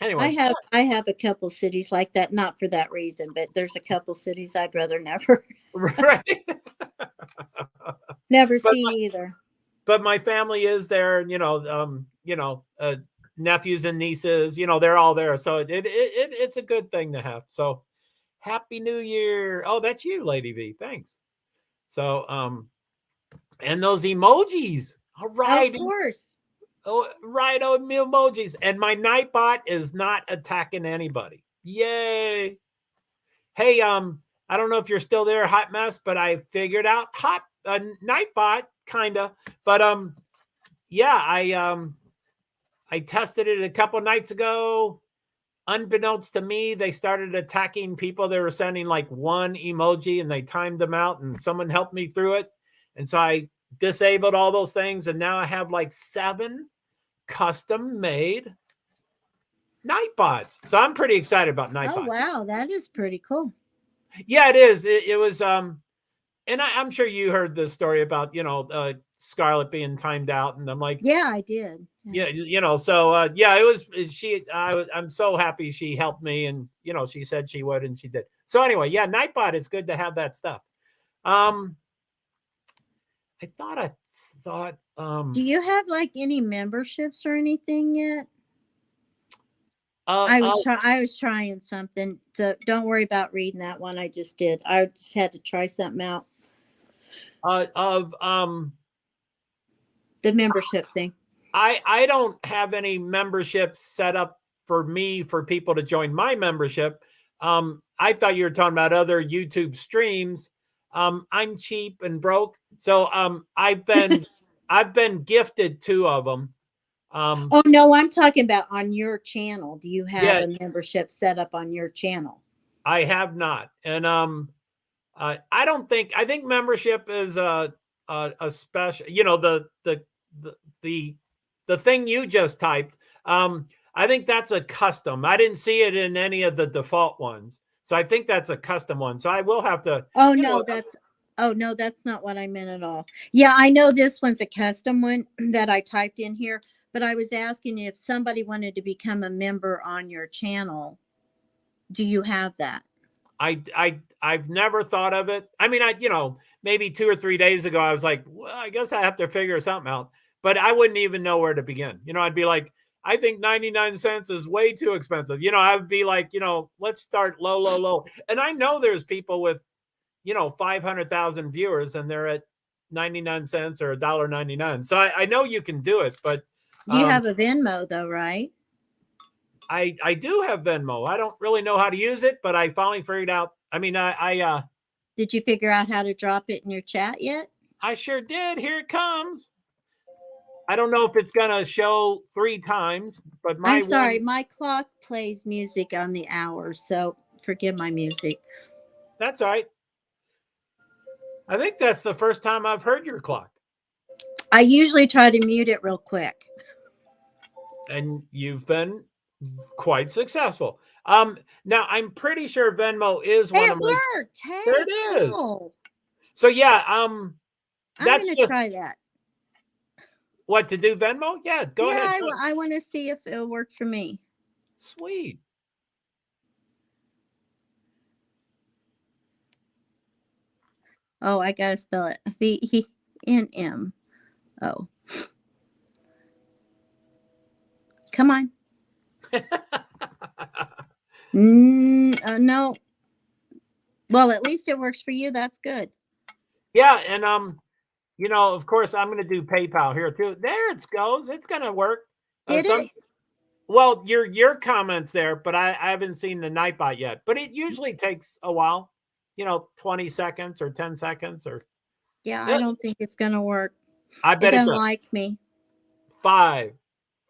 anyway, I have a couple cities like that, not for that reason, but there's a couple cities I'd rather never right. never see either. But my family is there, and nephews and nieces, they're all there, so it's a good thing to have. So Happy New Year. Oh, that's you, Lady V. Thanks. So and those emojis. All right. Of course. Oh, right. Oh, emojis. And my Nightbot is not attacking anybody. Yay. Hey, I don't know if you're still there, Hot Mess, but I figured out Nightbot, kinda. But yeah, I tested it a couple nights ago. Unbeknownst to me, they started attacking people. They were sending like one emoji and they timed them out, and someone helped me through it. And so I disabled all those things, and now I have like 7 custom made Nightbots. So I'm pretty excited about Nightbot. Oh wow, that is pretty cool. Yeah, it is. It was and I'm sure you heard the story about, Scarlett being timed out, and I'm like, yeah, I did. Yeah. So yeah, it was I'm so happy she helped me, and she said she would, and she did. So anyway, yeah, Nightbot, it's good to have that stuff. I thought Do you have like any memberships or anything yet? I was trying something. So don't worry about reading that one. I just did. I just had to try something out. The membership thing. I don't have any memberships set up for people to join my membership. I thought you were talking about other YouTube streams. I'm cheap and broke, so I've been gifted 2 of them. Oh no, I'm talking about on your channel. Do you have a membership set up on your channel? I have not, and I think membership is a special. The thing you just typed. I think that's a custom. I didn't see it in any of the default ones, so I think that's a custom one. So I will have to. Oh no, that's not what I meant at all. Yeah, I know this one's a custom one that I typed in here, but I was asking if somebody wanted to become a member on your channel. Do you have that? I've never thought of it. I mean, maybe 2 or 3 days ago, I was like, well, I guess I have to figure something out, but I wouldn't even know where to begin. I'd be like, I think 99 cents is way too expensive. I would be like, let's start low. And I know there's people with, 500,000 viewers, and they're at 99 cents or $1.99. So I know you can do it, but you have a Venmo though, right? I do have Venmo. I don't really know how to use it, but I finally figured out. I mean, did you figure out how to drop it in your chat yet? I sure did. Here it comes. I don't know if it's gonna show 3 times, but I'm sorry, my clock plays music on the hours, so forgive my music. That's all right. I think that's the first time I've heard your clock. I usually try to mute it real quick. And you've been quite successful. Now I'm pretty sure Venmo is one of my. It worked. Hey, there it is. Cool. So yeah, I'm gonna try that. What, to do Venmo? Yeah, go ahead. I want to see if it'll work for me. Sweet. Oh, I gotta spell it. VNMO. Come on. No. Well, at least it works for you. That's good. Yeah, and of course, I'm going to do PayPal here too. There it goes. It's going to work. It is. Well, your comments there, but I haven't seen the Nightbot yet. But it usually takes a while. 20 seconds or 10 seconds or. Yeah, I don't think it's going to work. I bet it doesn't like me. 5,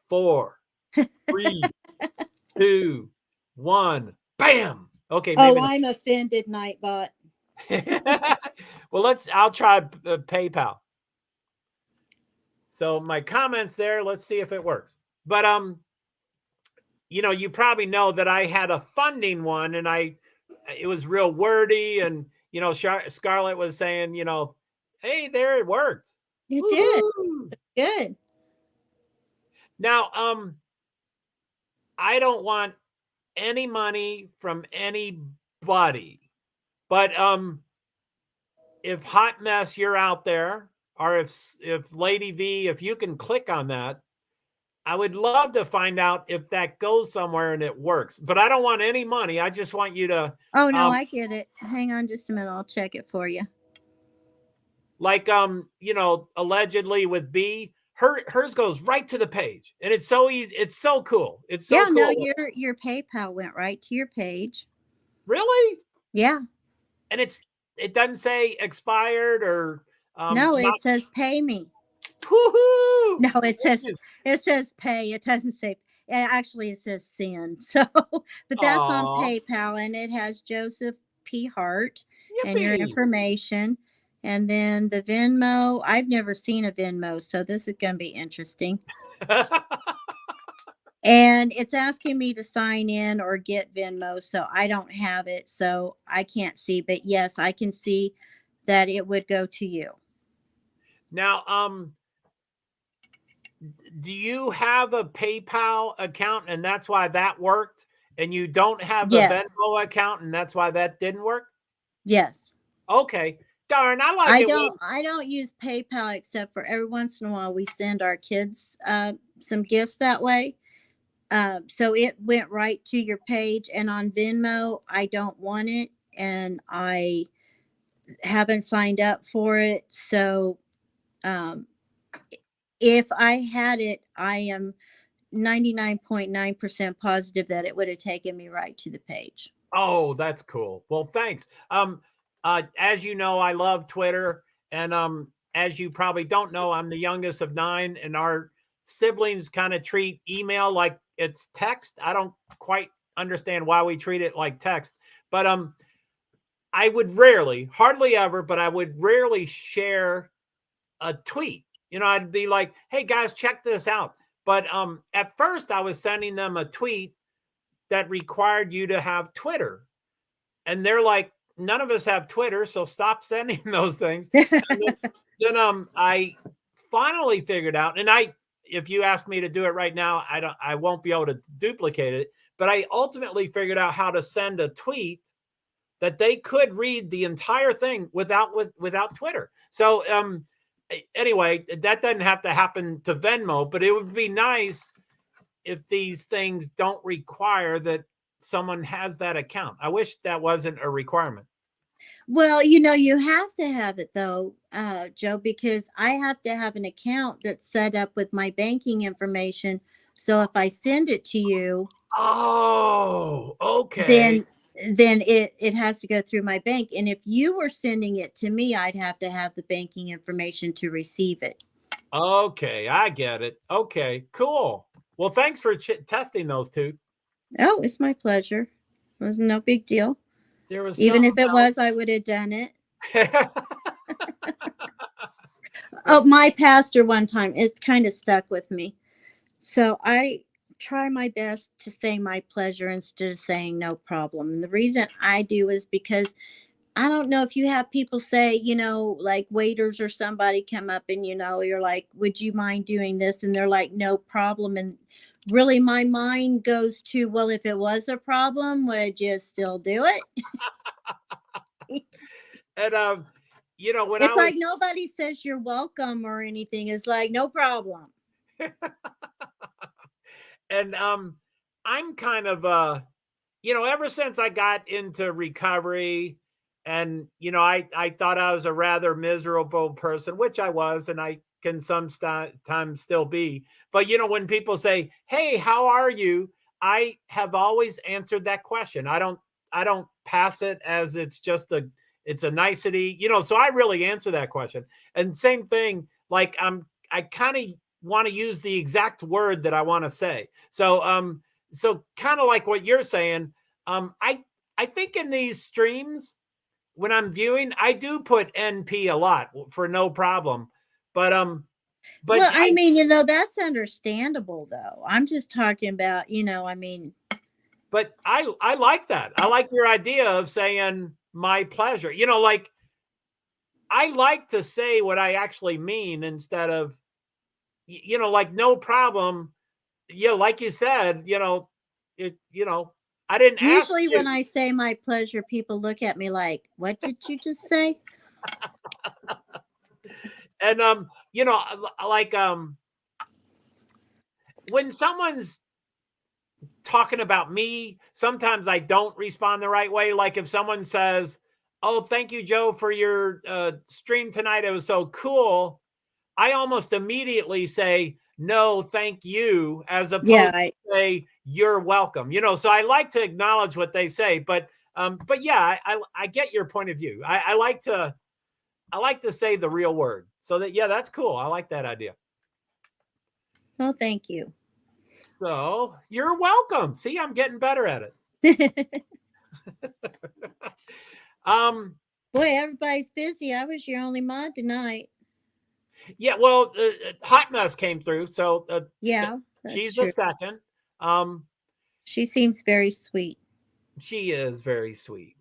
4, 3, 2, 1. Bam. Okay. Maybe I'm offended, Nightbot. Well, I'll try PayPal. So my comments there, let's see if it works. But you probably know that I had a funding one, and it was real wordy, and Scarlett was saying, hey, there it worked. It did. Good. Now, I don't want any money from anybody, but if Hot Mess, you're out there, or if Lady V, if you can click on that, I would love to find out if that goes somewhere and it works. But I don't want any money. I just want you to. Oh no, I get it. Hang on just a minute. I'll check it for you. Like allegedly with B, hers goes right to the page, and it's so easy. It's so cool. It's so Yeah, no, cool. your PayPal went right to your page. Really? Yeah. And it doesn't say expired or No, not. it says pay me. Woohoo! No, Thank you. it says pay. It doesn't say actually it says send. So, but that's on Aw, PayPal and it has Joseph P. Hart and your yippee! information. And then the Venmo, I've never seen a Venmo, so this is going to be interesting. And it's asking me to sign in or get Venmo, so I don't have it, so I can't see. But yes, I can see that it would go to you. Now, do you have a PayPal account and that's why that worked? And you don't have a Yes, Venmo account and that's why that didn't work? yes. Okay. Darn, I like it when I don't use PayPal except for every once in a while we send our kids some gifts that way. So it went right to your page, and on Venmo, I don't want it, and I haven't signed up for it. So um, if I had it, I am 99.9% positive that it would have taken me right to the page. Oh, that's cool. Well, thanks. As you know, I love Twitter, and as you probably don't know, I'm the youngest of 9, and our siblings kind of treat email like it's text. I don't quite understand why we treat it like text, but I would rarely, hardly ever, but I would rarely share a tweet. I'd be like, "Hey guys, check this out." But at first, I was sending them a tweet that required you to have Twitter. And they're like, none of us have Twitter, so stop sending those things. And then I finally figured out, and if you ask me to do it right now, I won't be able to duplicate it. But I ultimately figured out how to send a tweet that they could read the entire thing without Twitter. So anyway, that doesn't have to happen to Venmo, but it would be nice if these things don't require that someone has that account. I wish that wasn't a requirement. Well, you have to have it though, Joe, because I have to have an account that's set up with my banking information. So if I send it to you, Oh, okay. then it has to go through my bank. And if you were sending it to me, I'd have to have the banking information to receive it. Okay, I get it. Okay, cool. Well, thanks for testing those two. Oh, it's my pleasure. It was no big deal. There was Even something if it else. was, I would have done it. Oh, my pastor one time, it kind of stuck with me. So I try my best to say my pleasure instead of saying no problem. And the reason I do is because I don't know if you have people say, like waiters or somebody come up and, you're like, would you mind doing this? And they're like, no problem. And really, my mind goes to, well, if it was a problem, would you still do it? And when I It's was like nobody says you're welcome or anything. It's like, no problem. and I'm kind of ever since I got into recovery, and I thought I was a rather miserable person, which I was, and I can sometimes still be. But when people say, "Hey, how are you?" I have always answered that question. I don't pass it as it's a nicety, so I really answer that question. And same thing, like I kind of want to use the exact word that I want to say. So kind of like what you're saying, I think in these streams when I'm viewing, I do put NP a lot for no problem. But Well, I I mean, that's understandable though. I'm just talking about, I like that. I like your idea of saying my pleasure. Like I like to say what I actually mean instead of like no problem. Yeah, like you said, it I didn't ask usually you. when I say my pleasure, people look at me like, what did you just say? And like when someone's talking about me, sometimes I don't respond the right way. Like if someone says, "Oh, thank you, Joe, for your stream tonight. It was so cool." I almost immediately say, no, thank you, as opposed Yeah, to say, you're welcome. So I like to acknowledge what they say, but yeah, I get your point of view. I like to say the real word. So yeah, that's cool. I like that idea. well, thank you. So you're welcome. See, I'm getting better at it. Boy, everybody's busy. I was your only mod tonight. Yeah, well, Hot Mess came through, so Yeah, that's she's true. a second. She seems very sweet. She is very sweet.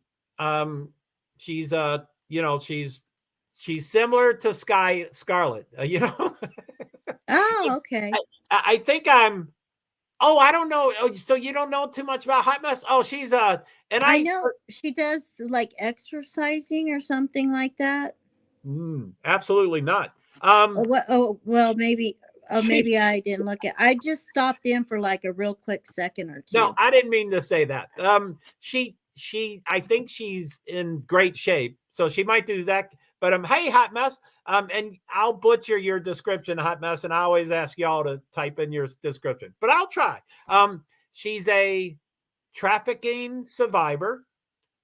She's she's similar to Scarlett. Oh, okay. I think I'm. Oh, I don't know. Oh, so you don't know too much about Hot Mess? Oh, she's and I know she does like exercising or something like that. Absolutely not. Well, maybe. Oh, She's maybe I didn't look at. I just stopped in for like a real quick second or No, two. I didn't mean to say that. I think she's in great shape, so she might do that. But hey, Hot Mess, and I'll butcher your description, Hot Mess, and I always ask y'all to type in your description, but I'll try. She's a trafficking survivor,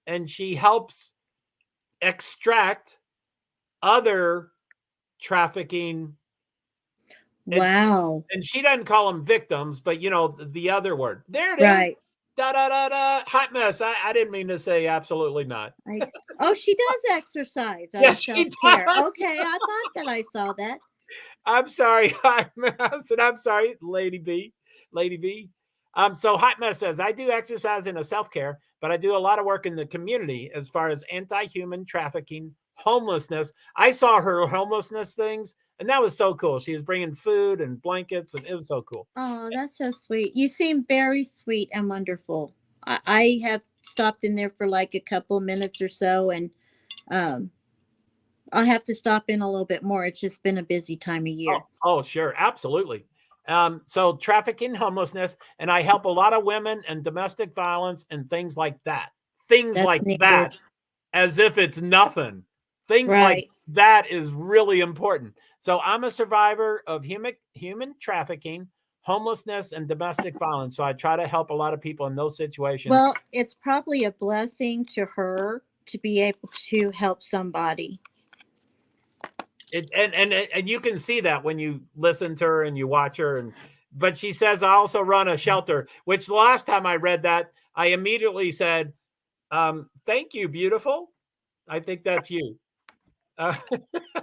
and she helps extract other trafficking. Wow. And she doesn't call them victims, but the other word. There it is. Right. Da da da da. Hot Mess. I didn't mean to say absolutely not. Oh, she does exercise. Yes, she Self-care. does. Okay, I thought that I saw that. I'm sorry, Hot Mess, and I'm sorry, Lady B. Lady B. So Hot Mess says, I do exercise in a self-care, but I do a lot of work in the community as far as anti-human trafficking, homelessness. I saw her homelessness things, and that was so cool. She was bringing food and blankets, and it was so cool. Oh, that's so sweet. You seem very sweet and wonderful. I have stopped in there for like a couple of minutes or so, and I'll have to stop in a little bit more. It's just been a busy time of year. Oh, sure. Absolutely. So trafficking, homelessness, and I help a lot of women and domestic violence and things like that. Things That's like needed. that, as if it's nothing. Things like that is really important. So I'm a survivor of human trafficking, homelessness, and domestic violence. So I try to help a lot of people in those situations. Well, it's probably a blessing to her to be able to help somebody. And you can see that when you listen to her and you watch her. But she says, I also run a shelter, which the last time I read that, I immediately said, thank you, beautiful. I think that's you.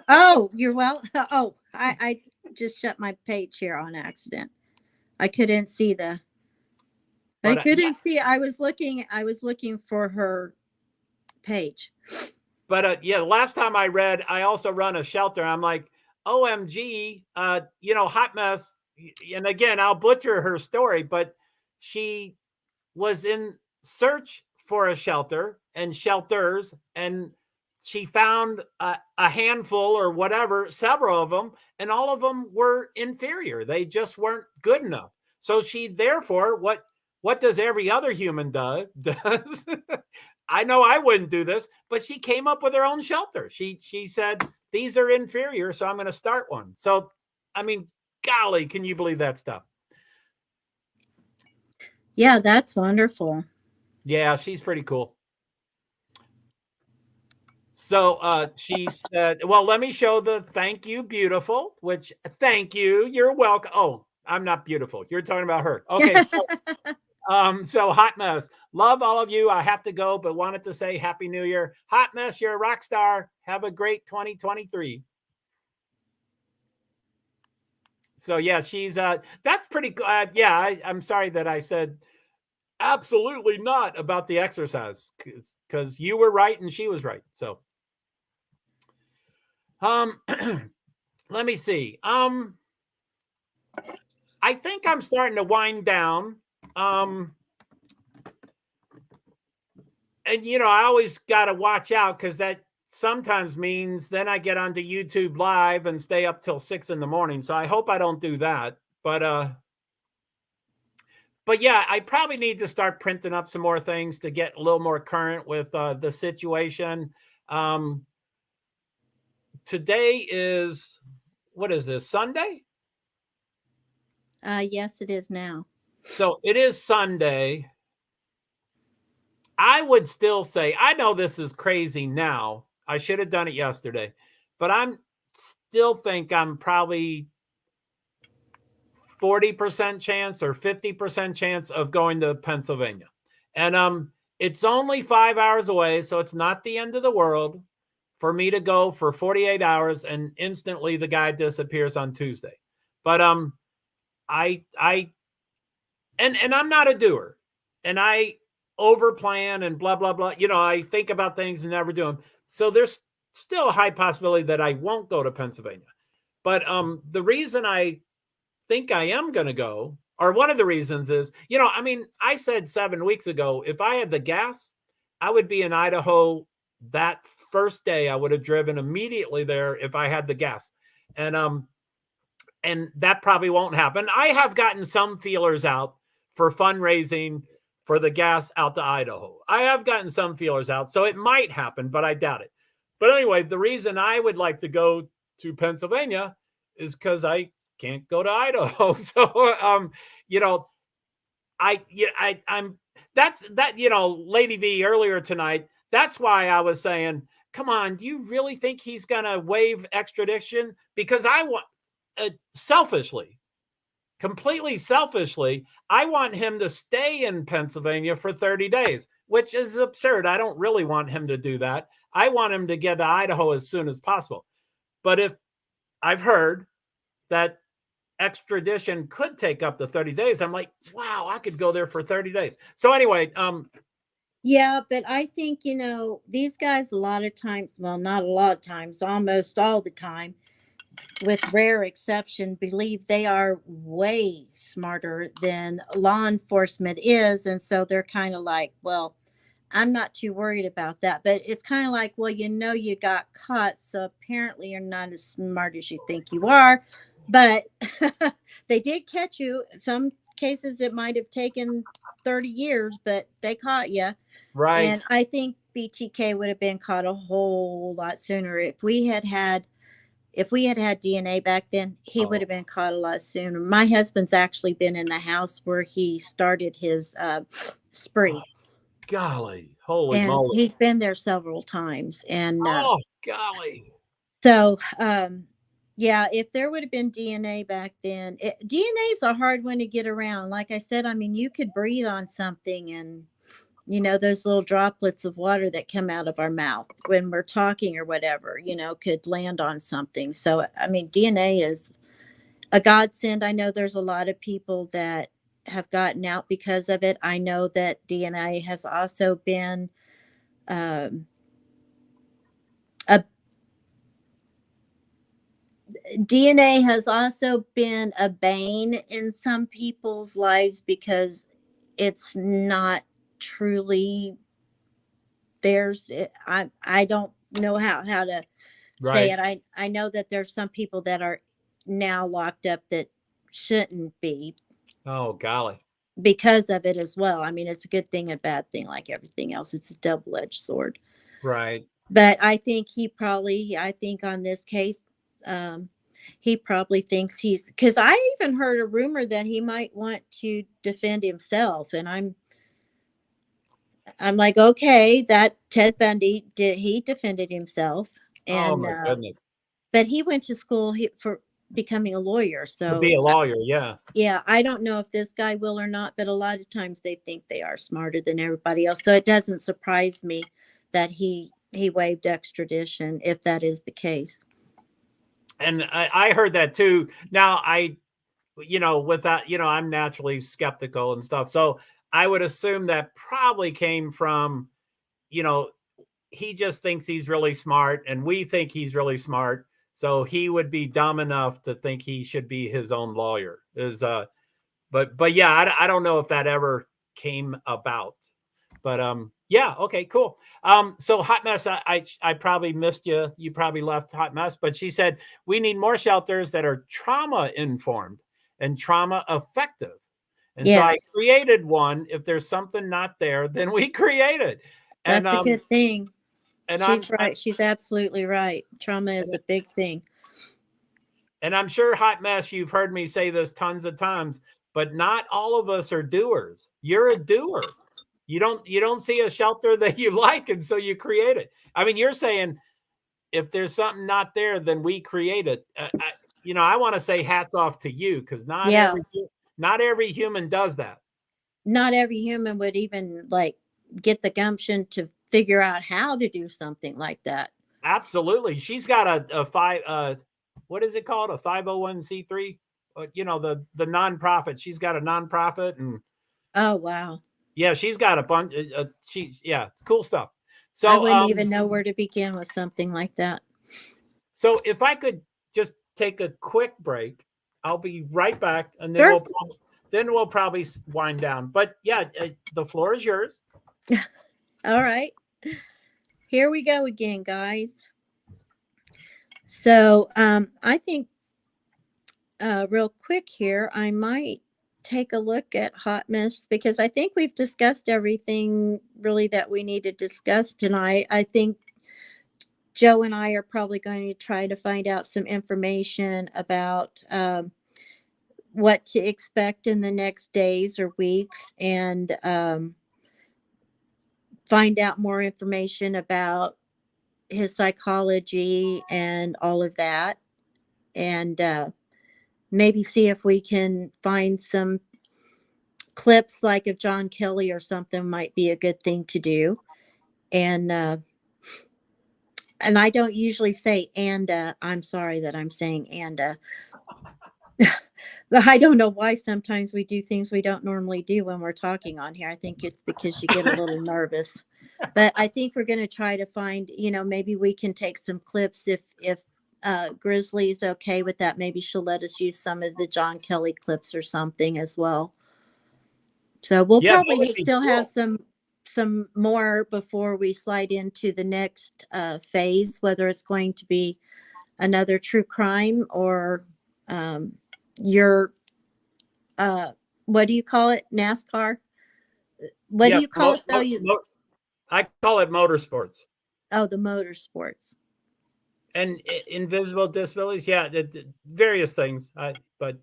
Oh, you're well. Oh, I just shut my page here on accident. I couldn't see the. I couldn't see. I was looking for her page. But yeah, last time I read, I also run a shelter. I'm like, OMG, Hot Mess. And again, I'll butcher her story, but she was in search for a shelter and shelters, and she found a handful or whatever, several of them, and all of them were inferior. They just weren't good enough. So she, therefore, what does every other human does? I know I wouldn't do this, but she came up with her own shelter. She said, these are inferior, so I'm going to start one. So, I mean, golly, can you believe that stuff? Yeah, that's wonderful. Yeah, she's pretty cool. So she said, well, let me show the thank you, beautiful, which thank you. You're welcome. Oh, I'm not beautiful. You're talking about her. Okay. So Hot Mess, love all of you. I have to go, but wanted to say Happy New Year. Hot Mess, you're a rock star. Have a great 2023. So yeah, she's that's pretty good. Yeah, I'm sorry that I said absolutely not about the exercise, because you were right and she was right. So let me see. I think I'm starting to wind down. And I always got to watch out, because that sometimes means then I get onto YouTube Live and stay up till 6 a.m. So I hope I don't do that. But yeah, I probably need to start printing up some more things to get a little more current with the situation. Today is what is this, Sunday? Yes, it is now. So it is Sunday. I would still say, I know this is crazy now. I should have done it yesterday, but I'm still think I'm probably 40% chance or 50% chance of going to Pennsylvania. And it's only 5 hours away, so it's not the end of the world for me to go for 48 hours and instantly the guy disappears on Tuesday. But I and I'm not a doer. And I over plan and blah blah blah. You know, I think about things and never do them. So there's still a high possibility that I won't go to Pennsylvania. But the reason I think I am going to go, or one of the reasons is, you know, I mean, I said 7 weeks ago, if I had the gas, I would be in Idaho that first day. I would have driven immediately there if I had the gas. And that probably won't happen. I have gotten some feelers out for fundraising for the gas out to Idaho. I have gotten some feelers out, so it might happen, but I doubt it. But anyway, the reason I would like to go to Pennsylvania is because I can't go to Idaho. So, you know, I'm that's that, you know, Lady V earlier tonight. That's why I was saying, come on, do you really think he's going to waive extradition? Because I want, selfishly, completely selfishly, I want him to stay in Pennsylvania for 30 days, which is absurd. I don't really want him to do that. I want him to get to Idaho as soon as possible. But if I've heard that extradition could take up to 30 days, I'm like, wow, I could go there for 30 days. So anyway, Yeah, but I think, you know, these guys a lot of times, well, not a lot of times, almost all the time, with rare exception, believe they are way smarter than law enforcement is. And so they're kind of like, well, I'm not too worried about that. But it's kind of like, well, you know, you got caught. So apparently you're not as smart as you think you are. But they did catch you. Some cases it might have taken 30 years, but they caught you. right. And I think BTK would have been caught a whole lot sooner if we had had DNA back then. He would have been caught a lot sooner. My husband's actually been in the house where he started his spree. Golly, holy And moly. he's been there several times. And Oh, golly. so, yeah, if there would have been DNA back then, DNA is a hard one to get around. Like I said, I mean, you could breathe on something and, you know, those little droplets of water that come out of our mouth when we're talking or whatever, you know, could land on something. So, I mean, DNA is a godsend. I know there's a lot of people that have gotten out because of it. I know that DNA has also been a DNA has also been a bane in some people's lives because it's not truly theirs. I don't know how to say Right. it. I know that there's some people that are now locked up that shouldn't be Oh, golly. because of it as well. I mean, it's a good thing and bad thing, like everything else. It's a double-edged sword. Right. But I think I think on this case, he probably thinks because I even heard a rumor that he might want to defend himself. And I'm like, okay, that Ted Bundy he defended himself. Oh, And, my goodness. but he went to school for becoming a lawyer. To be a So lawyer, yeah. yeah, I don't know if this guy will or not, but a lot of times they think they are smarter than everybody else. So it doesn't surprise me that he waived extradition if that is the case. And I heard that too. Now, you know, with that, you know, I'm naturally skeptical and stuff. So I would assume that probably came from, you know, he just thinks he's really smart and we think he's really smart. So he would be dumb enough to think he should be his own lawyer. But yeah, I don't know if that ever came about. But yeah, okay, cool. So Hot Mess, I probably missed you. You probably left Hot Mess, but she said we need more shelters that are trauma informed and trauma effective. And so I Yes, created one. If there's something not there, then we create it. And that's a good thing. and She's right. She's absolutely right. Trauma is a big thing. and I'm sure Hot Mess, you've heard me say this tons of times, but not all of us are doers. You're a doer. You don't see a shelter that you like, and so you create it. I mean, you're saying if there's something not there, then we create it. I want to say hats off to you, because Yeah. not every human does that. Not every human would even like get the gumption to figure out how to do something like that. Absolutely, she's got a five. What is it called? A 501c3. The nonprofit. She's got a nonprofit, and Oh, wow. yeah, she's got a bunch. Cool stuff. So I wouldn't even know where to begin with something like that. So if I could just take a quick break, I'll be right back, and then Sure. we'll probably wind down. But yeah, the floor is yours. All right. Here we go again, guys. So I think real quick here, I might take a look at Hot Mess, because I think we've discussed everything really that we need to discuss tonight. I think Joe and I are probably going to try to find out some information about what to expect in the next days or weeks, and find out more information about his psychology and all of that. And maybe see if we can find some clips like of John Kelly or something might be a good thing to do. And I don't usually say I'm sorry that I'm saying but I don't know why sometimes we do things we don't normally do when we're talking on here. I think it's because you get a little nervous. But I think we're going to try to find, maybe we can take some clips if Grizzly is okay with that. Maybe she'll let us use some of the John Kelly clips or something as well. So we'll probably still have some more before we slide into the next phase, whether it's going to be another true crime or your what do you call it? NASCAR? What do you call it though? I call it motorsports. Oh, the motorsports. And invisible disabilities, yeah, various things. But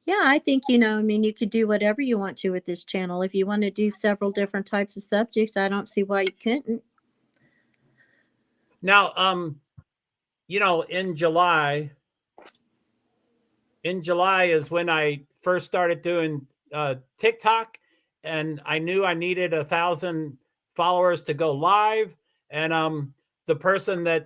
yeah, I think, you could do whatever you want to with this channel. If you want to do several different types of subjects, I don't see why you couldn't. Now, in July is when I first started doing TikTok, and I knew I needed 1,000 followers to go live. And the person that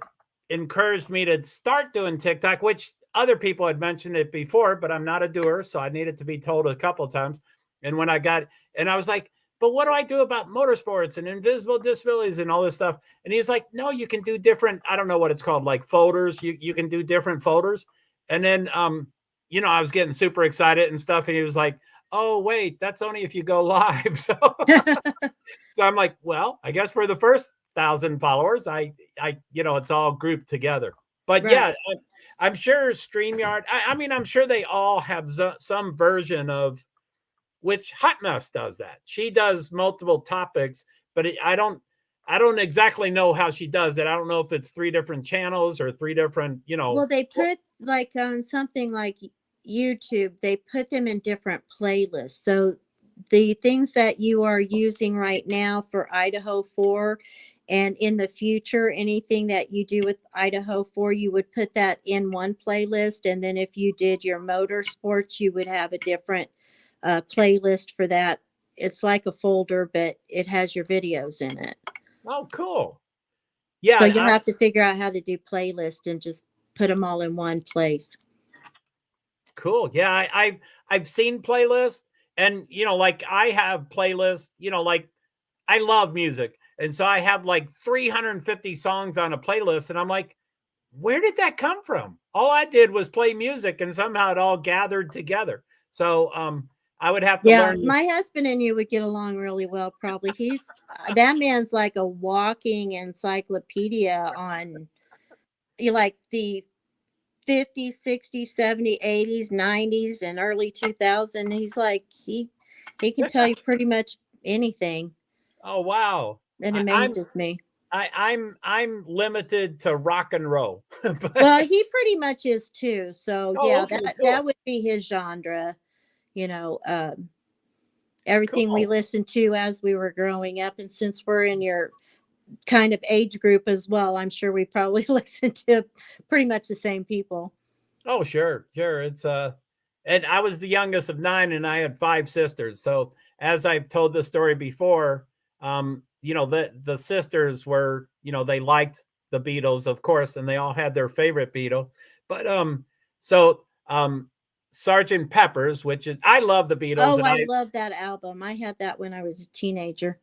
encouraged me to start doing TikTok, which other people had mentioned it before, but I'm not a doer, so I needed to be told a couple of times. And when I was like, but what do I do about motorsports and invisible disabilities and all this stuff? And he was like, no, you can do different, I don't know what it's called, like folders. You can do different folders. And then, I was getting super excited and stuff. And he was like, oh, wait, that's only if you go live. So I'm like, well, I guess for the first 1,000 followers, it's all grouped together. But right. Yeah, I'm sure StreamYard, I'm sure they all have some version of, which Hot Mess does that. She does multiple topics, but I don't exactly know how she does it. I don't know if it's 3 different channels or 3 different, Well, they put like on something like YouTube, they put them in different playlists. So the things that you are using right now for Idaho 4, and in the future, anything that you do with Idaho 4, you would put that in one playlist. And then if you did your motorsports, you would have a different playlist for that. It's like a folder, but it has your videos in it. Oh, cool. Yeah. So you'll have to figure out how to do playlists and just put them all in one place. Cool. Yeah, I've seen playlists, and like I have playlists, like I love music. And so I have like 350 songs on a playlist, and I'm like, where did that come from? All I did was play music, and somehow it all gathered together. So I would have to learn. My husband and you would get along really well, probably. That man's like a walking encyclopedia on like the 50s, 60s, 70s, 80s, 90s, and early 2000s. He's like, he can tell you pretty much anything. Oh, wow. That amazes me. I'm limited to rock and roll. Well, he pretty much is too. So Oh, yeah, okay, that cool, would be his genre. You know, everything we cool. listened to as we were growing up, and since we're in your kind of age group as well, I'm sure we probably listened to pretty much the same people. Oh, sure, sure. And I was the youngest of nine, and I had five sisters. So as I've told the story before, the sisters were, they liked the Beatles, of course, and they all had their favorite Beatle. But so Sergeant Pepper's, which is I love the Beatles, Oh, and I love that album. I had that when I was a teenager.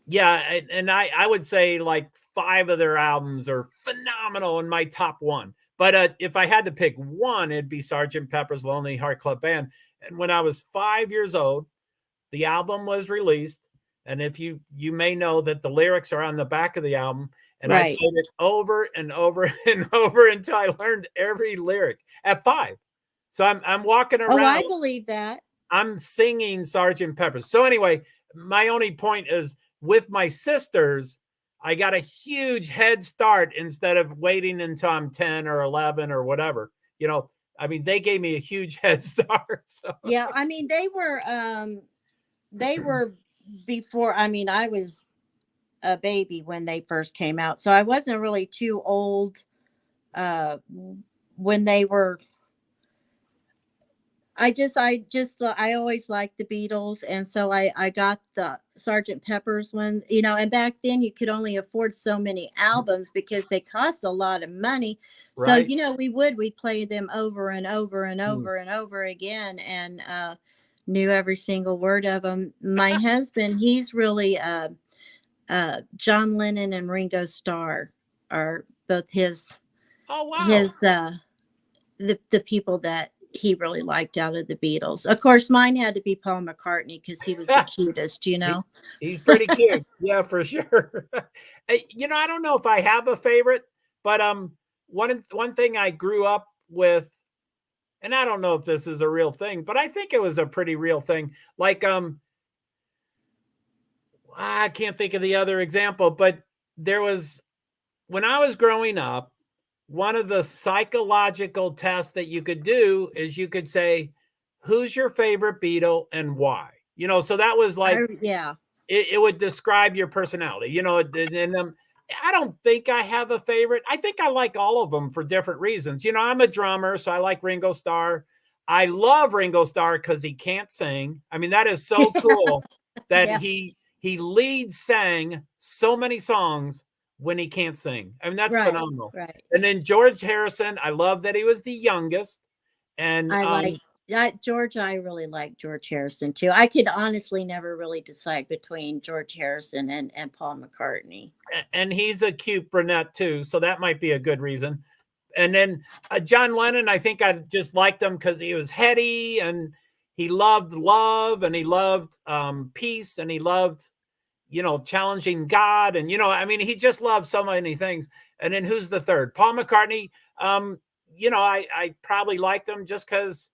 yeah, and I would say like five of their albums are phenomenal in my top one. But if I had to pick one, it'd be Sergeant Pepper's Lonely Heart Club Band. And when I was 5 years old, the album was released. And if you may know that the lyrics are on the back of the album, and I Right. played it over and over and over until I learned every lyric at five. So I'm walking Oh, around, I believe that. I'm singing Sergeant Pepper's. So anyway, my only point is with my sisters, I got a huge head start instead of waiting until I'm 10 or 11 or whatever. I mean, they gave me a huge head start. So Yeah, I mean they were before, I mean, I was a baby when they first came out. So I wasn't really too old uh when they were. I always liked the Beatles, and so I got the Sergeant Pepper's one, and back then you could only afford so many albums because they cost a lot of money. So, right. we'd play them over and over and Mm. over and over again, and knew every single word of them. My husband, he's really John Lennon and Ringo Starr are both Oh wow. his the people that he really liked out of the Beatles. Of course, mine had to be Paul McCartney because he was the cutest, you he, know. he's pretty cute. Yeah, for sure. I don't know if I have a favorite, but one thing I grew up with, and I don't know if this is a real thing, but I think it was a pretty real thing. Like I can't think of the other example, but there was when I was growing up, one of the psychological tests that you could do is you could say, "Who's your favorite Beatle and why?" So that was like Yeah, it would describe your personality. And I don't think I have a favorite. I think I like all of them for different reasons. I'm a drummer, so I like Ringo Starr. I love Ringo Starr because he can't sing. I mean, that is so cool that yeah, he lead sang so many songs when he can't sing. I mean, that's right, phenomenal. right. And then George Harrison, I love that he was the youngest. And I like George. I really like George Harrison too. I could honestly never really decide between George Harrison and Paul McCartney. he's a cute brunette too, so that might be a good reason. And then John Lennon, I think I just liked him because he was heady and he loved love and he loved peace and he loved challenging God and I mean he just loved so many things. And then who's the third? Paul McCartney. I probably liked him just because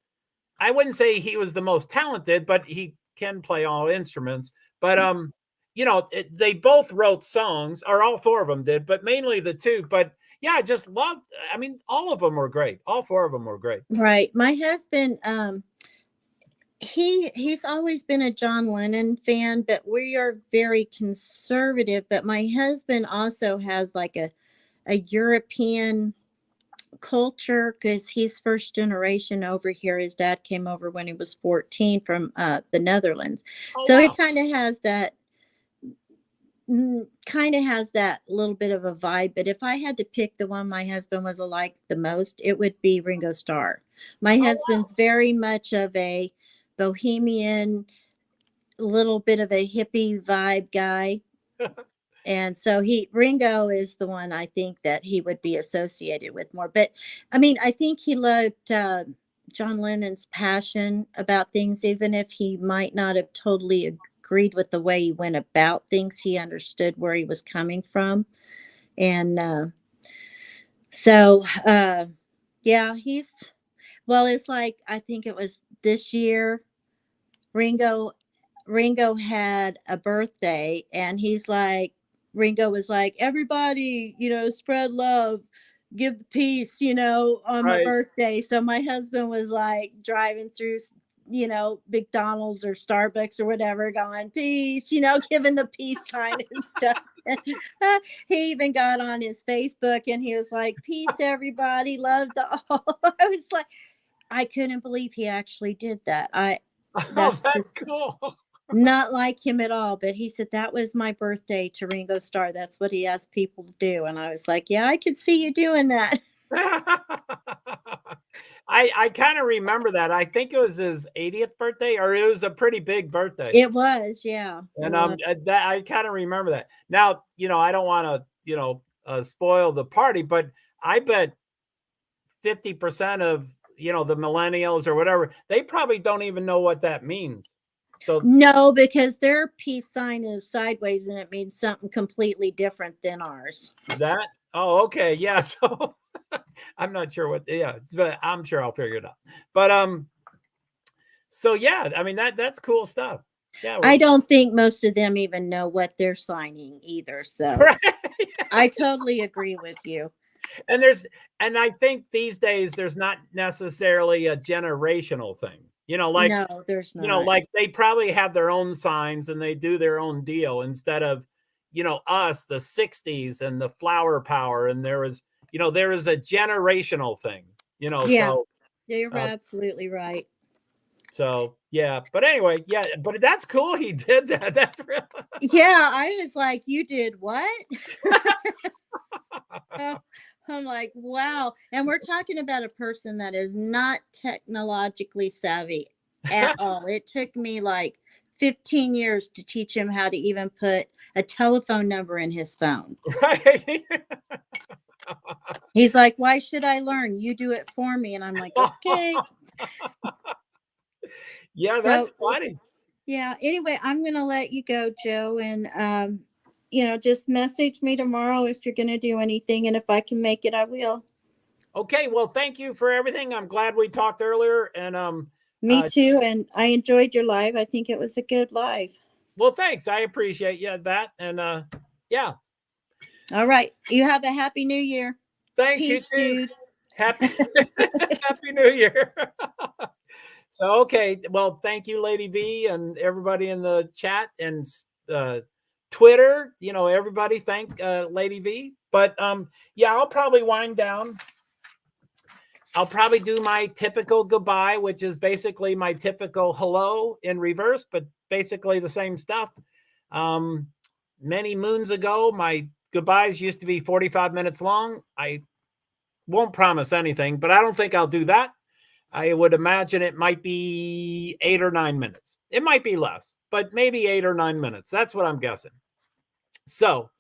I wouldn't say he was the most talented, but he can play all instruments. But they both wrote songs, or all four of them did, but mainly the two. But yeah, I just loved. I mean, all of them were great. All four of them were great. Right. My husband, he's always been a John Lennon fan, but we are very conservative. But my husband also has like a European culture because he's first generation over here. His dad came over when he was 14 from the Netherlands. Oh So he wow. kind of has that little bit of a vibe. But if I had to pick the one my husband was like the most, it would be Ringo Starr. My Oh husband's very much of a bohemian, little bit of a hippie vibe guy. wow. And so Ringo is the one I think that he would be associated with more. But I mean, I think he loved John Lennon's passion about things, even if he might not have totally agreed with the way he went about things. He understood where he was coming from, and so yeah, it's like I think it was this year. Ringo Ringo had a birthday, and he's like, Ringo was like, everybody, spread love, give the peace, on my Right. birthday. So my husband was like driving through, McDonald's or Starbucks or whatever, going, peace, giving the peace sign and stuff. He even got on his Facebook and he was like, peace, everybody, love to all. I was like, I couldn't believe he actually did that. Oh, That's that's just cool. not like him at all. But he said that was my birthday to Ringo Starr. That's what he asked people to do. And I was like, yeah, I could see you doing that. I kind of remember that. I think it was his 80th birthday, or it was a pretty big birthday. It was, yeah. And that I kind of remember that. Now, I don't want to, spoil the party, but I bet 50% of the millennials or whatever, they probably don't even know what that means. So no, because their peace sign is sideways and it means something completely different than ours. okay, yeah. So I'm not sure what, but I'm sure I'll figure it out. But so yeah, I mean that's cool stuff. Yeah, I don't think most of them even know what they're signing either. So right. I totally agree with you. And I think these days there's not necessarily a generational thing. Like no, there's not. like they probably have their own signs and they do their own deal instead of, us, the 60s and the flower power. And there is a generational thing, Yeah, so you're absolutely right. so yeah. But anyway, yeah, but that's cool. He did that. That's real. Yeah, I was like, you did what? I'm like, wow. And we're talking about a person that is not technologically savvy at all. It took me like 15 years to teach him how to even put a telephone number in his phone. Right. He's like, why should I learn? You do it for me. And I'm like, okay. Yeah, that's funny. Yeah. Anyway, I'm going to let you go, Joe. And, just message me tomorrow if you're going to do anything. And if I can make it, I will. Okay. Well, thank you for everything. I'm glad we talked earlier. And me too. And I enjoyed your live. I think it was a good live. Well, thanks. I appreciate that. And yeah. All right. You have a happy new year. Thanks. Peace, you too. dude. Happy New Year. So, okay. Well, thank you, Lady V, and everybody in the chat and Twitter. Everybody thank Lady V. But yeah, I'll probably wind down. I'll probably do my typical goodbye, which is basically my typical hello in reverse, but basically the same stuff. Many moons ago, my goodbyes used to be 45 minutes long. I won't promise anything, but I don't think I'll do that. I would imagine it might be 8 or 9 minutes. It might be less, but maybe 8 or 9 minutes. That's what I'm guessing. So,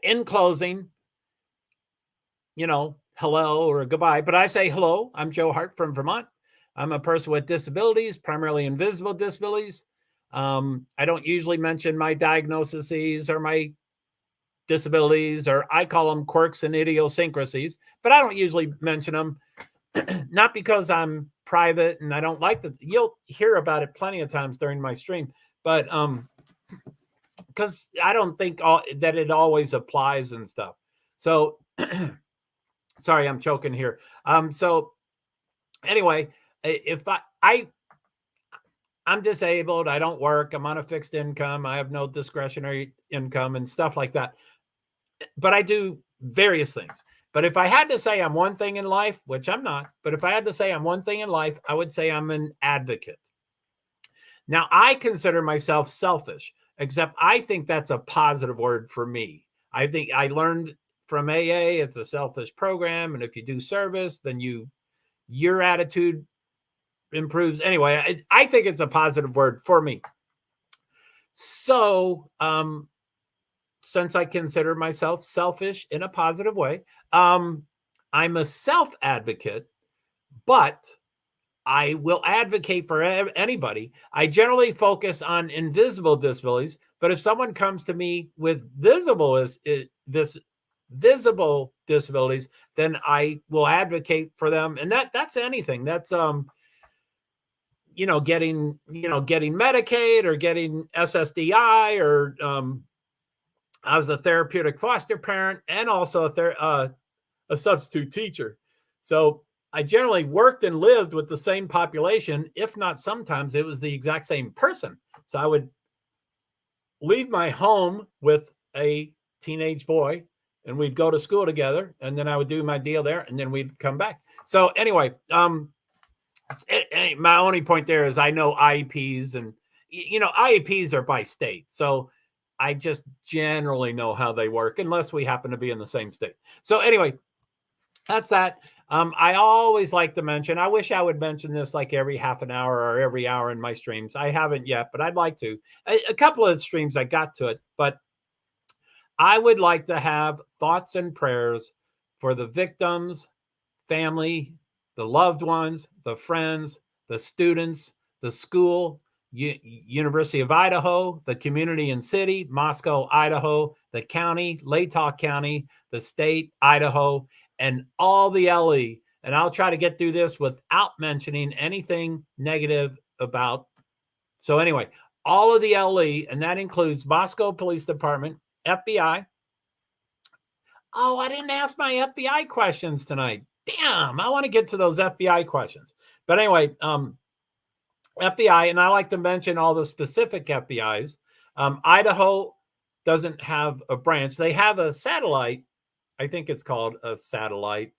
in closing, hello or goodbye, but I say hello. I'm Joe Hart from Vermont. I'm a person with disabilities, primarily invisible disabilities. I don't usually mention my diagnoses or my disabilities, or I call them quirks and idiosyncrasies, but I don't usually mention them. Not because I'm private and I don't like that. You'll hear about it plenty of times during my stream, but because I don't think that it always applies and stuff. So sorry, I'm choking here. So anyway, if I'm disabled, I don't work, I'm on a fixed income, I have no discretionary income and stuff like that. But I do various things. But if I had to say I'm one thing in life, which I'm not, but if I had to say I'm one thing in life, I would say I'm an advocate. Now, I consider myself selfish, except I think that's a positive word for me. I think I learned from AA, it's a selfish program. And if you do service, then your attitude improves. Anyway, I think it's a positive word for me. So, since I consider myself selfish in a positive way, I'm a self-advocate, but I will advocate for anybody. I generally focus on invisible disabilities, but if someone comes to me with visible disabilities, then I will advocate for them. And that's anything. That's getting Medicaid or getting SSDI, or I was a therapeutic foster parent and also a substitute teacher. So I generally worked and lived with the same population, if not sometimes it was the exact same person. So I would leave my home with a teenage boy and we'd go to school together, and then I would do my deal there and then we'd come back. So anyway, my only point there is I know IEPs, and IEPs are by state. So I just generally know how they work unless we happen to be in the same state. So anyway, that's that. I always like to mention, I wish I would mention this like every half an hour or every hour in my streams. I haven't yet, but I'd like to. A couple of streams I got to it, but I would like to have thoughts and prayers for the victims, family, the loved ones, the friends, the students, the school, University of Idaho, the community and city, Moscow, Idaho, the county, Latah County, the state, Idaho, and all the LE. And I'll try to get through this without mentioning anything negative about. So anyway, all of the LE, and that includes Moscow Police Department, FBI. Oh, I didn't ask my FBI questions tonight. Damn, I want to get to those FBI questions. But anyway, FBI, and I like to mention all the specific FBIs. Idaho doesn't have a branch. They have a satellite. I think it's called a satellite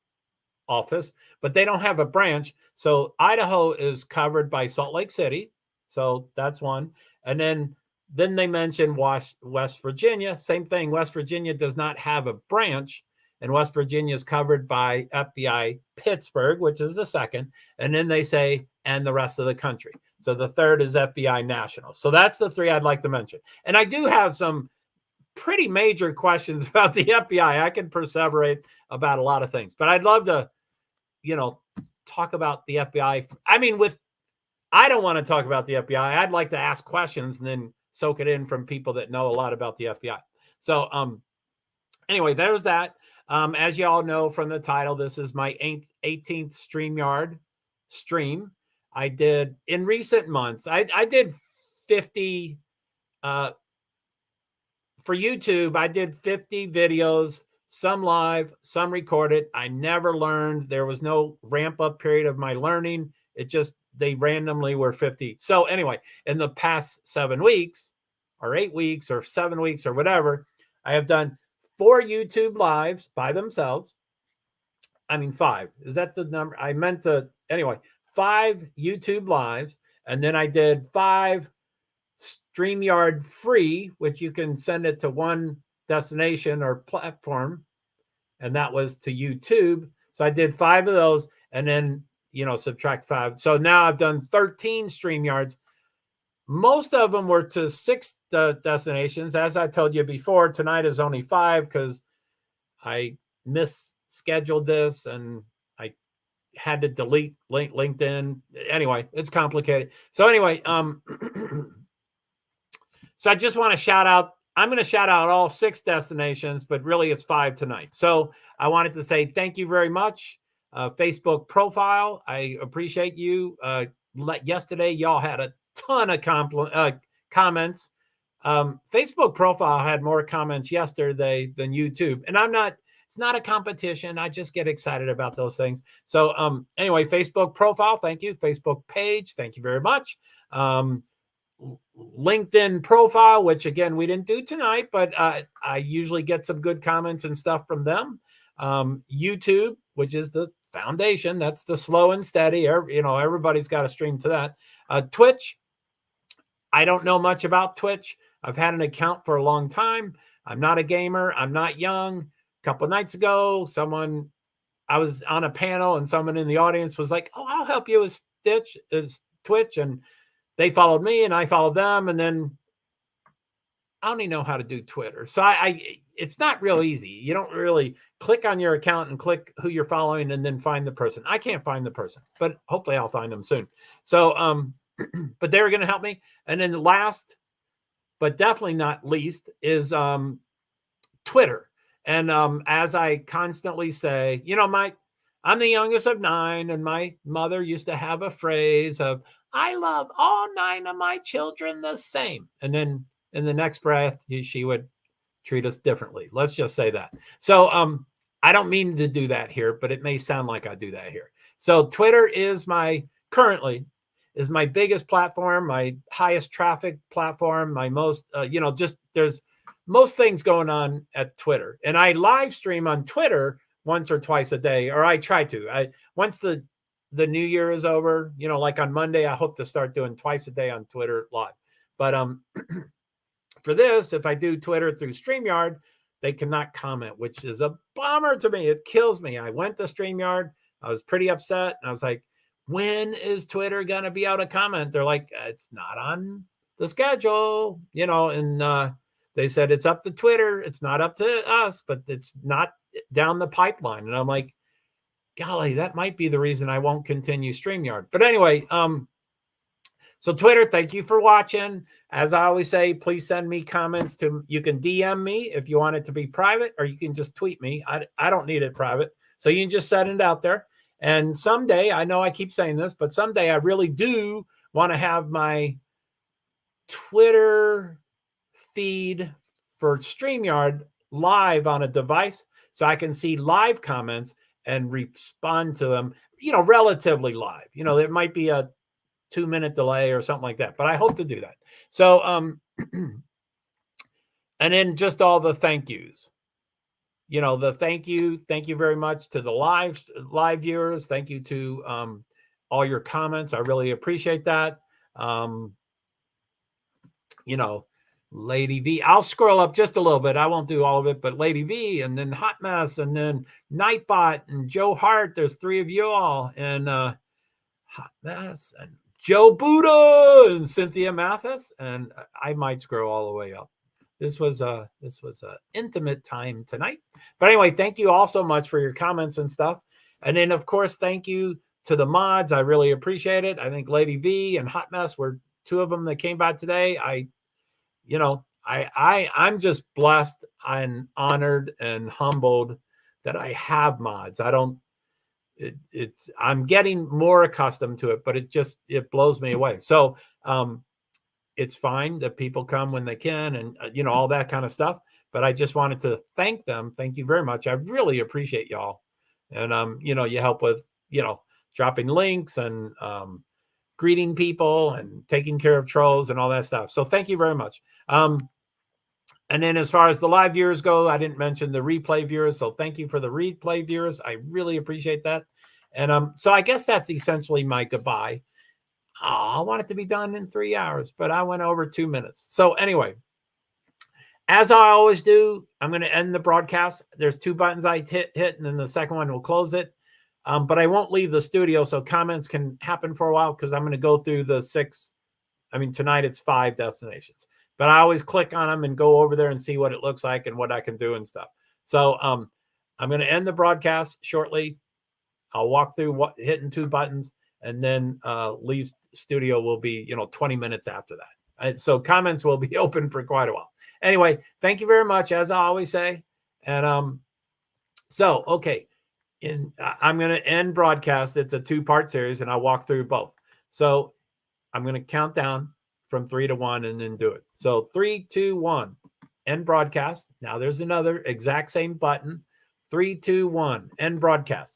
office, but they don't have a branch. So Idaho is covered by Salt Lake City. So that's one. And then they mentioned West Virginia. Same thing. West Virginia does not have a branch, and West Virginia is covered by FBI Pittsburgh, which is the second. And then they say, and the rest of the country. So the third is FBI National. So that's the three I'd like to mention. And I do have some pretty major questions about the FBI. I can perseverate about a lot of things, but I'd love to, talk about the FBI. I mean, I don't want to talk about the FBI. I'd like to ask questions and then soak it in from people that know a lot about the FBI. So, anyway, there's that. As you all know from the title, this is my 18th StreamYard stream. I did in recent months. I did 50 for YouTube. I did 50 videos, some live, some recorded. I never learned. There was no ramp up period of my learning. It just, they randomly were 50. So anyway, in the past 7 weeks or 8 weeks or 7 weeks or whatever, I have done 4 YouTube lives by themselves. I mean, 5. Is that the number? I meant to, anyway, 5 YouTube lives. And then I did 5 StreamYard free, which you can send it to one destination or platform. And that was to YouTube. So I did 5 of those and then, subtract 5. So now I've done 13 StreamYards. Most of them were to 6 destinations. As I told you before, tonight is only 5 because I misscheduled this and I had to delete LinkedIn. Anyway, it's complicated. So anyway, so I just want to shout out. I'm going to shout out all 6 destinations, but really it's 5 tonight. So I wanted to say thank you very much. Facebook profile, I appreciate you. Yesterday, y'all had a ton of comments. Facebook profile had more comments yesterday than YouTube. And it's not a competition. I just get excited about those things. So anyway, Facebook profile, thank you. Facebook page, thank you very much. LinkedIn profile, which again, we didn't do tonight, but I usually get some good comments and stuff from them. YouTube, which is the foundation, that's the slow and steady. Everybody's got to stream to that. Twitch, I don't know much about Twitch. I've had an account for a long time. I'm not a gamer. I'm not young. A couple of nights ago, I was on a panel and someone in the audience was like, "Oh, I'll help you with Twitch." And they followed me and I followed them. And then I don't even know how to do Twitter. So it's not real easy. You don't really click on your account and click who you're following and then find the person. I can't find the person, but hopefully I'll find them soon. So, but they're going to help me. And then the last, but definitely not least, is Twitter. And as I constantly say, I'm the youngest of 9, and my mother used to have a phrase of, I love all 9 of my children the same. And then in the next breath, she would treat us differently. Let's just say that. So I don't mean to do that here, but it may sound like I do that here. So Twitter is currently my biggest platform, my highest traffic platform, my most, just there's most things going on at Twitter. And I live stream on Twitter once or twice a day, or I try to. Once the new year is over, like on Monday, I hope to start doing twice a day on Twitter live. But for this, if I do Twitter through StreamYard, they cannot comment, which is a bummer to me. It kills me. I went to StreamYard. I was pretty upset. And I was like, when is Twitter going to be able to comment? They're like, it's not on the schedule, and they said it's up to Twitter. It's not up to us, but it's not down the pipeline. And I'm like, golly, that might be the reason I won't continue StreamYard. But anyway, so Twitter, thank you for watching. As I always say, please send me comments you can DM me if you want it to be private, or you can just tweet me. I don't need it private. So you can just send it out there. And someday, I know I keep saying this, but someday I really do want to have my Twitter feed for StreamYard live on a device so I can see live comments and respond to them, relatively live. There might be a 2-minute delay or something like that, but I hope to do that. So, and then just all the thank yous, the thank you very much to the live viewers. Thank you to all your comments. I really appreciate that. Lady V, I'll scroll up just a little bit. I won't do all of it, but Lady V, and then Hot Mess, and then Nightbot, and Joe Hart. There's 3 of you all, and Hot Mess, and Joe Buddha, and Cynthia Mathis, and I might scroll all the way up. This was a intimate time tonight. But anyway, thank you all so much for your comments and stuff. And then, of course, thank you to the mods. I really appreciate it. I think Lady V and Hot Mess were 2 of them that came by today. I'm just blessed and honored and humbled that I have mods. I'm getting more accustomed to it, but it blows me away. So it's fine that people come when they can and, all that kind of stuff. But I just wanted to thank them. Thank you very much. I really appreciate y'all. And, you help with, dropping links and greeting people and taking care of trolls and all that stuff. So thank you very much. And then as far as the live viewers go, I didn't mention the replay viewers. So thank you for the replay viewers. I really appreciate that. And so I guess that's essentially my goodbye. I want it to be done in 3 hours, but I went over 2 minutes. So anyway, as I always do, I'm going to end the broadcast. There's 2 buttons I hit, and then the second one will close it. But I won't leave the studio, so comments can happen for a while because I'm going to go through the 6. Tonight it's 5 destinations. But I always click on them and go over there and see what it looks like and what I can do and stuff. So I'm going to end the broadcast shortly. I'll walk through hitting 2 buttons, and then leave studio will be 20 minutes after that. So comments will be open for quite a while. Anyway, thank you very much, as I always say. And so okay, I'm going to end broadcast. It's a 2-part series, and I'll walk through both. So I'm going to count down from 3 to 1 and then do it. So 3, 2, 1, end broadcast. Now there's another exact same button. 3, 2, 1, end broadcast.